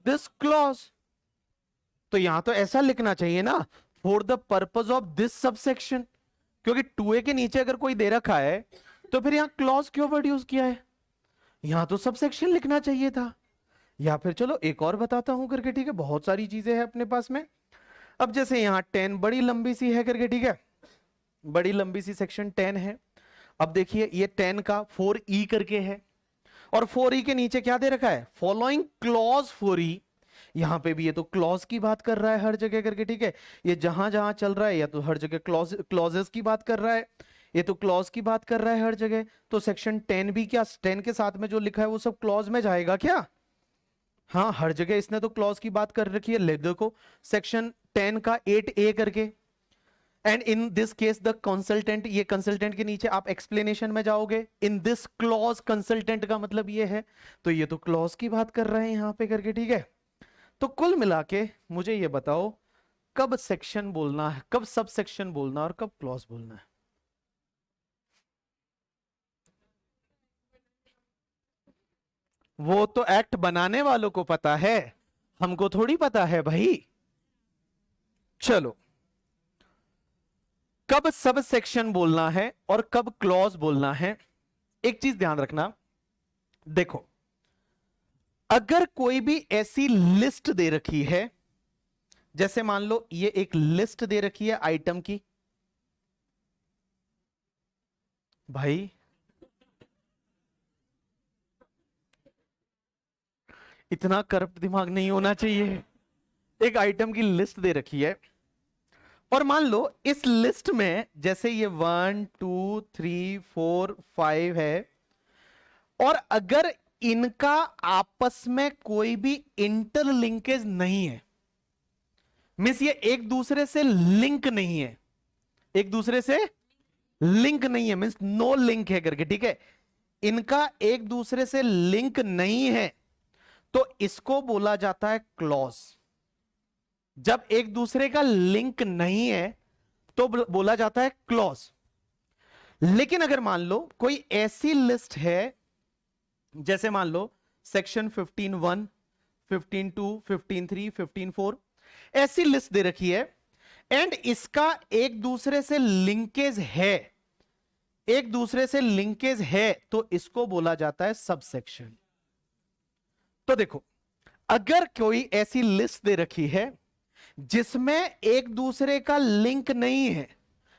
this clause. तो यहां तो ऐसा लिखना चाहिए ना, for the purpose of this subsection, क्योंकि 2A के नीचे अगर कोई दे रखा है तो फिर यहां क्लॉज क्यों वर्ड यूज किया है, यहां तो सबसेक्शन लिखना चाहिए था। या फिर चलो एक और बताता हूं करके, ठीक है, बहुत सारी चीजें हैं अपने पास में। अब जैसे यहां 10 बड़ी लंबी सी है करके, ठीक है, बड़ी लंबी सी सेक्शन 10 है। अब देखिए ये 10 का 4E करके है, और 4E के नीचे क्या दे रखा है, फॉलोइंग क्लॉज 4E। यहां पे भी ये तो क्लॉज की बात कर रहा है हर जगह करके, ठीक है, ये जहां जहां चल रहा है या तो हर जगह क्लॉजेस की बात कर रहा है, ये तो क्लॉज की बात कर रहा है हर जगह। तो सेक्शन 10 भी क्या 10 के साथ में जो लिखा है वो सब क्लॉज में जाएगा क्या? हाँ, हर जगह इसने तो क्लॉज की बात कर रखी है। ले देखो सेक्शन 10 का 8A करके, and in this case the consultant, ये कंसल्टेंट के नीचे आप एक्सप्लेनेशन में जाओगे, इन दिस क्लॉज कंसल्टेंट का मतलब ये है, तो ये तो क्लॉज की बात कर रहे हैं यहां पे करके, ठीक है। तो कुल मिला के मुझे ये बताओ, कब सेक्शन बोलना है, कब सब सेक्शन बोलना और कब क्लॉज बोलना है? वो तो एक्ट बनाने वालों को पता है, हमको थोड़ी पता है भाई। चलो, कब सब सेक्शन बोलना है और कब क्लॉज बोलना है, एक चीज ध्यान रखना। देखो, अगर कोई भी ऐसी लिस्ट दे रखी है, जैसे मान लो ये एक लिस्ट दे रखी है आइटम की, भाई इतना करप्ट दिमाग नहीं होना चाहिए। एक आइटम की लिस्ट दे रखी है, और मान लो इस लिस्ट में जैसे ये 1 2 3 4 5 है, और अगर इनका आपस में कोई भी इंटरलिंकेज नहीं है, मींस ये एक दूसरे से लिंक नहीं है, एक दूसरे से लिंक नहीं है, मींस नो लिंक है करके, ठीक है, इनका एक दूसरे से लिंक नहीं है, तो इसको बोला जाता है क्लॉज। जब एक दूसरे का लिंक नहीं है तो बोला जाता है क्लॉज। लेकिन अगर मान लो कोई ऐसी लिस्ट है, जैसे मान लो सेक्शन 15(1), 15(2), 15(3), 15(4), ऐसी लिस्ट दे रखी है, एंड इसका एक दूसरे से लिंकेज है, एक दूसरे से लिंकेज है, तो इसको बोला जाता है सबसेक्शन। तो देखो, अगर कोई ऐसी लिस्ट दे रखी है जिसमें एक दूसरे का लिंक नहीं है,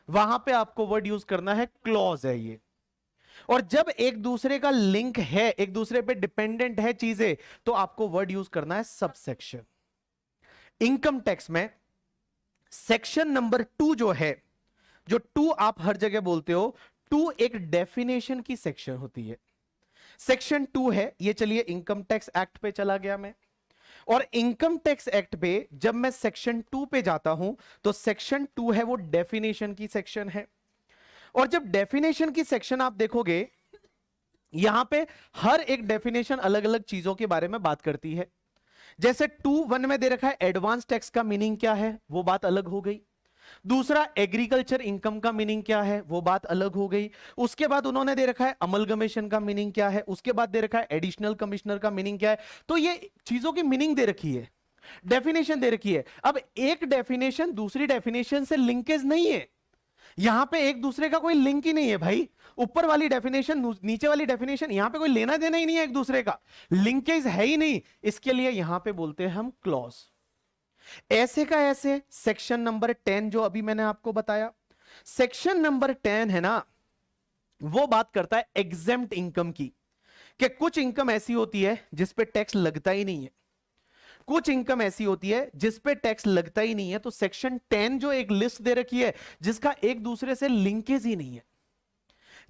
वहां पे आपको वर्ड यूज करना है क्लॉज है ये। और जब एक दूसरे का लिंक है, एक दूसरे पे डिपेंडेंट है चीजें, तो आपको वर्ड यूज करना है सबसेक्शन। इनकम टैक्स में सेक्शन नंबर 2 जो है, जो 2 आप हर जगह बोलते हो, 2 एक डेफिनेशन की सेक्शन होती है। सेक्शन 2 है ये, चलिए इनकम टैक्स एक्ट पे चला गया मैं, और इनकम टैक्स एक्ट पे जब मैं सेक्शन 2 पे जाता हूं, तो सेक्शन 2 है वो डेफिनेशन की सेक्शन है। और जब डेफिनेशन की सेक्शन आप देखोगे, यहां पे हर एक डेफिनेशन अलग अलग चीजों के बारे में बात करती है। जैसे 2(1) में दे रखा है एडवांस टैक्स का मीनिंग क्या है, वो बात अलग हो गई। दूसरा एग्रीकल्चर इनकम का मीनिंग क्या है, वो बात अलग हो गई। उसके बाद उन्होंने दे रखा है अमलगमेशन का मीनिंग क्या है, उसके बाद दे रखा है एडिशनल कमिश्नर का मीनिंग क्या है। तो ये चीजों की मीनिंग दे रखी है, डेफिनेशन दे रखी है। अब एक डेफिनेशन दूसरी डेफिनेशन से लिंकेज नहीं है, यहां पे एक दूसरे का कोई लिंक ही नहीं है भाई। ऊपर वाली डेफिनेशन नीचे वाली डेफिनेशन, यहां पे कोई लेना देना ही नहीं है एक दूसरे का, लिंकेज है ही नहीं। इसके लिए यहां पे बोलते हैं हम क्लॉज। ऐसे का ऐसे सेक्शन नंबर 10 जो अभी मैंने आपको बताया, सेक्शन नंबर 10 है ना, वो बात करता है एग्जेम्प्ट इनकम की, कि कुछ इनकम ऐसी होती है जिस पे टैक्स लगता ही नहीं है, कुछ इनकम ऐसी होती है जिस पे टैक्स लगता ही नहीं है। तो सेक्शन 10 जो एक लिस्ट दे रखी है जिसका एक दूसरे से लिंकेज ही नहीं है,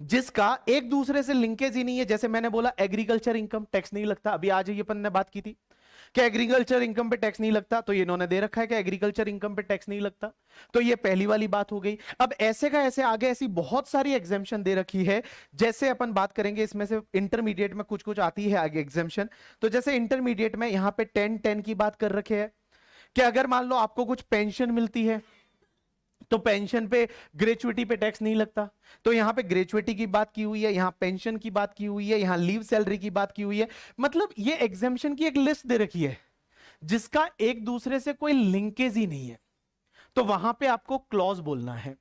जिसका एक दूसरे से लिंकेज ही नहीं है, जैसे मैंने बोला एग्रीकल्चर इनकम टैक्स नहीं लगता, अभी आज ये अपन ने बात की थी कि एग्रीकल्चर इनकम पे टैक्स नहीं लगता, तो ये इन्होंने दे रखा है कि एग्रीकल्चर इनकम पे टैक्स नहीं लगता, तो ये पहली वाली बात हो गई। अब ऐसे का ऐसे आगे ऐसी बहुत सारी एग्जेम्पशन दे रखी है, जैसे अपन बात करेंगे इसमें से इंटरमीडिएट में कुछ कुछ आती है आगे एग्जेम्पशन। तो जैसे इंटरमीडिएट में यहां पे 10-10 की बात कर रखे है कि अगर मान लो आपको कुछ पेंशन मिलती है तो पेंशन पे ग्रेचुइटी पे टैक्स नहीं लगता, तो यहां पे ग्रेचुइटी की बात की हुई है, यहां पेंशन की बात की हुई है, यहां लीव सैलरी की बात की हुई है। मतलब ये एग्जेम्पशन की एक लिस्ट दे रखी है जिसका एक दूसरे से कोई लिंकेज ही नहीं है, तो वहां पे आपको क्लॉज बोलना है।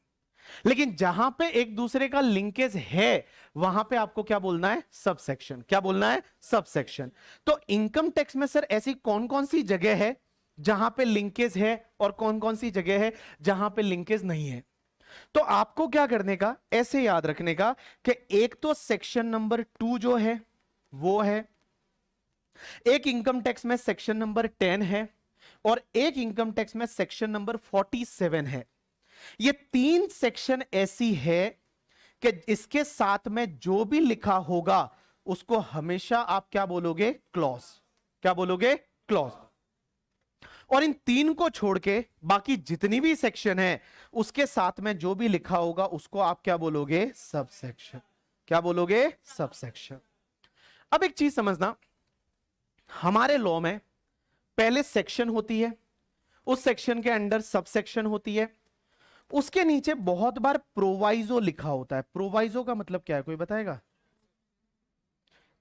लेकिन जहां पे एक दूसरे का लिंकेज है वहां पे आपको क्या बोलना है, सबसेक्शन। क्या बोलना है, सबसेक्शन। तो इनकम टैक्स में सर ऐसी कौन कौन सी जगह है जहां पे लिंकेज है और कौन कौन सी जगह है जहां पे लिंकेज नहीं है? तो आपको क्या करने का, ऐसे याद रखने का कि एक तो सेक्शन नंबर 2 जो है वो है, एक इनकम टैक्स में सेक्शन नंबर 10 है, और एक इनकम टैक्स में सेक्शन नंबर 47 है। ये 3 सेक्शन ऐसी है कि इसके साथ में जो भी लिखा होगा उसको हमेशा आप क्या बोलोगे, क्लॉज। क्या बोलोगे, क्लॉज। और इन 3 को छोड़ के बाकी जितनी भी सेक्शन है उसके साथ में जो भी लिखा होगा उसको आप क्या बोलोगे, सब सेक्शन। क्या बोलोगे, सब सेक्शन। अब एक चीज समझना, हमारे लॉ में पहले सेक्शन होती है, उस सेक्शन के अंडर सब सेक्शन होती है, उसके नीचे बहुत बार प्रोवाइजो लिखा होता है। प्रोवाइजो का मतलब क्या है, कोई बताएगा?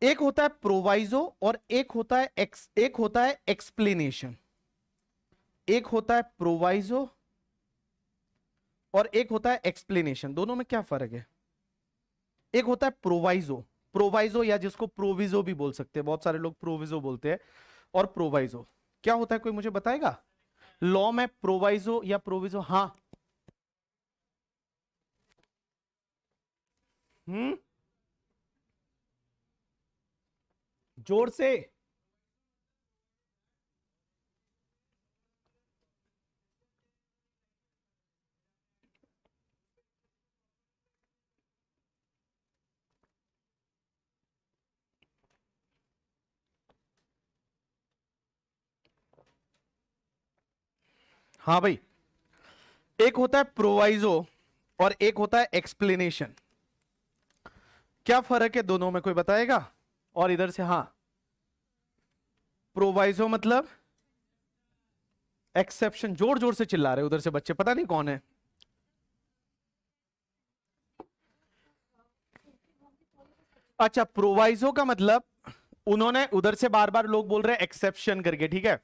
एक होता है प्रोवाइजो और एक होता है एक्सप्लेनेशन। एक होता है प्रोवाइजो और एक होता है एक्सप्लेनेशन। दोनों में क्या फर्क है? एक होता है प्रोवाइजो, प्रोवाइजो या जिसको प्रोविजो भी बोल सकते हैं, बहुत सारे लोग प्रोविजो बोलते हैं, और प्रोवाइजो क्या होता है, कोई मुझे बताएगा? लॉ में प्रोवाइजो या प्रोविजो? हाँ, जोर से। हाँ भाई, एक होता है प्रोवाइजो और एक होता है एक्सप्लेनेशन। क्या फर्क है दोनों में, कोई बताएगा? और इधर से हाँ, प्रोवाइजो मतलब एक्सेप्शन। जोर जोर से चिल्ला रहे उधर से बच्चे, पता नहीं कौन है। अच्छा, प्रोवाइजो का मतलब उन्होंने उधर से बार बार लोग बोल रहे हैं एक्सेप्शन करके, ठीक है।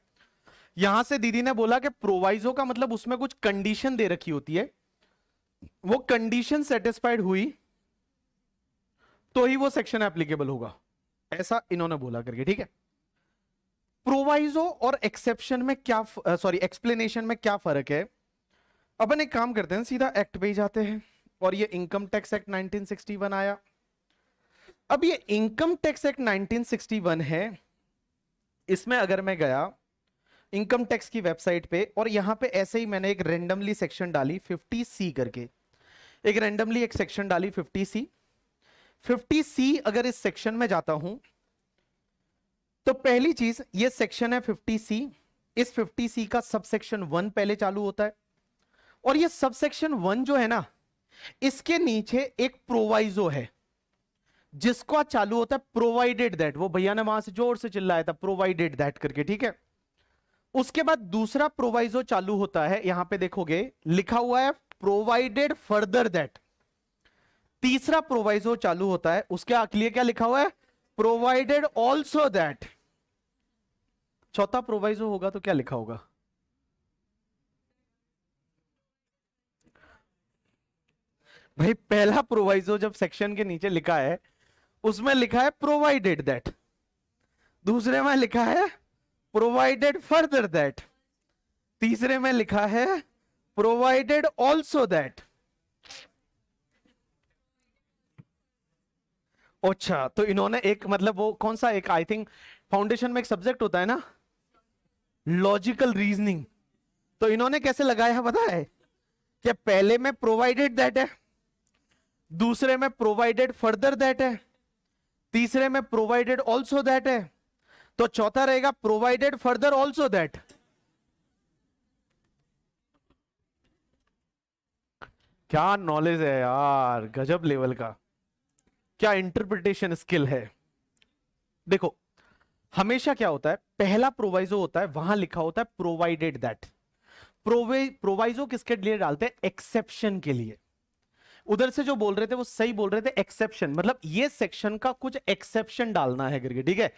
यहां से दीदी ने बोला कि प्रोवाइजो का मतलब उसमें कुछ कंडीशन दे रखी होती है, वो कंडीशन सेटिस्फाइड हुई तो ही वो सेक्शन एप्लीकेबल होगा, ऐसा इन्होंने बोला करके, ठीक है। प्रोवाइजो और एक्सेप्शन में क्या, सॉरी एक्सप्लेनेशन में क्या फर्क है? अपन एक काम करते हैं, सीधा एक्ट पे ही जाते हैं। और ये इनकम टैक्स एक्ट 1961 आया। अब ये इनकम टैक्स एक्ट 1961 है, इसमें अगर मैं गया इनकम टैक्स की वेबसाइट पे और यहां पे ऐसे ही मैंने एक रेंडमली सेक्शन डाली 50C करके, एक रेंडमली एक सेक्शन डाली 50C। 50C अगर इस सेक्शन में जाता हूं तो पहली चीज ये सेक्शन है 50C। इस 50C का सबसेक्शन 1 पहले चालू होता है, और ये सबसेक्शन 1 जो है ना, इसके नीचे एक प्रोवाइजो है जिसका चालू होता है प्रोवाइडेड दैट। वो भैया ने वहां से जोर से चिल्लाया था प्रोवाइडेड दैट करके, ठीक है। उसके बाद दूसरा प्रोवाइजो चालू होता है, यहां पे देखोगे लिखा हुआ है प्रोवाइडेड फर्दर दैट। तीसरा प्रोवाइजो चालू होता है, उसके लिए क्या लिखा हुआ है, प्रोवाइडेड ऑल्सो दैट। चौथा प्रोवाइजो होगा तो क्या लिखा होगा? भाई पहला प्रोवाइजो जब सेक्शन के नीचे लिखा है उसमें लिखा है प्रोवाइडेड दैट, दूसरे में लिखा है प्रोवाइडेड फर्दर दैट, तीसरे में लिखा है प्रोवाइडेड ऑल्सो दैट। अच्छा, तो इन्होंने एक मतलब वो कौन सा एक, आई थिंक फाउंडेशन में एक सब्जेक्ट होता है ना, लॉजिकल रीजनिंग। तो इन्होंने कैसे लगाया पता है कि पहले में प्रोवाइडेड दैट है, दूसरे में प्रोवाइडेड फर्दर दैट है, तीसरे में प्रोवाइडेड ऑल्सो दैट है, तो चौथा रहेगा प्रोवाइडेड फर्दर ऑल्सो दैट। क्या नॉलेज है यार, गजब लेवल का, क्या इंटरप्रिटेशन स्किल है। देखो हमेशा क्या होता है, पहला प्रोवाइजो होता है, वहां लिखा होता है प्रोवाइडेड दैट। प्रोवाइजो किसके लिए डालते हैं, एक्सेप्शन के लिए। उधर से जो बोल रहे थे वो सही बोल रहे थे, एक्सेप्शन मतलब ये सेक्शन का कुछ एक्सेप्शन डालना है करके, ठीक है,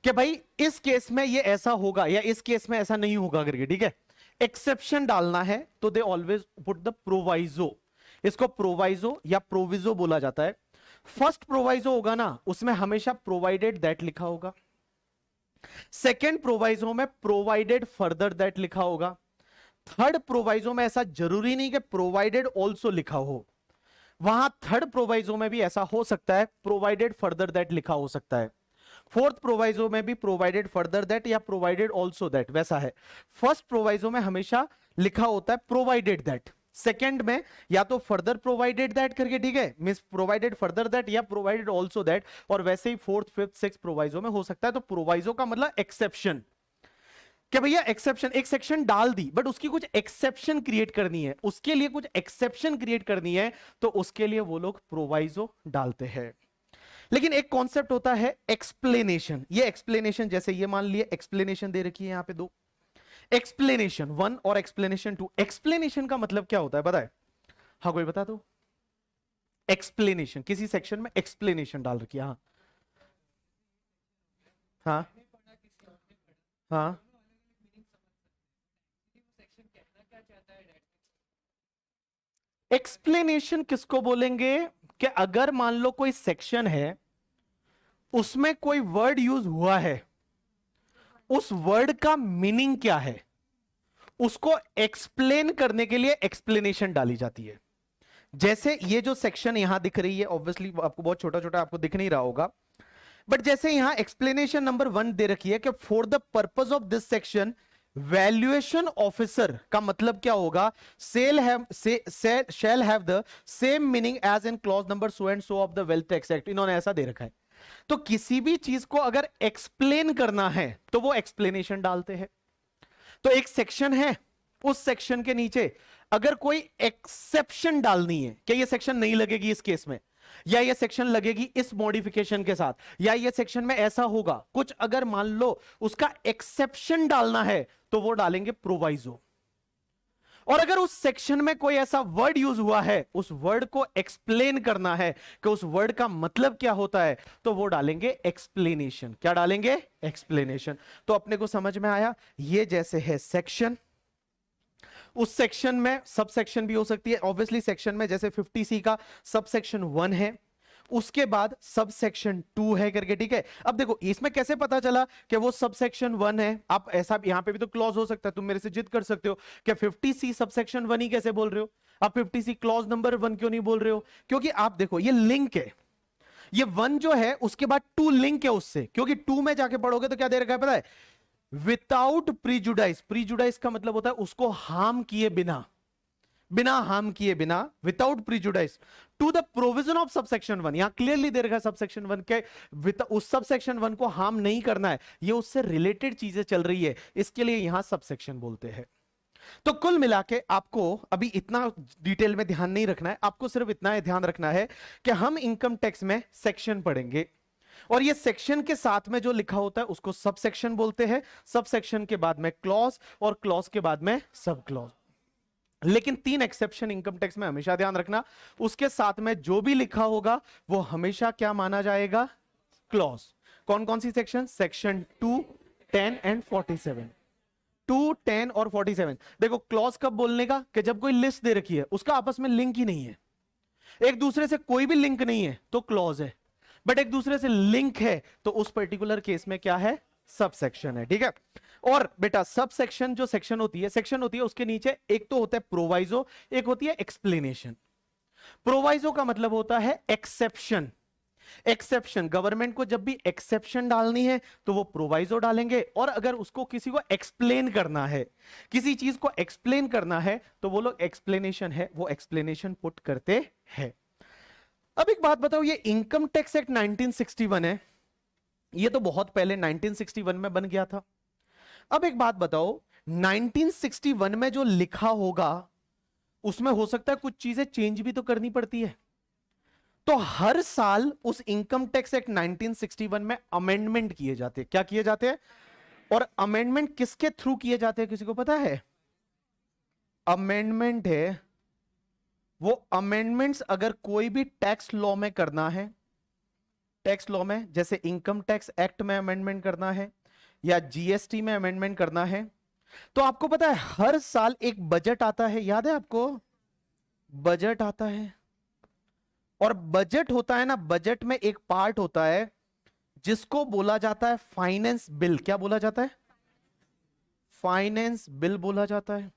कि भाई इस केस में ये ऐसा होगा या इस केस में ऐसा नहीं होगा करके, ठीक है, एक्सेप्शन डालना है। तो they always put the proviso. इसको प्रोवाइजो या प्रोविजो बोला जाता है। फर्स्ट प्रोवाइजो होगा ना, उसमें हमेशा प्रोवाइडेड दैट लिखा होगा। सेकेंड प्रोवाइजो में प्रोवाइडेड फर्दर दैट लिखा होगा। थर्ड प्रोवाइजो में ऐसा जरूरी नहीं कि प्रोवाइडेड ऑल्सो लिखा हो, वहां थर्ड प्रोवाइजो में भी ऐसा हो सकता है, प्रोवाइडेड फर्दर दैट लिखा हो सकता है। फोर्थ प्रोवाइजो में भी प्रोवाइडेड फर्दर दैट या प्रोवाइडेड ऑल्सो दैट वैसा है। फर्स्ट प्रोवाइजो में हमेशा लिखा होता है प्रोवाइडेड दैट, सेकेंड में या तो फर्दर प्रोवाइडेड दैट करके, ठीक है, मींस प्रोवाइडेड फर्दर दैट या प्रोवाइडेड ऑल्सो दैट, और वैसे ही फोर्थ फिफ्थ सिक्स प्रोवाइजो में हो सकता है। तो प्रोवाइजो का मतलब एक्सेप्शन, कि भैया एक्सेप्शन, एक सेक्शन डाल दी बट उसकी कुछ एक्सेप्शन क्रिएट करनी है, उसके लिए कुछ एक्सेप्शन क्रिएट करनी है, तो उसके लिए वो लोग प्रोवाइजो डालते हैं। लेकिन एक कॉन्सेप्ट होता है एक्सप्लेनेशन। ये एक्सप्लेनेशन, जैसे ये मान लिए एक्सप्लेनेशन दे रखी है यहां पे दो, एक्सप्लेनेशन 1 और एक्सप्लेनेशन 2। एक्सप्लेनेशन का मतलब क्या होता है पता है? हाँ कोई बता दो। एक्सप्लेनेशन, किसी सेक्शन में एक्सप्लेनेशन डाल रखी है। हाँ हाँ हाँ। एक्सप्लेनेशन किसको बोलेंगे कि अगर मान लो कोई सेक्शन है, उसमें कोई वर्ड यूज हुआ है, उस वर्ड का मीनिंग क्या है, उसको एक्सप्लेन करने के लिए एक्सप्लेनेशन डाली जाती है। जैसे ये जो सेक्शन यहां दिख रही है, ऑब्वियसली आपको बहुत छोटा छोटा आपको दिख नहीं रहा होगा, बट जैसे यहां एक्सप्लेनेशन नंबर 1 दे रखी है कि for the purpose of this section valuation officer का मतलब क्या होगा, shall have the same meaning as in clause number so and so of the wealth tax act. इन्होंने ऐसा दे रखा है। तो किसी भी चीज को अगर एक्सप्लेन करना है तो वो एक्सप्लेनेशन डालते हैं। तो एक सेक्शन है, उस सेक्शन के नीचे अगर कोई एक्सेप्शन डालनी है कि ये सेक्शन नहीं लगेगी इस केस में, या ये सेक्शन लगेगी इस मॉडिफिकेशन के साथ, या ये सेक्शन में ऐसा होगा कुछ, अगर मान लो उसका एक्सेप्शन डालना है तो वो डालेंगे प्रोवाइजो। और अगर उस सेक्शन में कोई ऐसा वर्ड यूज हुआ है, उस वर्ड को एक्सप्लेन करना है कि उस वर्ड का मतलब क्या होता है, तो वो डालेंगे एक्सप्लेनेशन। क्या डालेंगे? एक्सप्लेनेशन। तो अपने को समझ में आया, ये जैसे है सेक्शन, उस सेक्शन में सब सेक्शन भी हो सकती है। ऑब्वियसली सेक्शन में जैसे 50C का सब सेक्शन 1 है, उसके बाद सब सेक्शन 2 है करके, ठीक है। अब देखो इसमें कैसे पता चला कि वो सब सेक्शन 1 है? आप ऐसा यहां पे भी तो क्लॉज हो सकता है, तुम मेरे से जिद कर सकते हो कि 50C सब सेक्शन 1 ही कैसे बोल रहे हो, आप 50C क्लॉज नंबर 1 क्यों नहीं बोल रहे हो? क्योंकि आप देखो ये लिंक है, ये 1 जो है उसके बाद 2 लिंक है उससे, क्योंकि 2 में जाके पढ़ोगे तो क्या दे रखा है पता है? विदाउट प्रीजुडाइस। प्रीजुडाइस का मतलब होता है उसको हार्म किए बिना, बिना हार्म किए बिना, without prejudice to the provision of subsection 1। यहां क्लियरली दे रखा है सबसेक्शन 1 के उस सबसेक्शन 1 को हार्म नहीं करना है, ये उससे रिलेटेड चीजें चल रही है, इसके लिए यहां सबसेक्शन बोलते हैं। तो कुल मिला के आपको अभी इतना डिटेल में ध्यान नहीं रखना है, आपको सिर्फ इतना ध्यान रखना है कि हम इनकम टैक्स में सेक्शन पढ़ेंगे, और ये सेक्शन के साथ में जो लिखा होता है उसको सब सेक्शन बोलते हैं, सब सेक्शन के बाद में क्लॉज, और क्लॉज के बाद में सब क्लॉज। लेकिन 3 एक्सेप्शन इनकम टैक्स में हमेशा ध्यान रखना, उसके साथ में जो भी लिखा होगा वो हमेशा क्या माना जाएगा? क्लॉज। कौन कौन सी सेक्शन? Section 2, 10 and 47। 2, 10 और 47। देखो क्लॉज कब बोलने का, कि जब कोई लिस्ट दे रखी है उसका आपस में लिंक ही नहीं है, एक दूसरे से कोई भी लिंक नहीं है तो क्लॉज है, बट एक दूसरे से लिंक है तो उस पर्टिकुलर केस में क्या है? सब सेक्शन है, ठीक है। और बेटा सब सेक्शन जो सेक्शन होती है उसके नीचे एक तो होता है प्रोवाइजो, एक होती है एक्सप्लेनेशन। प्रोवाइजो का मतलब होता है एक्सेप्शन। एक्सेप्शन, गवर्नमेंट को जब भी एक्सेप्शन डालनी है तो वो प्रोवाइजो डालेंगे, और अगर उसको किसी को एक्सप्लेन करना है, किसी चीज को एक्सप्लेन करना है, तो वो लोग एक्सप्लेनेशन है वो एक्सप्लेनेशन पुट करते हैं। अब एक बात बताओ, ये इनकम टैक्स एक्ट 1961 है, ये तो बहुत पहले 1961 में बन गया था। अब एक बात बताओ, 1961 में जो लिखा होगा उसमें हो सकता है कुछ चीजें चेंज भी तो करनी पड़ती है। तो हर साल उस इनकम टैक्स एक्ट 1961 में अमेंडमेंट किए जाते हैं। क्या किए जाते हैं? और अमेंडमेंट किसके थ्रू किए जाते हैं, किसी को पता है? अमेंडमेंट है वो अमेंडमेंट्स अगर कोई भी टैक्स लॉ में करना है, टैक्स लॉ में जैसे इनकम टैक्स एक्ट में अमेंडमेंट करना है या जीएसटी में अमेंडमेंट करना है, तो आपको पता है हर साल एक बजट आता है, याद है आपको? बजट आता है, और बजट होता है ना, बजट में एक पार्ट होता है जिसको बोला जाता है फाइनेंस बिल। क्या बोला जाता है? फाइनेंस बिल बोला जाता है।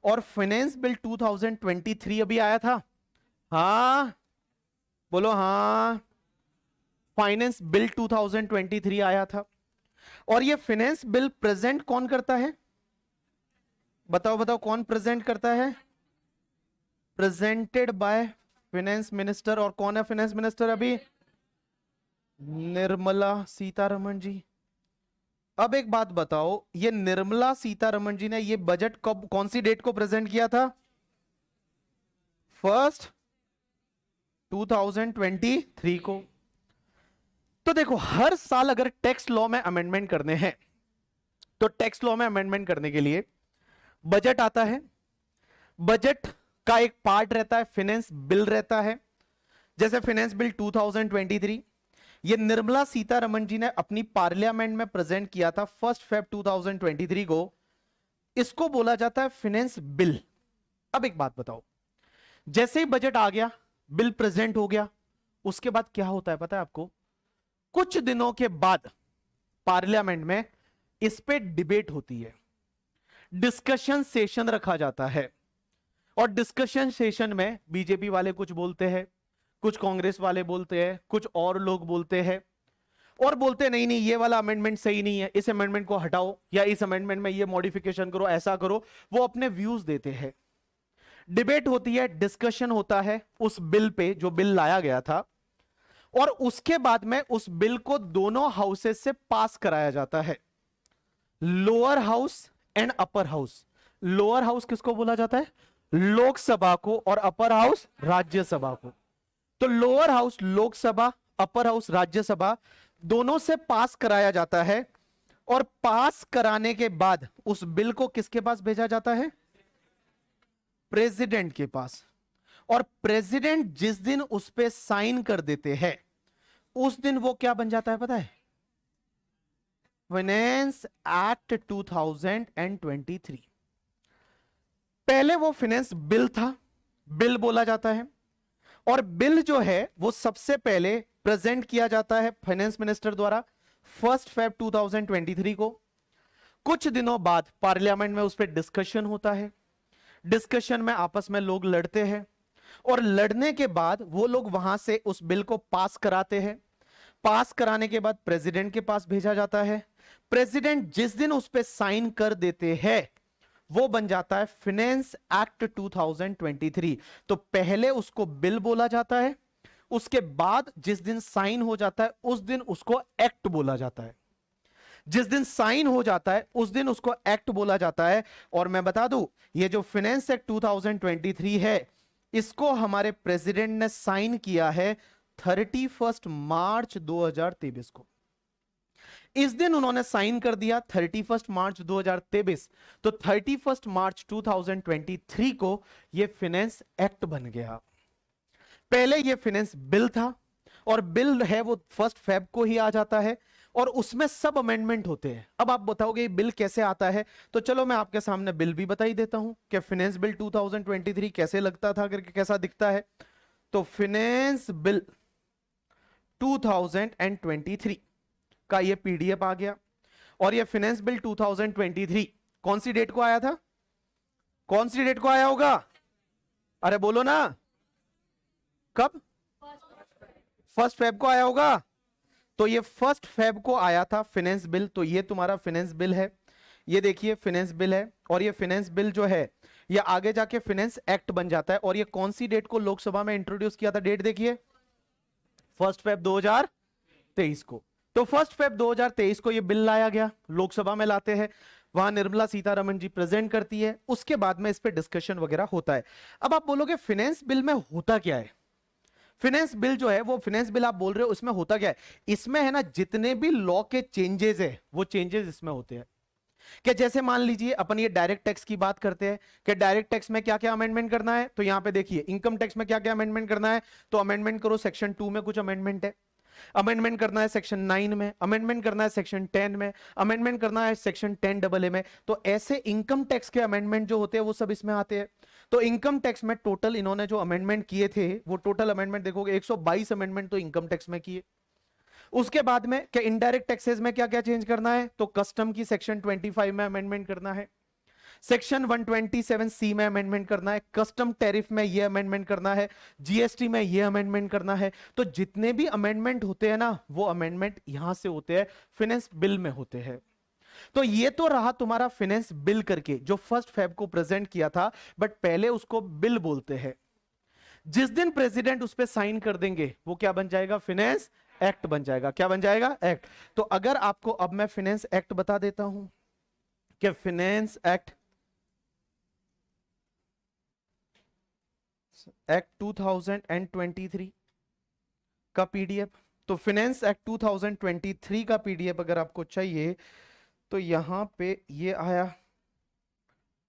और फाइनेंस बिल 2023 अभी आया था। हाँ बोलो हाँ, फाइनेंस बिल 2023 आया था। और ये फाइनेंस बिल प्रेजेंट कौन करता है? बताओ बताओ कौन प्रेजेंट करता है? Presented by finance minister. और कौन है फाइनेंस मिनिस्टर अभी? निर्मला सीतारमण जी। अब एक बात बताओ, ये निर्मला सीतारमण जी ने ये बजट कब, कौन सी डेट को प्रेजेंट किया था? 1 2023 को। तो देखो हर साल अगर टैक्स लॉ में अमेंडमेंट करने हैं, तो टैक्स लॉ में अमेंडमेंट करने के लिए बजट आता है। बजट का एक पार्ट रहता है फाइनेंस बिल रहता है। जैसे फाइनेंस बिल 2023 ये निर्मला सीतारमण जी ने अपनी पार्लियामेंट में प्रेजेंट किया था 1 फेब 2023 को। इसको बोला जाता है फाइनेंस बिल। अब एक बात बताओ, जैसे ही बजट आ गया, बिल प्रेजेंट हो गया, उसके बाद क्या होता है पता है आपको? कुछ दिनों के बाद पार्लियामेंट में इस पे डिबेट होती है, डिस्कशन सेशन रखा जाता है। और डिस्कशन सेशन में बीजेपी वाले कुछ बोलते हैं, कुछ कांग्रेस वाले बोलते हैं, कुछ और लोग बोलते हैं, और बोलते नहीं नहीं ये वाला अमेंडमेंट सही नहीं है, इस अमेंडमेंट को हटाओ, या इस अमेंडमेंट में ये मॉडिफिकेशन करो, ऐसा करो। वो अपने व्यूज देते हैं, डिबेट होती है, डिस्कशन होता है उस बिल पे जो बिल लाया गया था। और उसके बाद में उस बिल को दोनों हाउसेस से पास कराया जाता है, lower house and upper house. Lower house किसको बोला जाता है? लोकसभा को, और अपर हाउस राज्यसभा को। तो lower house Lok Sabha, upper house Rajya Sabha, दोनों से पास कराया जाता है। और पास कराने के बाद उस बिल को किसके पास भेजा जाता है? प्रेसिडेंट के पास। और प्रेसिडेंट जिस दिन उस पे साइन कर देते हैं, उस दिन वो क्या बन जाता है पता है? Finance act 2023। पहले वो फाइनेंस बिल था, बिल बोला जाता है। और बिल जो है वो सबसे पहले प्रेजेंट किया जाता है फाइनेंस मिनिस्टर द्वारा 1 फेब 2023 को। कुछ दिनों बाद पार्लियामेंट में उस पर डिस्कशन होता है, डिस्कशन में आपस में लोग लड़ते हैं, और लड़ने के बाद वो लोग वहां से उस बिल को पास कराते हैं। पास कराने के बाद प्रेसिडेंट के पास भेजा जाता है। प्रेसिडेंट जिस दिन उस पर साइन कर देते हैं, वो बन जाता है फाइनेंस एक्ट 2023। तो पहले उसको बिल बोला जाता है, उसके बाद जिस दिन साइन हो जाता है उस दिन उसको एक्ट बोला जाता है। जिस दिन साइन हो जाता है उस दिन उसको एक्ट बोला जाता है। और मैं बता दूं, ये जो फाइनेंस एक्ट 2023 है, इसको हमारे प्रेसिडेंट ने साइन किया है 31 मार्च 2023 को। इस दिन उन्होंने साइन कर दिया 31 मार्च 2023। तो 31 मार्च 2023 को ये फाइनेंस एक्ट बन गया। पहले ये फाइनेंस बिल था, और बिल है वो 1 फेब को ही आ जाता है, और उसमें सब अमेंडमेंट होते हैं। अब आप बताओगे ये बिल कैसे आता है, तो चलो मैं आपके सामने बिल भी बता ही देता हूं कि फाइनेंस बिल 2023 कैसे लगता था, करके कैसा दिखता है। तो फाइनेंस बिल 2023 का ये पीडीएफ आ गया, और ये फाइनेंस बिल 2023 कौन सी डेट को आया था? कौन सी डेट को आया होगा? अरे बोलो ना, कब? 1 फेब को आया होगा। तो ये 1 फेब को आया था फाइनेंस बिल, तो ये तुम्हारा फाइनेंस बिल है। ये देखिए फाइनेंस बिल है, और ये फाइनेंस बिल जो है ये आगे जाके फाइनेंस एक्ट बन जाता है। और ये कौन सी डेट को लोकसभा में इंट्रोड्यूस किया था? डेट देखिए, 1 फेब 2023 को। तो 1 फेब 2023 को ये बिल लाया गया, लोकसभा में लाते हैं, वहां निर्मला सीतारमण जी प्रेजेंट करती है, उसके बाद में इस पे डिस्कशन वगैरह होता है। अब आप बोलोगे फाइनेंस बिल में होता क्या है? फाइनेंस बिल जो है वो फाइनेंस बिल आप बोल रहे हो, उसमें होता क्या है? इसमें है ना जितने भी लॉ के चेंजेस है वो चेंजेस इसमें होते हैं। कि जैसे मान लीजिए अपन ये डायरेक्ट टैक्स की बात करते हैं कि डायरेक्ट टैक्स में क्या क्या अमेंडमेंट करना है, तो यहां पे देखिए इनकम टैक्स में क्या क्या अमेंडमेंट करना है, तो अमेंडमेंट करो सेक्शन 2 में कुछ अमेंडमेंट है, अमेंडमेंट करना है सेक्शन 9 में, अमेंडमेंट करना है सेक्शन 10 में, अमेंडमेंट करना है सेक्शन 10AA में। तो ऐसे इनकम टैक्स के अमेंडमेंट जो होते हैं वो सब इसमें आते हैं। तो इनकम टैक्स में टोटल इन्होंने जो अमेंडमेंट किए थे वो टोटल अमेंडमेंट देखोगे 122 अमेंडमेंट तो इनकम टैक्स में किए। उसके बाद में क्या इनडायरेक्ट टैक्सेस में क्या क्या चेंज करना है, तो कस्टम की सेक्शन 25 में अमेंडमेंट करना है, सेक्शन 127C में अमेंडमेंट करना है, कस्टम टैरिफ में ये अमेंडमेंट करना है, जीएसटी में ये अमेंडमेंट करना है। तो जितने भी अमेंडमेंट होते हैं ना वो अमेंडमेंट यहां से होते हैं, फाइनेंस बिल में होते हैं। तो ये तो रहा तुम्हारा फाइनेंस बिल करके जो 1 फेब को प्रेजेंट किया था, बट पहले उसको बिल बोलते हैं। जिस दिन प्रेसिडेंट उस पर साइन कर देंगे वो क्या बन जाएगा? फाइनेंस एक्ट बन जाएगा। क्या बन जाएगा? एक्ट। तो अगर आपको अब मैं फाइनेंस एक्ट बता देता हूं कि फाइनेंस एक्ट 2023 का पीडीएफ, तो फाइनेंस एक्ट 2023 का पीडीएफ अगर आपको चाहिए तो यहां पे ये आया,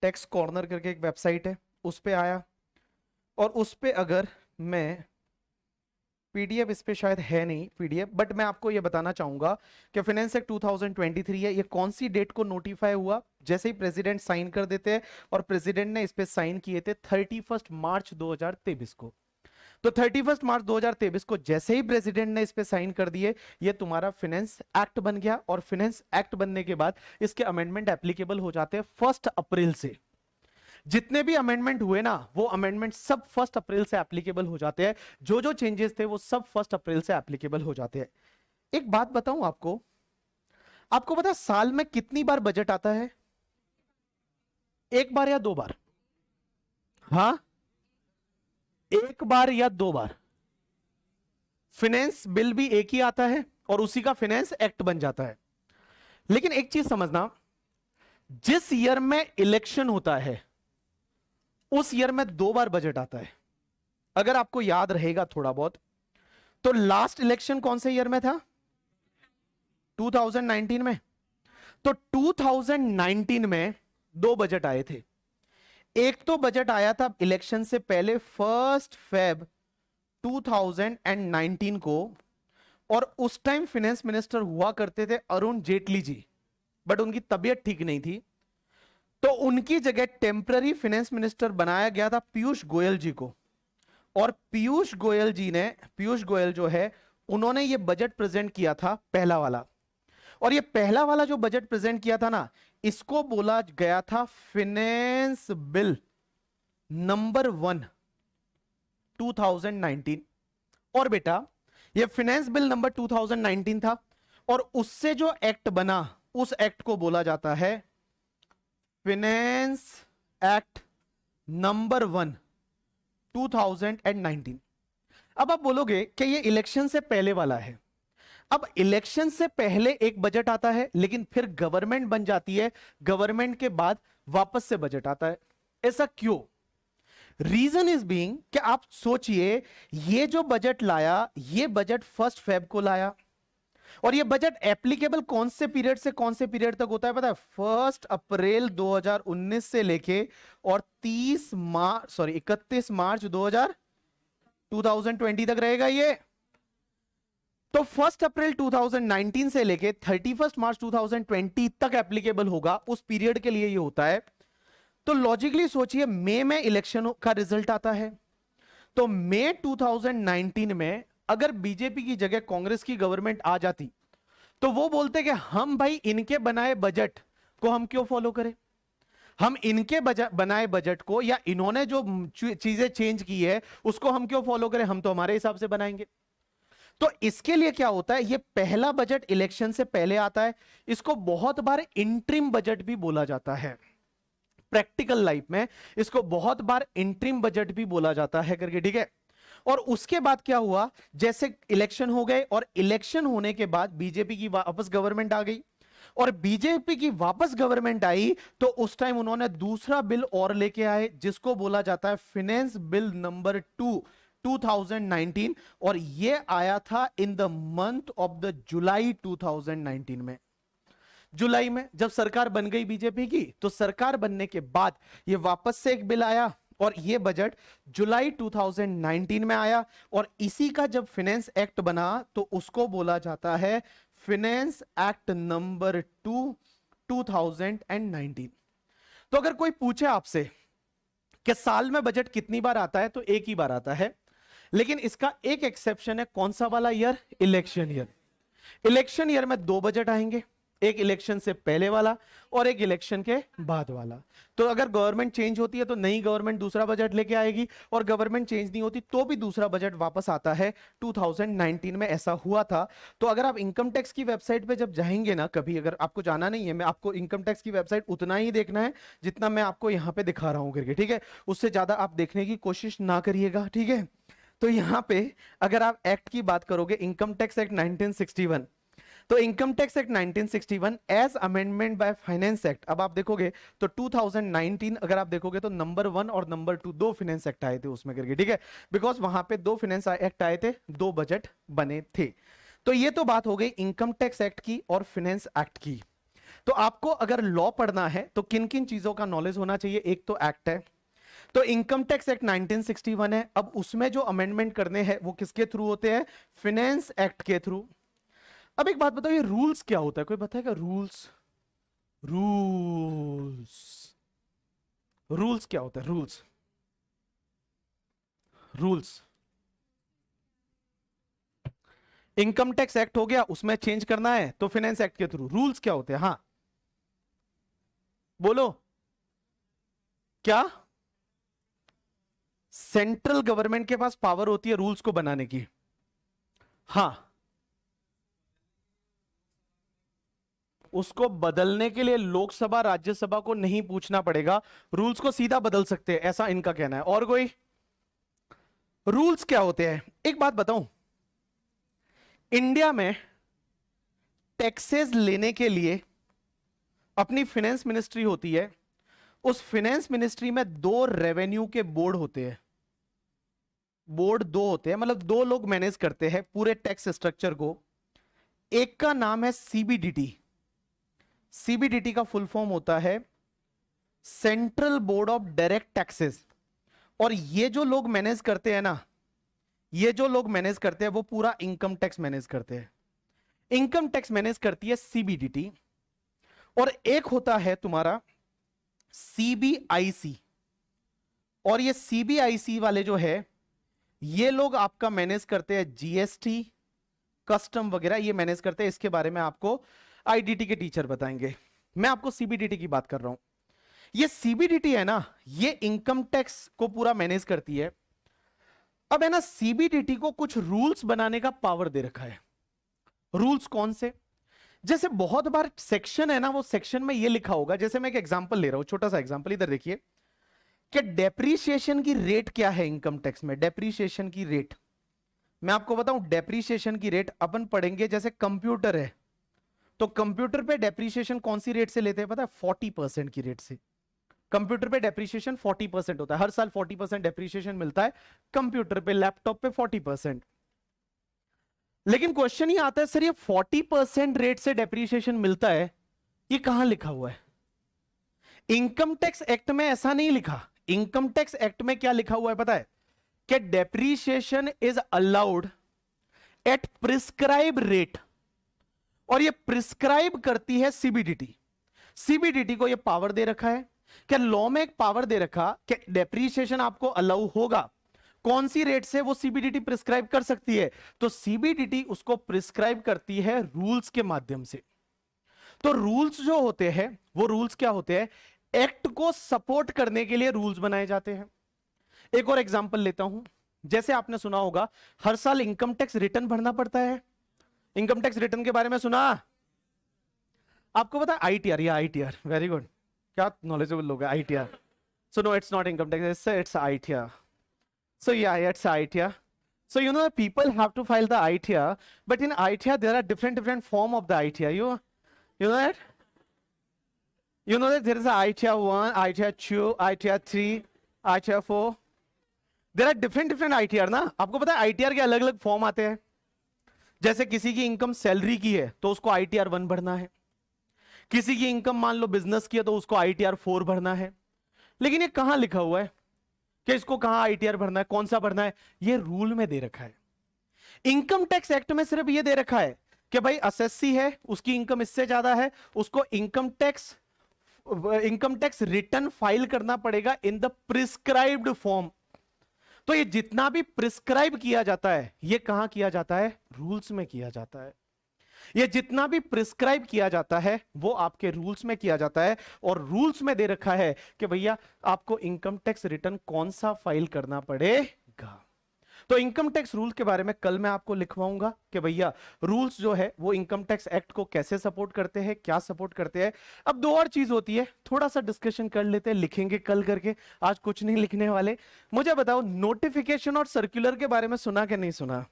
टैक्स कॉर्नर करके एक वेबसाइट है उस पे आया, और उस पे अगर मैं पीडीएफ, इस पे शायद है नहीं पीडीएफ, बट मैं आपको ये बताना चाहूंगा कि फाइनेंस एक्ट 2023 है, ये कौन सी डेट को नोटिफाई हुआ? जैसे ही प्रेसिडेंट साइन कर देते हैं, और प्रेसिडेंट ने इस पे साइन किए थे 31 मार्च 2023 को। तो 31 मार्च 2023 को जैसे ही प्रेसिडेंट ने इस पे साइन कर दिए, ये तुम्हारा फाइनेंस एक्ट बन गया। और फाइनेंस एक्ट बनने के बाद इसके अमेंडमेंट एप्लीकेबल हो जाते हैं 1 अप्रैल से। जितने भी अमेंडमेंट हुए ना वो अमेंडमेंट सब 1 अप्रैल से एप्लीकेबल हो जाते हैं। जो जो चेंजेस थे वो सब 1 अप्रैल से एप्लीकेबल हो जाते हैं। एक बात बताऊं आपको, आपको पता है साल में कितनी बार बजट आता है? 1 बार या 2 बार? हाँ, 1 बार या 2 बार। फाइनेंस बिल भी एक ही आता है और उसी का फाइनेंस एक्ट बन जाता है। लेकिन एक चीज समझना, जिस ईयर में इलेक्शन होता है उस ईयर में 2 बार बजट आता है। अगर आपको याद रहेगा थोड़ा बहुत, तो लास्ट इलेक्शन कौन से ईयर में था? 2019 में। तो 2019 में 2 बजट आए थे। एक तो बजट आया था इलेक्शन से पहले 1 फेब 2019 को, और उस टाइम फाइनेंस मिनिस्टर हुआ करते थे अरुण जेटली जी, बट उनकी तबीयत ठीक नहीं थी, तो उनकी जगह टेम्पररी फाइनेंस मिनिस्टर बनाया गया था पीयूष गोयल जी को। और पीयूष गोयल जो है उन्होंने ये बजट प्रेजेंट किया था पहला वाला। और ये पहला वाला जो बजट प्रेजेंट किया था ना, इसको बोला गया था फाइनेंस बिल नंबर 1 2019। और बेटा ये फाइनेंस बिल नंबर 2019 था, और उससे जो एक्ट बना उस एक्ट को बोला जाता है फाइनेंस एक्ट नंबर 1 2019। अब आप बोलोगे कि ये इलेक्शन से पहले वाला है। अब इलेक्शन से पहले एक बजट आता है, लेकिन फिर गवर्नमेंट बन जाती है, गवर्नमेंट के बाद वापस से बजट आता है। ऐसा क्यों? रीजन इज बीइंग कि आप सोचिए, ये जो बजट लाया ये बजट 1 फेब को लाया, और ये बजट एप्लीकेबल कौन से पीरियड से कौन से पीरियड तक होता है पता है? 1 अप्रैल 2019 से लेके और 31 मार्च 2020 तक रहेगा ये। तो 1 अप्रैल 2019 से लेके 31 मार्च 2020 तक एप्लीकेबल होगा, उस पीरियड के लिए ये होता है। तो लॉजिकली सोचिए, मई में इलेक्शन का रिजल्ट आता है, तो मई 2019 में अगर बीजेपी की जगह कांग्रेस की गवर्नमेंट आ जाती तो वो बोलते कि हम भाई इनके बनाए बजट को हम क्यों फॉलो करें, हम इनके बनाए बजट को या इन्होंने जो चीजें चेंज की है उसको हम क्यों फॉलो करें, हम तो हमारे हिसाब से बनाएंगे। तो इसके लिए क्या होता है, ये पहला बजट इलेक्शन से पहले आता है, इसको बहुत बार इंटरिम बजट भी बोला जाता है। प्रैक्टिकल लाइफ में इसको बहुत बार इंटरिम बजट भी बोला जाता है करके, ठीक है। और उसके बाद क्या हुआ, जैसे इलेक्शन हो गए और इलेक्शन होने के बाद बीजेपी की वापस गवर्नमेंट आ गई, और बीजेपी की वापस गवर्नमेंट आई तो उस टाइम उन्होंने दूसरा बिल और लेके आए जिसको बोला जाता है फाइनेंस बिल नंबर 2 2019, और ये आया था in the month of the जुलाई 2019 में। जुलाई में जब सरकार बन गई बीजेपी की, तो सरकार बनने के बाद ये वापस से एक बिल आया और ये बजट जुलाई 2019 में आया, और इसी का जब फाइनेंस एक्ट बना तो उसको बोला जाता है फाइनेंस एक्ट नंबर 2 2019। तो अगर कोई पूछे आपसे कि साल में बजट कितनी बार आता है, तो एक ही बार आता है, लेकिन इसका एक एक्सेप्शन है। कौन सा वाला year, election year. Election year में 2 बजट आएंगे, एक इलेक्शन से पहले वाला और एक इलेक्शन के बाद वाला। तो अगर गवर्नमेंट चेंज होती है तो नई गवर्नमेंट दूसरा बजट लेके आएगी, और गवर्नमेंट चेंज नहीं होती तो भी दूसरा बजट वापस आता है। 2019 में ऐसा हुआ था। तो अगर आप इनकम टैक्स की वेबसाइट पे जब जाएंगे ना कभी, अगर आपको जाना नहीं है, मैं आपको इनकम टैक्स की वेबसाइट उतना ही देखना है जितना मैं आपको यहाँ पे दिखा रहा हूँ करके, ठीक है। उससे ज्यादा आप देखने की कोशिश ना करिएगा, ठीक है। तो यहाँ पे अगर आप एक्ट की बात करोगे, इनकम टैक्स एक्ट 1961, तो income tax act 1961 as amendment by finance act, अब आप देखोगे तो 2019 अगर आप देखोगे तो नंबर 1 और नंबर 2 दो फाइनेंस एक्ट आए थे उसमें करके, ठीक है। बिकॉज वहां पे 2 फाइनेंस एक्ट आए थे, 2 बजट बने थे। तो ये तो बात हो गई इनकम टैक्स एक्ट की और फाइनेंस एक्ट की। तो आपको अगर लॉ पढ़ना है तो किन किन चीजों का नॉलेज होना चाहिए, एक तो एक्ट है, तो इनकम टैक्स एक्ट 1961 है। अब उसमें जो अमेंडमेंट करने हैं वो किसके थ्रू होते हैं, फाइनेंस एक्ट के थ्रू। अब एक बात बताओ, ये रूल्स क्या होता है, कोई बताएगा रूल्स, रूल्स रूल्स क्या होता है, rules, rules. Income tax act हो गया, उसमें चेंज करना है तो फाइनेंस एक्ट के थ्रू। रूल्स क्या होते हैं, हाँ बोलो क्या, सेंट्रल गवर्नमेंट के पास पावर होती है रूल्स को बनाने की, हाँ। उसको बदलने के लिए लोकसभा राज्यसभा को नहीं पूछना पड़ेगा, रूल्स को सीधा बदल सकते हैं, ऐसा इनका कहना है। और कोई रूल्स क्या होते हैं, एक बात बताऊं, इंडिया में टैक्सेस लेने के लिए अपनी फाइनेंस मिनिस्ट्री होती है, उस फाइनेंस मिनिस्ट्री में 2 रेवेन्यू के बोर्ड होते हैं, बोर्ड 2 होते हैं, मतलब 2 लोग मैनेज करते हैं पूरे टैक्स स्ट्रक्चर को। एक का नाम है सीबीडीटी, सीबीडीटी का फुल फॉर्म होता है central board of direct taxes. और ये जो लोग मैनेज करते हैं ना, ये जो लोग मैनेज करते हैं वो पूरा इनकम टैक्स मैनेज करते हैं। इनकम टैक्स मैनेज करती है सीबीडीटी। और एक होता है तुम्हारा सीबीआईसी, और ये सीबीआईसी वाले जो है ये लोग आपका मैनेज करते हैं जीएसटी, कस्टम वगैरह, ये मैनेज करते हैं। इसके बारे में आपको आईडीटी के टीचर बताएंगे, मैं आपको सीबीडीटी की बात कर रहा हूं। ये सीबीडीटी है ना, ये इनकम टैक्स को पूरा मैनेज करती है। अब है ना, सीबीडीटी को कुछ रूल्स बनाने का पावर दे रखा है। रूल्स कौन से, जैसे बहुत बार सेक्शन है ना, वो सेक्शन में ये लिखा होगा, जैसे मैं एक एग्जांपल ले रहा हूं, छोटा सा एग्जांपल, इधर देखिए कि डेप्रीशिएशन की रेट क्या है इनकम टैक्स में। डेप्रीशिएशन की रेट मैं आपको बताऊं, डेप्रीशिएशन की रेट अपन पढ़ेंगे, जैसे कंप्यूटर है तो कंप्यूटर पे डेप्रीशिएशन कौन सी रेट से लेते हैं पता है, 40% की रेट से। कंप्यूटर पे डेप्रीशिएशन 40% होता है, हर साल 40% डेप्रीशिएशन मिलता है कंप्यूटर पे, लैपटॉप पे 40%। लेकिन क्वेश्चन ये आता है, सर ये 40% रेट से डेप्रीशिएशन मिलता है, ये कहां लिखा हुआ है? इनकम टैक्स एक्ट में ऐसा नहीं लिखा। इनकम टैक्स एक्ट में क्या लिखा हुआ है पता है, कि depreciation is allowed at prescribe rate, और ये प्रिस्क्राइब करती है सीबीडीटी। सीबीडीटी को ये पावर दे रखा है, क्या लॉ में एक पावर दे रखा कि डेप्रीशिएशन आपको अलाउ होगा, कौन सी रेट से वो सीबीडीटी प्रिस्क्राइब कर सकती है? तो सीबीडीटी उसको प्रिस्क्राइब करती है रूल्स के माध्यम से। तो रूल्स जो होते हैं वो रूल्स क्या होते हैं? एक्ट को सपोर्ट करने के लिए रूल्स बनाए जाते हैं। एक और एग्जांपल लेता हूं, जैसे आपने सुना होगा हर साल इनकम टैक्स रिटर्न भरना पड़ता है। इनकम टैक्स रिटर्न के बारे में सुना? आपको पता है आईटीआर? या आईटीआर, वेरी गुड, क्या नॉलेजेबल लोग हैं। ITR, so no, it's not income tax, it's ITR. So yeah, it's ITR. So you know the people have to file the ITR, but in ITR there are different form of the ITR. You know that? You know that there is a ITR 1, ITR 2, ITR 3, ITR 4. There are different ITR ना। आपको पता है ITR के अलग अलग फॉर्म आते हैं। जैसे किसी की इनकम सैलरी की है तो उसको ITR 1 भरना है, किसी की इनकम मान लो बिजनेस की है तो उसको ITR 4 भरना है। लेकिन ये कहां लिखा हुआ है कि इसको कहां आईटीआर भरना है, कौन सा भरना है? ये रूल में दे रखा है। इनकम टैक्स एक्ट में सिर्फ ये दे रखा है कि भाई एसएससी है, उसकी इनकम इससे ज्यादा है, उसको इनकम टैक्स रिटर्न फाइल करना पड़ेगा इन द प्रिस्क्राइब्ड फॉर्म। तो ये जितना भी प्रिस्क्राइब किया जाता है ये कहां किया जाता है? रूल्स में किया जाता है। ये जितना भी प्रिस्क्राइब किया जाता है वो आपके रूल्स में किया जाता है, और रूल्स में दे रखा है कि भैया आपको इनकम टैक्स रिटर्न कौन सा फाइल करना पड़ेगा। तो इनकम टैक्स रूल के बारे में कल मैं आपको लिखवाऊंगा कि भैया रूल्स जो है वो इनकम टैक्स एक्ट को कैसे सपोर्ट करते हैं, क्या सपोर्ट करते हैं। अब दो और चीज होती है, थोड़ा सा डिस्कशन कर लेते हैं, लिखेंगे कल करके, आज कुछ नहीं लिखने वाले। मुझे बताओ नोटिफिकेशन और सर्कुलर के बारे में सुना कि नहीं सुना?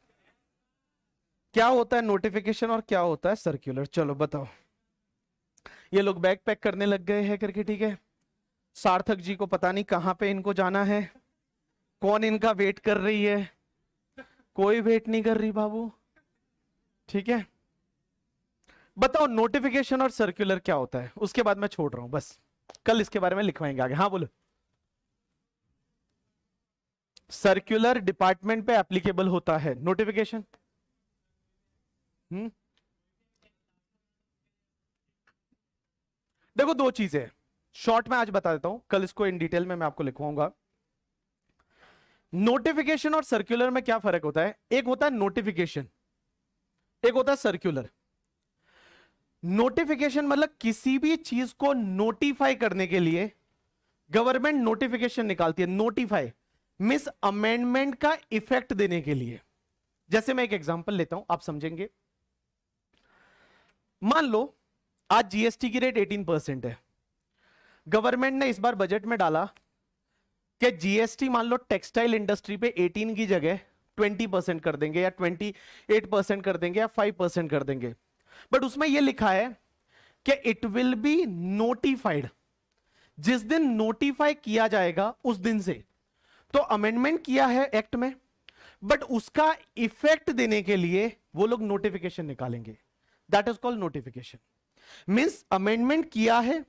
क्या होता है नोटिफिकेशन और क्या होता है सर्कुलर? चलो बताओ। ये लोग बैग पैक करने लग गए हैं करके, ठीक है। सार्थक जी को पता नहीं कहां पे इनको जाना है, कौन इनका वेट कर रही है? कोई वेट नहीं कर रही बाबू, ठीक है। बताओ नोटिफिकेशन और सर्कुलर क्या होता है, उसके बाद मैं छोड़ रहा हूं, बस कल इसके बारे में लिखवाएंगे आगे। हाँ बोलो। सर्कुलर डिपार्टमेंट पे एप्लीकेबल होता है, नोटिफिकेशन देखो दो चीजें शॉर्ट में आज बता देता हूं, कल इसको इन डिटेल में मैं आपको लिखवाऊंगा। नोटिफिकेशन और सर्कुलर में क्या फर्क होता है? एक होता है नोटिफिकेशन, एक होता है सर्कुलर। नोटिफिकेशन मतलब किसी भी चीज को नोटिफाई करने के लिए गवर्नमेंट नोटिफिकेशन निकालती है। नोटिफाई मींस अमेंडमेंट का इफेक्ट देने के लिए। जैसे मैं एक एग्जांपल लेता हूं, आप समझेंगे। मान लो आज जीएसटी की रेट 18% है। गवर्नमेंट ने इस बार बजट में डाला कि जीएसटी मान लो टेक्सटाइल इंडस्ट्री पे 18 की जगह 20% कर देंगे, या 28% कर देंगे, या 5% कर देंगे। बट उसमें यह लिखा है कि इट विल बी नोटिफाइड। जिस दिन नोटिफाई किया जाएगा उस दिन से। तो अमेंडमेंट किया है एक्ट में, बट उसका इफेक्ट देने के लिए वो लोग नोटिफिकेशन निकालेंगे। That is called notification. Means amendment किया है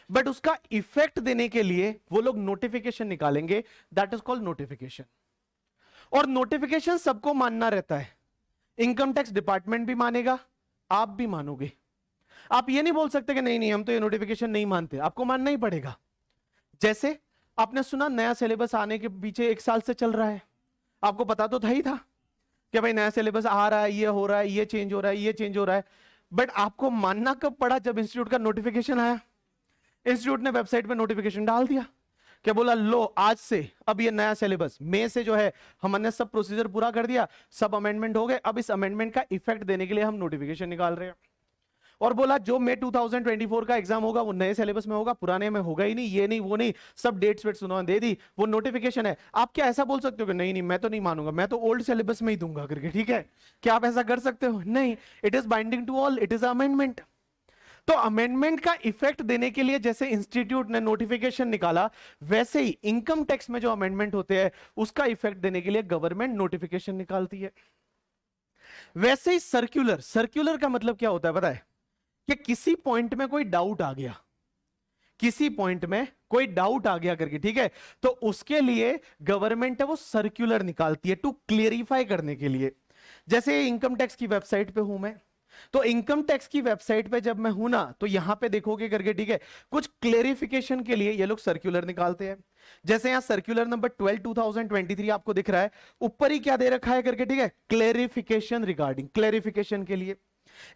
बट उसका इफेक्ट देने के लिए वो लोग नोटिफिकेशन निकालेंगे। That is called notification. और नोटिफिकेशन सबको मानना रहता है। इनकम टैक्स डिपार्टमेंट भी मानेगा, आप भी मानोगे। आप ये नहीं बोल सकते कि नहीं नहीं हम तो ये नोटिफिकेशन नहीं मानते, आपको मानना ही पड़ेगा। जैसे आपने सुना नया सिलेबस आने के पीछे 1 साल से चल रहा है, आपको पता तो था ही था कि भाई नया सिलेबस आ रहा है, ये हो रहा है, ये चेंज हो रहा है, ये चेंज हो रहा है। बट आपको मानना कब पड़ा? जब इंस्टीट्यूट का नोटिफिकेशन आया। इंस्टीट्यूट ने वेबसाइट पे नोटिफिकेशन डाल दिया, क्या बोला, लो आज से अब ये नया सिलेबस मई से जो है हमने सब प्रोसीजर पूरा कर दिया, सब अमेंडमेंट हो गए, अब इस अमेंडमेंट का इफेक्ट देने के लिए हम नोटिफिकेशन निकाल रहे हैं। और बोला जो मई 2024 का एग्जाम होगा वो नए सिलेबस में होगा, पुराने में होगा ही नहीं, ये नहीं वो नहीं, सब डेट्स वेट्स उन्होंने दे दी, वो नोटिफिकेशन है। आप क्या ऐसा बोल सकते हो कि नहीं नहीं मैं तो नहीं मानूंगा, मैं तो ओल्ड सिलेबस में ही दूंगा करके? ठीक है, क्या आप ऐसा कर सकते हो? नहीं, it is binding to all, it is amendment. तो अमेंडमेंट का इफेक्ट देने के लिए जैसे इंस्टीट्यूट ने नोटिफिकेशन निकाला, वैसे ही इनकम टैक्स में जो अमेंडमेंट होते हैं उसका इफेक्ट देने के लिए गवर्नमेंट नोटिफिकेशन निकालती है। वैसे ही सर्कुलर, सर्कुलर का मतलब क्या होता है पता है? कि किसी पॉइंट में कोई डाउट आ गया, किसी पॉइंट में कोई डाउट आ गया करके, ठीक है, तो उसके लिए गवर्नमेंट है वो सर्कुलर निकालती है टू क्लियरिफाई करने के लिए। जैसे इनकम टैक्स की वेबसाइट पे हूं मैं, तो इनकम टैक्स की वेबसाइट पे जब मैं हूं ना, तो यहां पे देखोगे करके, ठीक है, कुछ क्लेरिफिकेशन के लिए ये लोग सर्कुलर निकालते हैं। जैसे यहां सर्कुलर नंबर 12 2023 आपको दिख रहा है, ऊपर ही क्या दे रखा है करके, ठीक है, क्लेरिफिकेशन रिगार्डिंग, क्लेरिफिकेशन के लिए।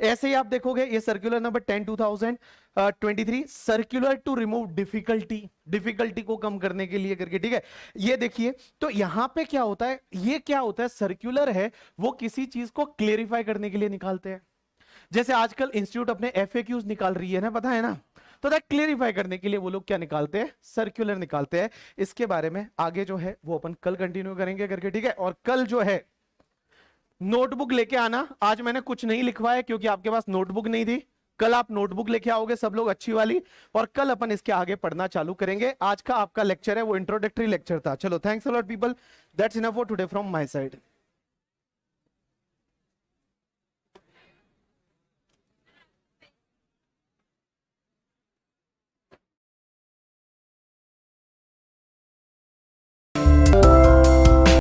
ऐसे ही आप देखोगे ये circular number 10 2023, circular to remove difficulty, difficulty को कम करने के लिए करके, ठीक है। ये देखिए, तो यहां पे क्या होता है, ये क्या होता है, सर्कुलर है वो किसी चीज को क्लेरिफाई करने के लिए निकालते हैं। जैसे आजकल इंस्टीट्यूट अपने एफएक्यूज निकाल रही है ना, पता है ना, तो दैट क्लेरिफाई करने के लिए वो लोग क्या निकालते हैं, सर्कुलर निकालते हैं। इसके बारे में आगे जो है वो अपन कल कंटिन्यू करेंगे करके, ठीक है। और कल जो है नोटबुक लेके आना, आज मैंने कुछ नहीं लिखवाया क्योंकि आपके पास नोटबुक नहीं थी। कल आप नोटबुक लेके आओगे सब लोग अच्छी वाली, और कल अपन इसके आगे पढ़ना चालू करेंगे। आज का आपका लेक्चर है वो इंट्रोडक्टरी लेक्चर था। चलो, thanks a lot people, that's enough for today from my side.